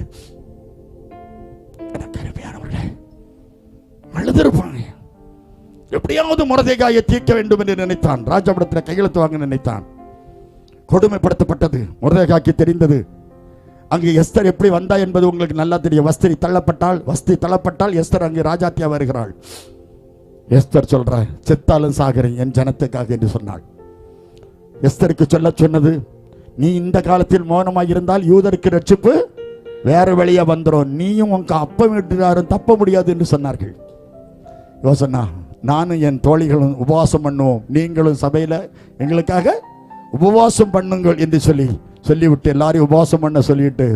அழுதுருப்பாங்க. எப்படியாவது மொர்தெகாயை தீர்க்க வேண்டும் என்று நினைத்தான். ராஜாவிடத்தில் கையெழுத்து வாங்க நினைத்தான். கொடுமைப்படுத்தப்பட்டது மொர்தெகாய்க்கு தெரிந்தது. அங்கே எஸ்தர் எப்படி வந்தா என்பது உங்களுக்கு நல்லா தெரியும். வஸ்திரி தள்ளப்பட்டால் எஸ்தர் அங்கே ராஜாத்தியா வருகிறாள். எஸ்தர் சொல்றா, செத்தாலும் சாகிறேன் என் ஜனத்துக்காக என்று சொன்னாள். எஸ்தருக்கு சொன்னது, நீ இந்த காலத்தில் மௌனமாக இருந்தால் யூதருக்கு ரட்சிப்பு வேற வழியா வந்துடும், நீயும் உங்க அப்பா வீட்டுக்காரும் தப்ப முடியாது என்று சொன்னார்கள். யோசனா, நானும் என் தோழிகளும் உபவாசம் பண்ணுவோம், நீங்களும் சபையில எங்களுக்காக உபவாசம் பண்ணுங்கள் என்று சொல்லிவிட்டு எல்லாரையும் உபவாசம் பண்ண சொல்லிட்டு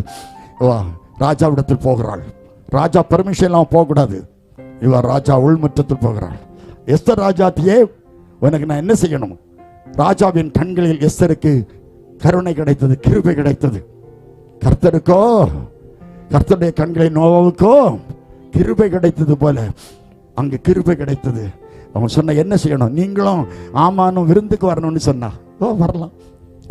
ராஜாவிடத்தில் போகிறாள். ராஜா பெர்மிஷன் எல்லாம் போகக்கூடாது. இவர் ராஜா உள்முற்றத்தில் போகிறாள். எஸ்தர் ராஜாத்தியே, உனக்கு நான் என்ன செய்யணும்? ராஜாவின் கண்களில் எஸ்தருக்கு கருணை கிடைத்தது, கிருபை கிடைத்தது. கர்த்தருக்கோ, கர்த்தருடைய கண்களில் நோவாவுக்கோ கிருபை கிடைத்தது போல அங்கு கிருபை கிடைத்தது. அவன் சொன்ன, என்ன செய்யணும்? நீங்களும் ஆமானும் விருந்துக்கு வரணும்னு சொன்னா, ஓ வரலாம்.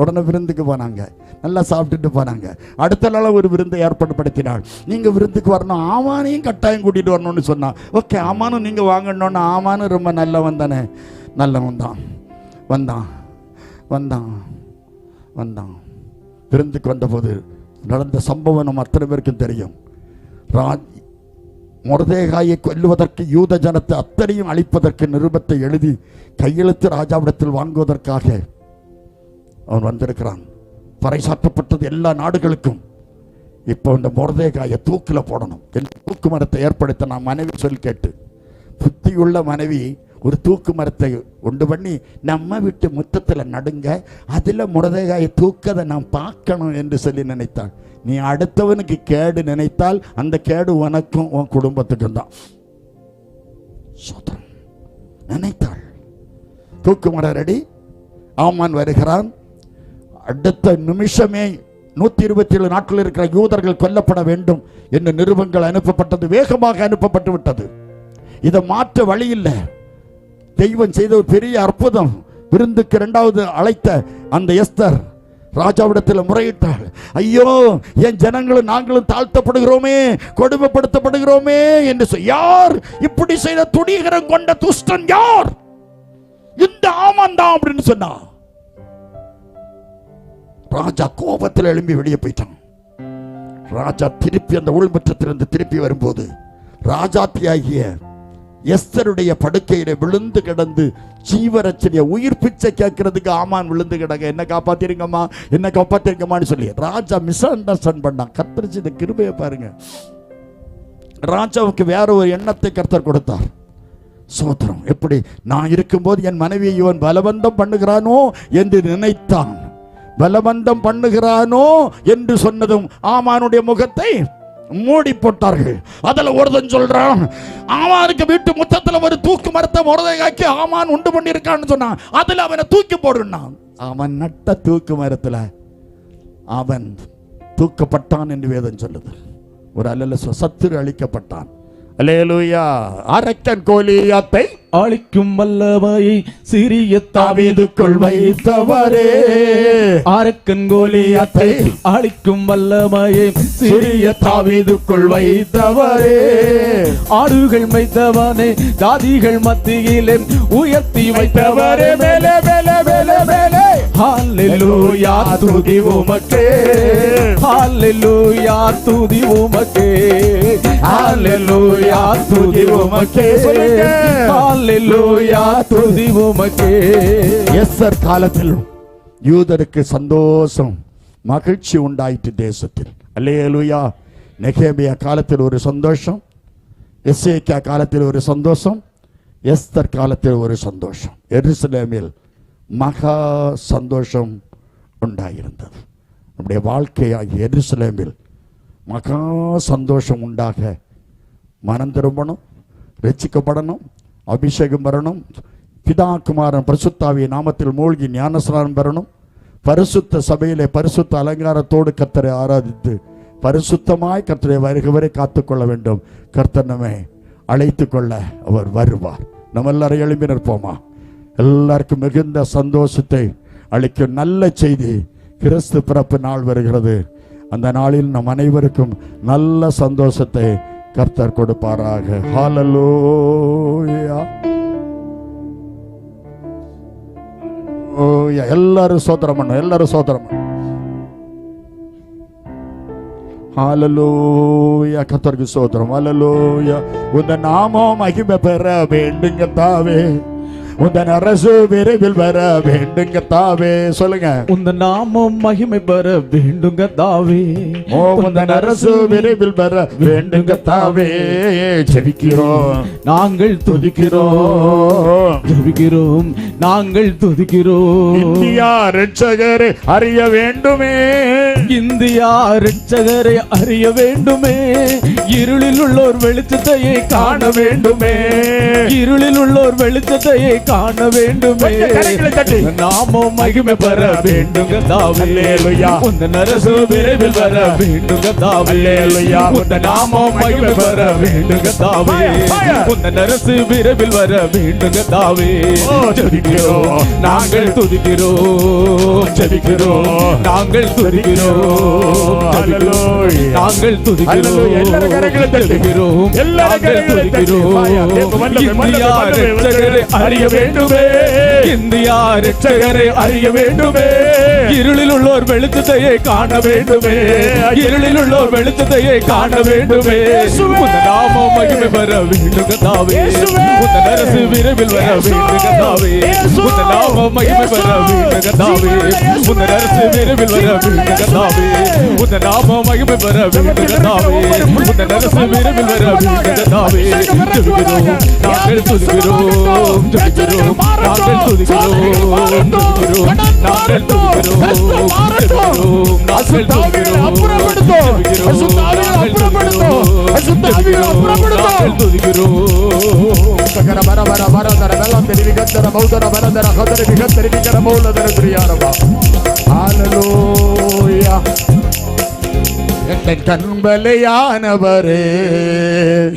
உடனே விருந்துக்கு போனாங்க, நல்லா சாப்பிட்டுட்டு போனாங்க. அடுத்த நாள் ஒரு விருந்தை ஏற்படுத்தினாள். நீங்க விருந்துக்கு வரணும், ஆமானையும் கட்டாயம் கூட்டிட்டு வரணும்னு சொன்னா, ஓகே ஆமானும் நீங்க வாங்கணும்னு. ஆமானும் ரொம்ப நல்லவன் தானே, நல்லவன் தான். வந்தான் வந்தான் வந்தான் விருந்துக்கு வந்தபோது நடந்த சம்பவம் நம்ம அத்தனை பேருக்கும் தெரியும். மொர்தெகாயை கொல்லுவதற்கு, யூத ஜனத்தை அத்தனையும் அழிப்பதற்கு நிருபத்தை எழுதி கையெழுத்து ராஜாவிடத்தில் வாங்குவதற்காக அவன் வந்திருக்கிறான். பறைசாற்றப்பட்டது எல்லா நாடுகளுக்கும். இப்போ இந்த மொர்தெகாயை தூக்கில போடணும். தூக்கு மரத்தை ஏற்படுத்த நான் மனைவி சொல் கேட்டு, புத்தியுள்ள மனைவி ஒரு தூக்கு மரத்தை உண்டு பண்ணி நம்ம வீட்டு முத்தத்தில் நடுங்க, அதில் மொர்தெகாயை தூக்கதை நான் பார்க்கணும் என்று சொல்லி நினைத்தாள். நீ அடுத்தவனுக்கு கேடு நினைத்தால் அந்த கேடு உனக்கும் உன் குடும்பத்துக்கும் தான். நினைத்தாள். தூக்கு மரம் ரெடி. ஆமான் வருகிறான். அடுத்த நிமிஷமே 127 நாட்கள் இருக்கிற யூதர்கள் கொல்லப்பட வேண்டும் என்று நிருபங்கள் அனுப்பப்பட்டது. வேகமாக அனுப்பப்பட்டு விட்டது. இதை மாற்ற வழி இல்லை. தெய்வம் செய்த ஒரு பெரிய அற்புதம். விருந்துக்கு 2வது அழைத்த அந்த எஸ்தர் ராஜாவிடத்தில் முறையிட்டாள். ஐயோ, என் ஜனங்களும் நாங்களும் தாழ்த்தப்படுகிறோமே, கொடுமைப்படுத்தப்படுகிறோமே என்று யார் இப்படி செய்த துணிகரம் கொண்ட துஷ்டன் யார்? இந்த ஆமான் தான் அப்படின்னு சொன்னா. ராஜா கோபத்தில் எழும்பி வெளியே போயிட்டான். ராஜா திருப்பி அந்த உள்முற்றத்திலிருந்து திருப்பி வரும்போது ராஜாத்தியாகிய எஸ்தருடைய படுக்கையில விழுந்து கிடந்து ஜீவரட்சணிய உயிர் பிச்சை கேட்கறதுக்கு ஆமான் விழுந்து கிடங்க, என்ன காப்பாத்திருங்கம்மா, என்ன காப்பாத்திருங்கம்மான்னு சொல்லி ராஜா மிஸ் அண்டர்ஸ்டாண்ட் பண்ணான். கர்த்தர் இந்த கிருபையை பாருங்க. ராஜாவுக்கு வேற ஒரு எண்ணத்தை கர்த்தர் கொடுத்தார். சோத்திரம். எப்படி நான் இருக்கும்போது என் மனைவியை இவன் பலவந்தம் பண்ணுகிறானோ என்று நினைத்தான். பலவந்தம் பண்ணுகிறானோ என்று சொன்னதும் ஆமானுடைய முகத்தை மூடி போட்டார்கள். அதுல ஒருத்தன் சொல்றான், ஆமானுக்கு வீட்டு முத்தத்துல ஒரு தூக்கு மரத்தை மொர்தெகாய்க்கு ஆமான் உண்டு பண்ணி இருக்கான்னு சொன்னான். அதுல அவனை தூக்கி போடுனான். அவன் நட்ட தூக்கு மரத்துல அவன் தூக்கப்பட்டான் என்று வேதம் சொல்லுது. ஒரு அல்ல சத்துரு அழிக்கப்பட்டான். அல்லேலூயா. அரக்கன் கோலியாத்தை அழிக்கும் வல்லமையை சிறிய தாவீதுக்குள் வைத்தவரே. அரக்கன் கோலியாத்தை அழிக்கும் வல்லமையை சிறிய தாவீதுக்குள் வைத்தவரே. ஆடுகள் வைத்தவனே, ஜாதிகள் மத்தியிலே உயர்த்தி வைத்தவரே. மேலே மேலே மேலே மேலே. ஹல்லேலூயா, துதி உமக்கே. ஹல்லேலூயா, துதி உமக்கே. ஹல்லேலூயா, துதி உமக்கே. ஹல்லேலூயா, துதி உமக்கே. எஸ்தர் காலத்தில் யூதருக்கு சந்தோஷம், மகிழ்ச்சி உண்டாயிற்று தேசத்தில். அல்லேலூயா. நெகேமியா காலத்தில் ஒரு சந்தோஷம், எசேக்கியா காலத்தில் ஒரு சந்தோஷம், எஸ்தர் காலத்தில் ஒரு சந்தோஷம். எருசலேமில் மகா சந்தோஷம் உண்டாயிருந்தது. நம்முடைய வாழ்க்கையாகிய எருசலேமில் மகா சந்தோஷம் உண்டாக மனம் திரும்பணும், ரட்சிக்கப்படணும், அபிஷேகம் வரணும், பிதா குமாரன் பரிசுத்தாவிய நாமத்தில் மூழ்கி ஞானஸ்நானம் பெறணும், பரிசுத்த சபையிலே பரிசுத்த அலங்காரத்தோடு கர்த்தரை ஆராதித்து பரிசுத்தமாய் கர்த்தரை வருகவரை காத்துக்கொள்ள வேண்டும். கர்த்தர் நம்மை அழைத்து கொள்ள அவர் வருவார். நம்ம எல்லாரும் எழும்பி நிற்போமா? எல்லாருக்கும் மிகுந்த சந்தோஷத்தை அளிக்கும் நல்ல செய்தி, கிறிஸ்து பிறப்பு நாள் வருகிறது. அந்த நாளில் நம் அனைவருக்கும் நல்ல சந்தோஷத்தை கர்த்தர் கொடுப்பாராக. ஹல்லேலூயா. எல்லாரும் சோதரம் பண்ண, எல்லாரும் சோதரம் பண்ண. ஹல்லேலூயா. கர்த்தருக்கு சோதரம். ஹல்லேலூயா. உந்த நாமம் மகிமை பெற வேண்டுங்க தாவே. உந்தன் அரசு விரைவில் வர வேண்டும் கர்த்தாவே. சொல்லுங்க. உந்த நாமம் மகிமை பெற வேண்டும் கர்த்தாவே. உந்தன் அரசு விரைவில் வர வேண்டும் கர்த்தாவே. ஜெபிக்கிறோம், நாங்கள் துதிக்கிறோம், ஜெபிக்கிறோம், நாங்கள் துதிக்கிறோம். இந்தியா இரட்சகரை அறிய வேண்டுமே, இந்தியா இரட்சகரை அறிய வேண்டுமே. இருளில் உள்ளோர் வெளிச்சத்தையே காண வேண்டுமே, இருளில் உள்ளோர் வெளிச்சத்தையே காண வேண்டுமே. நாமம் மகிமை பெற வேண்டும் கர்த்தாவே. உந்தன் அரசு விரைவில் வர வேண்டும் கர்த்தாவே. உந்தன் நாமம் மகிமை பெற வேண்டும் கர்த்தாவே. உந்தன் அரசு விரைவில் வர வேண்டும் கர்த்தாவே. ஜெபிக்கிறோம், நாங்கள் துதிக்கிறோம், ஜெபிக்கிறோம், நாங்கள் துதிக்கிறோம், நாங்கள் துதிக்கிறோம், ஜெபிக்கிறோம், நாங்கள் துதிக்கிறோம். இந்தியா இரட்சகரை அறிய வேண்டுமே, இந்தியா இரட்சகரை அறிய வேண்டுமே. இருளில் உள்ளோர் வெளிச்சத்தையே காண வேண்டுமே, இருளில் உள்ளோர் வெளிச்சத்தையே காண வேண்டுமே. உந்தன் நாமம் மகிமை பெற வேண்டும் கர்த்தாவே. உந்தன் அரசு விரைவில் வர வேண்டும் கர்த்தாவே. உந்தன் நாமம் மகிமை பெற வேண்டும் கர்த்தாவே. உந்தன் அரசு விரைவில் வர வேண்டும் கர்த்தாவே. உந்தன் நாமம் மகிமை பெற வேண்டும் கர்த்தாவே. உந்தன் அரசு விரைவில் வர வேண்டும் கர்த்தாவே. ஜெபிக்கிறோம், நாங்கள் துதிக்கிறோம், ஜெபிக்கிறோம், நாங்கள் துதிக்கிறோம், ஜெபிக்கிறோம், நாங்கள் துதிக்கிறோம், ஜெபிக்கிறோம், நாங்கள் துதிக்கிறோம், ஜெபிக்கிறோம், நாங்கள் துதிக்கிறோம். கர வர வர வர தர வெல்லம் தெரிவி கத்தர மௌதர வர தர கதர விகத்தரி விகர மௌல தர பிரியாரபா. ஹalleluya. என் கண்மலையானவரே,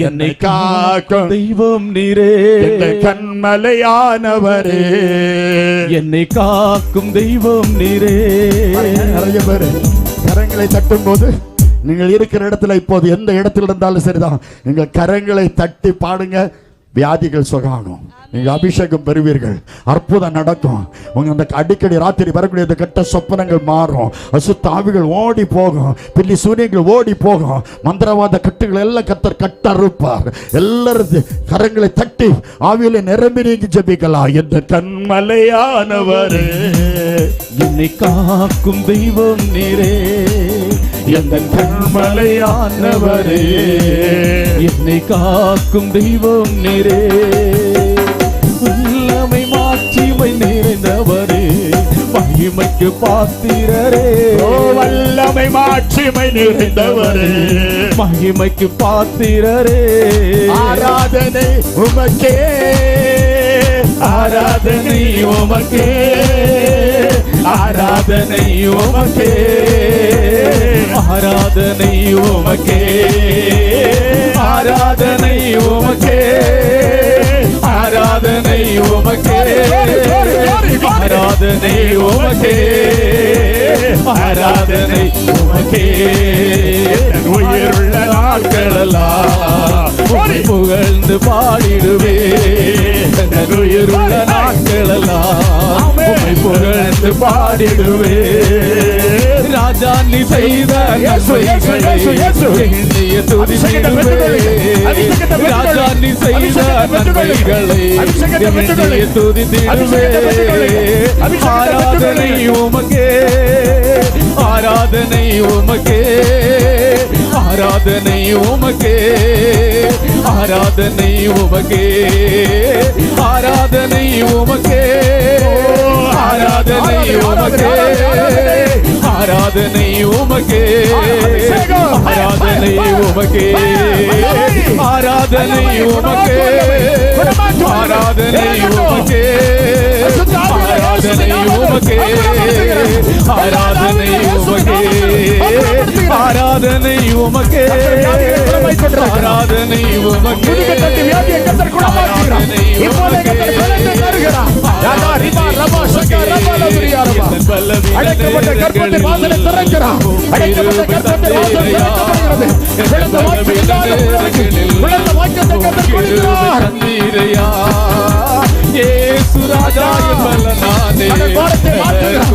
என்னை காக்கும் தெய்வம் நீரே. என் கண்மலையானவரே, என்னை காக்கும் தெய்வம் நீரே. நிறைய பேர் கரங்களை தட்டும் போது, நீங்கள் இருக்கிற இடத்துல இப்போது எந்த இடத்துல இருந்தாலும் சரிதான், நீங்கள் கரங்களை தட்டி பாடுங்க. வியாதிகள் சுகமாகும், நீங்க அபிஷேகம் பெறுவீர்கள், அற்புதம் நடக்கும். உங்க அந்த அடிக்கடி ராத்திரி வரக்கூடிய அந்த கெட்ட சொப்பனங்கள் மாறும், அசுத்த ஆவிகள் ஓடி போகும், பில்லி சூரியங்கள் ஓடி போகும், மந்திரவாத கட்டுகள் எல்லாம் கர்த்தர் கட்டறுப்பார். எல்லாரும் கரங்களை தட்டி ஆவியில நிரம்பி நீங்கி ஜெபிக்கலாம். என்ற கண்மலையானவரே, என்னை காக்கும் தெய்வம் நீரே. எந்த கண்மலையானவரே, என்னை காக்கும் தெய்வம் நீரே. வல்லமை மாட்சிமை நிறைந்தவரே, மகிமைக்கு பாத்திரரே. வல்லமை மாட்சிமை நிறைந்தவரே, மகிமைக்கு பாத்திரரே. ஆராதனை உமக்கே, ஆராதனை உமக்கே, ஆராதனை உமக்கே, ஆராதனை உமக்கே, ஆராதனை உமக்கே, ஆராதனை உமக்கே, ஆராதனை உமக்கே, ஆராதனை உமக்கே. உயிருள்ள நாட்களெல்லாம் புகழ்ந்து பாடிடுவே. உயிருள்ள நாட்களெல்லாம் புகழ்ந்து பாடிடுவே. ராஜா நீ செய்த நன்மைகளை எண்ணிய துதித்திடுவே. ராஜா நீ செய்த நன்மைகளை எண்ணிய துதித்திடுவே. ஆராதனை உமக்கே, ஆராதனை உமக்கே, ஆராதனை உமக்கே, ஆராதனை உமக்கே, ஆராதனை உமக்கே, ஆராதனை உமக்கே, ஆராதனை உமக்கே, ஆராதனை உமக்கே, ஆராதனை உமக்கே, ஆராதனை உமக்கே, ஆராதனை உமக்கே, ஆராதனை உமக்கே, ஆராதனை உமக்கே, ஆராதனை உமக்கே, அழைக்கப்பட்ட கற்பத்தை வாசலை திறக்கிறான். அழைக்கப்பட்ட கற்பத்தை வாசல் திறக்கப்படுகிறது. விழுந்த வாக்கு இல்லாத விழுந்த வாக்கியத்தை கர்த்தர் கொடுக்கிறார். இயேசு ராஜா என்பல்ல நானே. கடற்பாரத்தை மாற்றுகிறார்.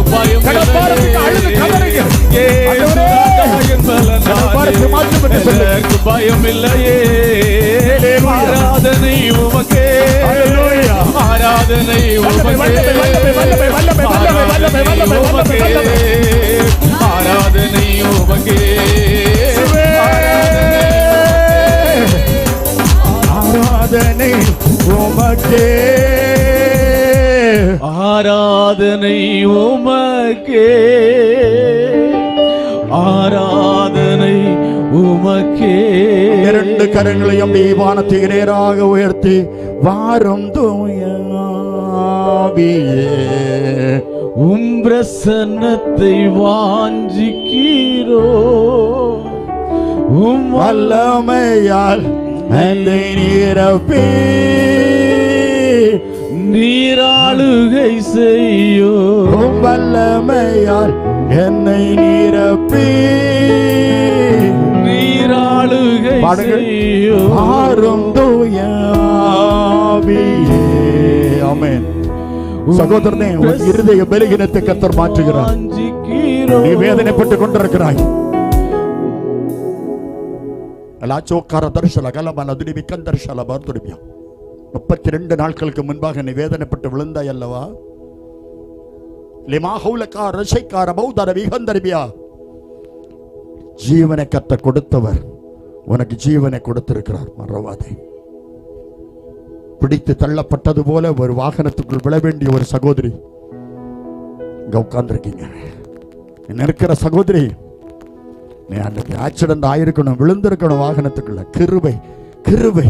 கடற்பாரத்துக்கு அழுது கதறுங்க. இயேசு ராஜா என்பல்ல கடற்பாரத்தை மாற்றும் என்று சொல்லு. பயம் இல்லையே. ஆராதனை உமக்கே, ஆராதனை ஆராதனை உமக்கே, ஆராதனை உமக்கே, ஆராதனை உமக்கே, ஆராதனை உமக்கே. இரண்டு கரங்களையும் வானத்தை நேராக உயர்த்தி வாரும் தூய ஆவியே, பிரசன்னத்தை வாஞ்சிக்கிறோ, வல்லமையால் என்னை நிரப்பி நீராளுகை செய்யோ, வல்லமையால் என்னை நிரப்பி நீராளுகை செய்யோ, ஆறும் தூய ஆவியே. ஆமென். சகோதரனே, உன் இருதய பலகீனத்தை கர்த்தர் மாற்றுகிறார். நீ வேதனைப்பட்டுக் கொண்டிருக்கிறாய். லாச்சோக்கார தரிசல கலமல துடிபி கந்தர்ஷல பார்த்துடுப்பியா. 32 நாட்களுக்கு முன்பாக நீ வேதனைப்பட்டு விழுந்தாய் அல்லவா? லிமா ஹவுலகா ரஷைக்கார பௌதர விகந்தர்பியா. ஜீவனை கர்த்தர் கொடுத்தவர் உனக்கு ஜீவனை கொடுத்திருக்கிறார். மறவாதே. பிடித்து தள்ளப்பட்டது போல ஒரு வாகனத்துக்குள் விழ வேண்டிய ஒரு சகோதரி இங்க உட்கார்ந்துருக்கீங்க. இருக்கிற சகோதரி, நீ அன்னைக்கு ஆக்சிடென்ட் ஆயிருக்கணும், விழுந்திருக்கணும் வாகனத்துக்குள்ள. கிருபை கிருபை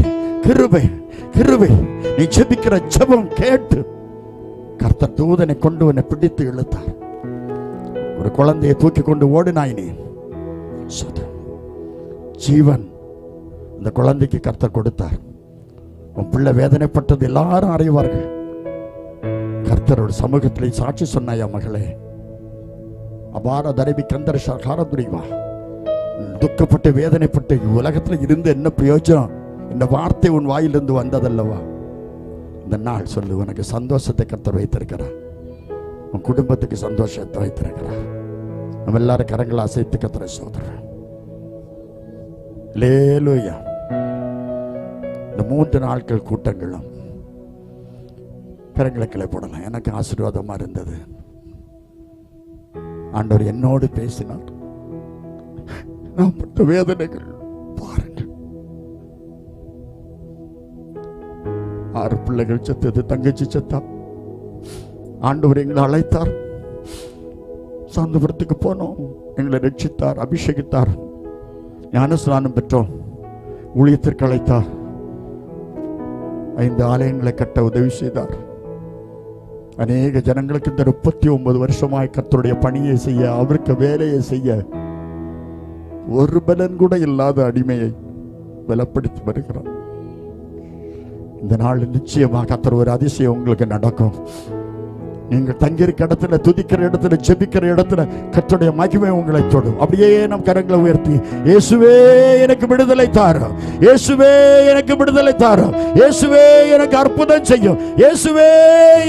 கிருபை கிருபை. நீ ஜெபிக்கிற ஜெபம் கேட்டு கர்த்தர் தூதனை கொண்டு உன்னை பிடித்து இழுத்தார். ஒரு குழந்தையை தூக்கி கொண்டு ஓடினாய் நீ. ஜீவன் இந்த குழந்தைக்கு கர்த்தர் கொடுத்தார். உன் பிள்ளை வேதனைப்பட்டது எல்லாரும் அறிவார்கள். கர்த்தரோட சமூகத்தில் சாட்சி சொன்னாயா மகளே? அபார தரவி கந்தர்ஷா காரதுரிவா. துக்கப்பட்டு வேதனைப்பட்டு உலகத்தில் இருந்து என்ன பிரயோஜனம்? இந்த வார்த்தை உன் வாயிலிருந்து வந்ததல்லவா? இந்த நாள் சொல்லு, உனக்கு சந்தோஷத்தை கர்த்தர் வைத்திருக்கிறார். உன் குடும்பத்துக்கு சந்தோஷத்தை வைத்திருக்கிறார். நம்ம எல்லாரும் கரங்களை அசைத்து கர்த்தரை சோதரன். லேலூயா. இந்த 3 நாட்கள் கூட்டங்களும் கரங்களை கிளை போடலாம். எனக்கு ஆசீர்வாதமா இருந்தது. ஆண்டவர் என்னோடு பேசினார். நான் பட்ட வேதனைகள் பாருங்கள். 6 பிள்ளைகள் செத்தது, தங்கச்சி செத்தா. ஆண்டவர் எங்களை அழைத்தார். சாந்தபுரத்துக்கு போனோம். எங்களை ரட்சித்தார், அபிஷேகித்தார், ஞானஸ்நானம் பெற்றோம், ஊழியத்திற்கு அழைத்தார், 5 ஆலயங்களை கட்ட உதவி செய்தார். அநேக ஜனங்களுக்கு இந்த 39 வருஷமாய் கர்த்தருடைய பணியை செய்ய, அவருக்கு வேலையை செய்ய ஒரு பலன் கூட இல்லாத அடிமையை பலப்படுத்தி வருகிறார். இந்த நாள் நிச்சயமாக கர்த்தர் ஒரு அதிசயம் உங்களுக்கு நடக்கும். நீங்கள் தங்கியிருக்க இடத்துல, துதிக்கிற இடத்துல, ஜெபிக்கிற இடத்துல கர்த்தருடைய மகிமை உங்களை தொடும். அப்படியே நம் கரங்களை உயர்த்தி, இயேசுவே எனக்கு விடுதலை தாரும், இயேசுவே எனக்கு விடுதலை தாரும், இயேசுவே எனக்கு அற்புதம் செய்யும், இயேசுவே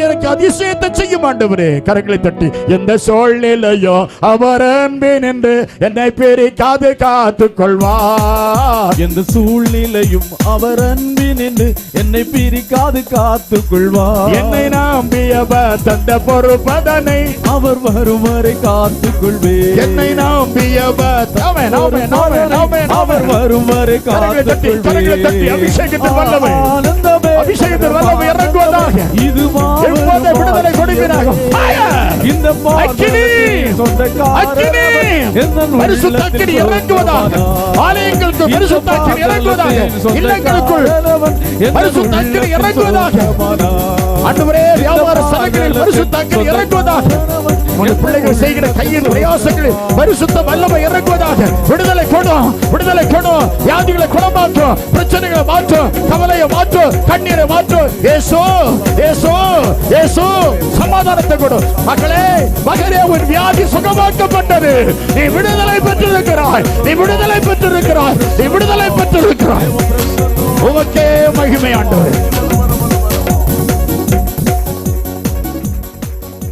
எனக்கு அதிசயத்தை செய்யும் ஆண்டவரே. கரங்களை தட்டி, எந்த சூழ்நிலையோ அவர் அன்பின் என்று என்னை பிரிக்காது காத்துக் கொள்வார். எந்த சூழ்நிலையும் அவர் அன்பின் என்று என்னை பிரிக்காது காத்துக் கொள்வார். என்னை நம்பியவர் தந்த பொறுப்பதனை அவர் வரும் வரை காத்துக் கொள்வேன். என்னை நம்பியவர் அவர் வரும் வரை காத்துக் கொள்வேன். அபிஷேகத்தில் வல்லமை, ஆனந்தமே, அபிஷேகத்தில் வல்லமை இறங்குவதாக. இது எப்போது விடுதலை கொடுக்கிறார்கள். இந்த பரிசுத்த அக்கினி இறங்குவதாக. ஆலயங்களுக்கு பரிசுத்த அக்கினி இறங்குவதாக. இல்லங்களுக்குள் பரிசுத்த அக்கினி இறங்குவதாக. ஆண்டவரே, வியாபார ஸ்தலங்களில் பரிசுத்த அக்கினி இறங்குவதாக. உங்கள் பிள்ளைகள் செய்கிற கையின் பிரயாசங்களில் பரிசுத்த வல்லமை இறங்குவதாக. விடுதலை கொடும், விடுதலை கொடும். வியாதிகளை குணமாற்றும், பிரச்சனைகளை மாற்றும், கவலையை மாற்றும், கண்ணீரை மாற்றும். இயேசு இயேசு இயேசு சமாதானத்தை கொடு. மகளே, மகளே, உன் வியாதி சுகமாக்கப்பட்டது. நீ விடுதலை பெற்றிருக்கிறாய், நீ விடுதலை பெற்றிருக்கிறாய், நீ விடுதலை பெற்றிருக்கிறாய். உமக்கே மகிமை ஆண்டவரே.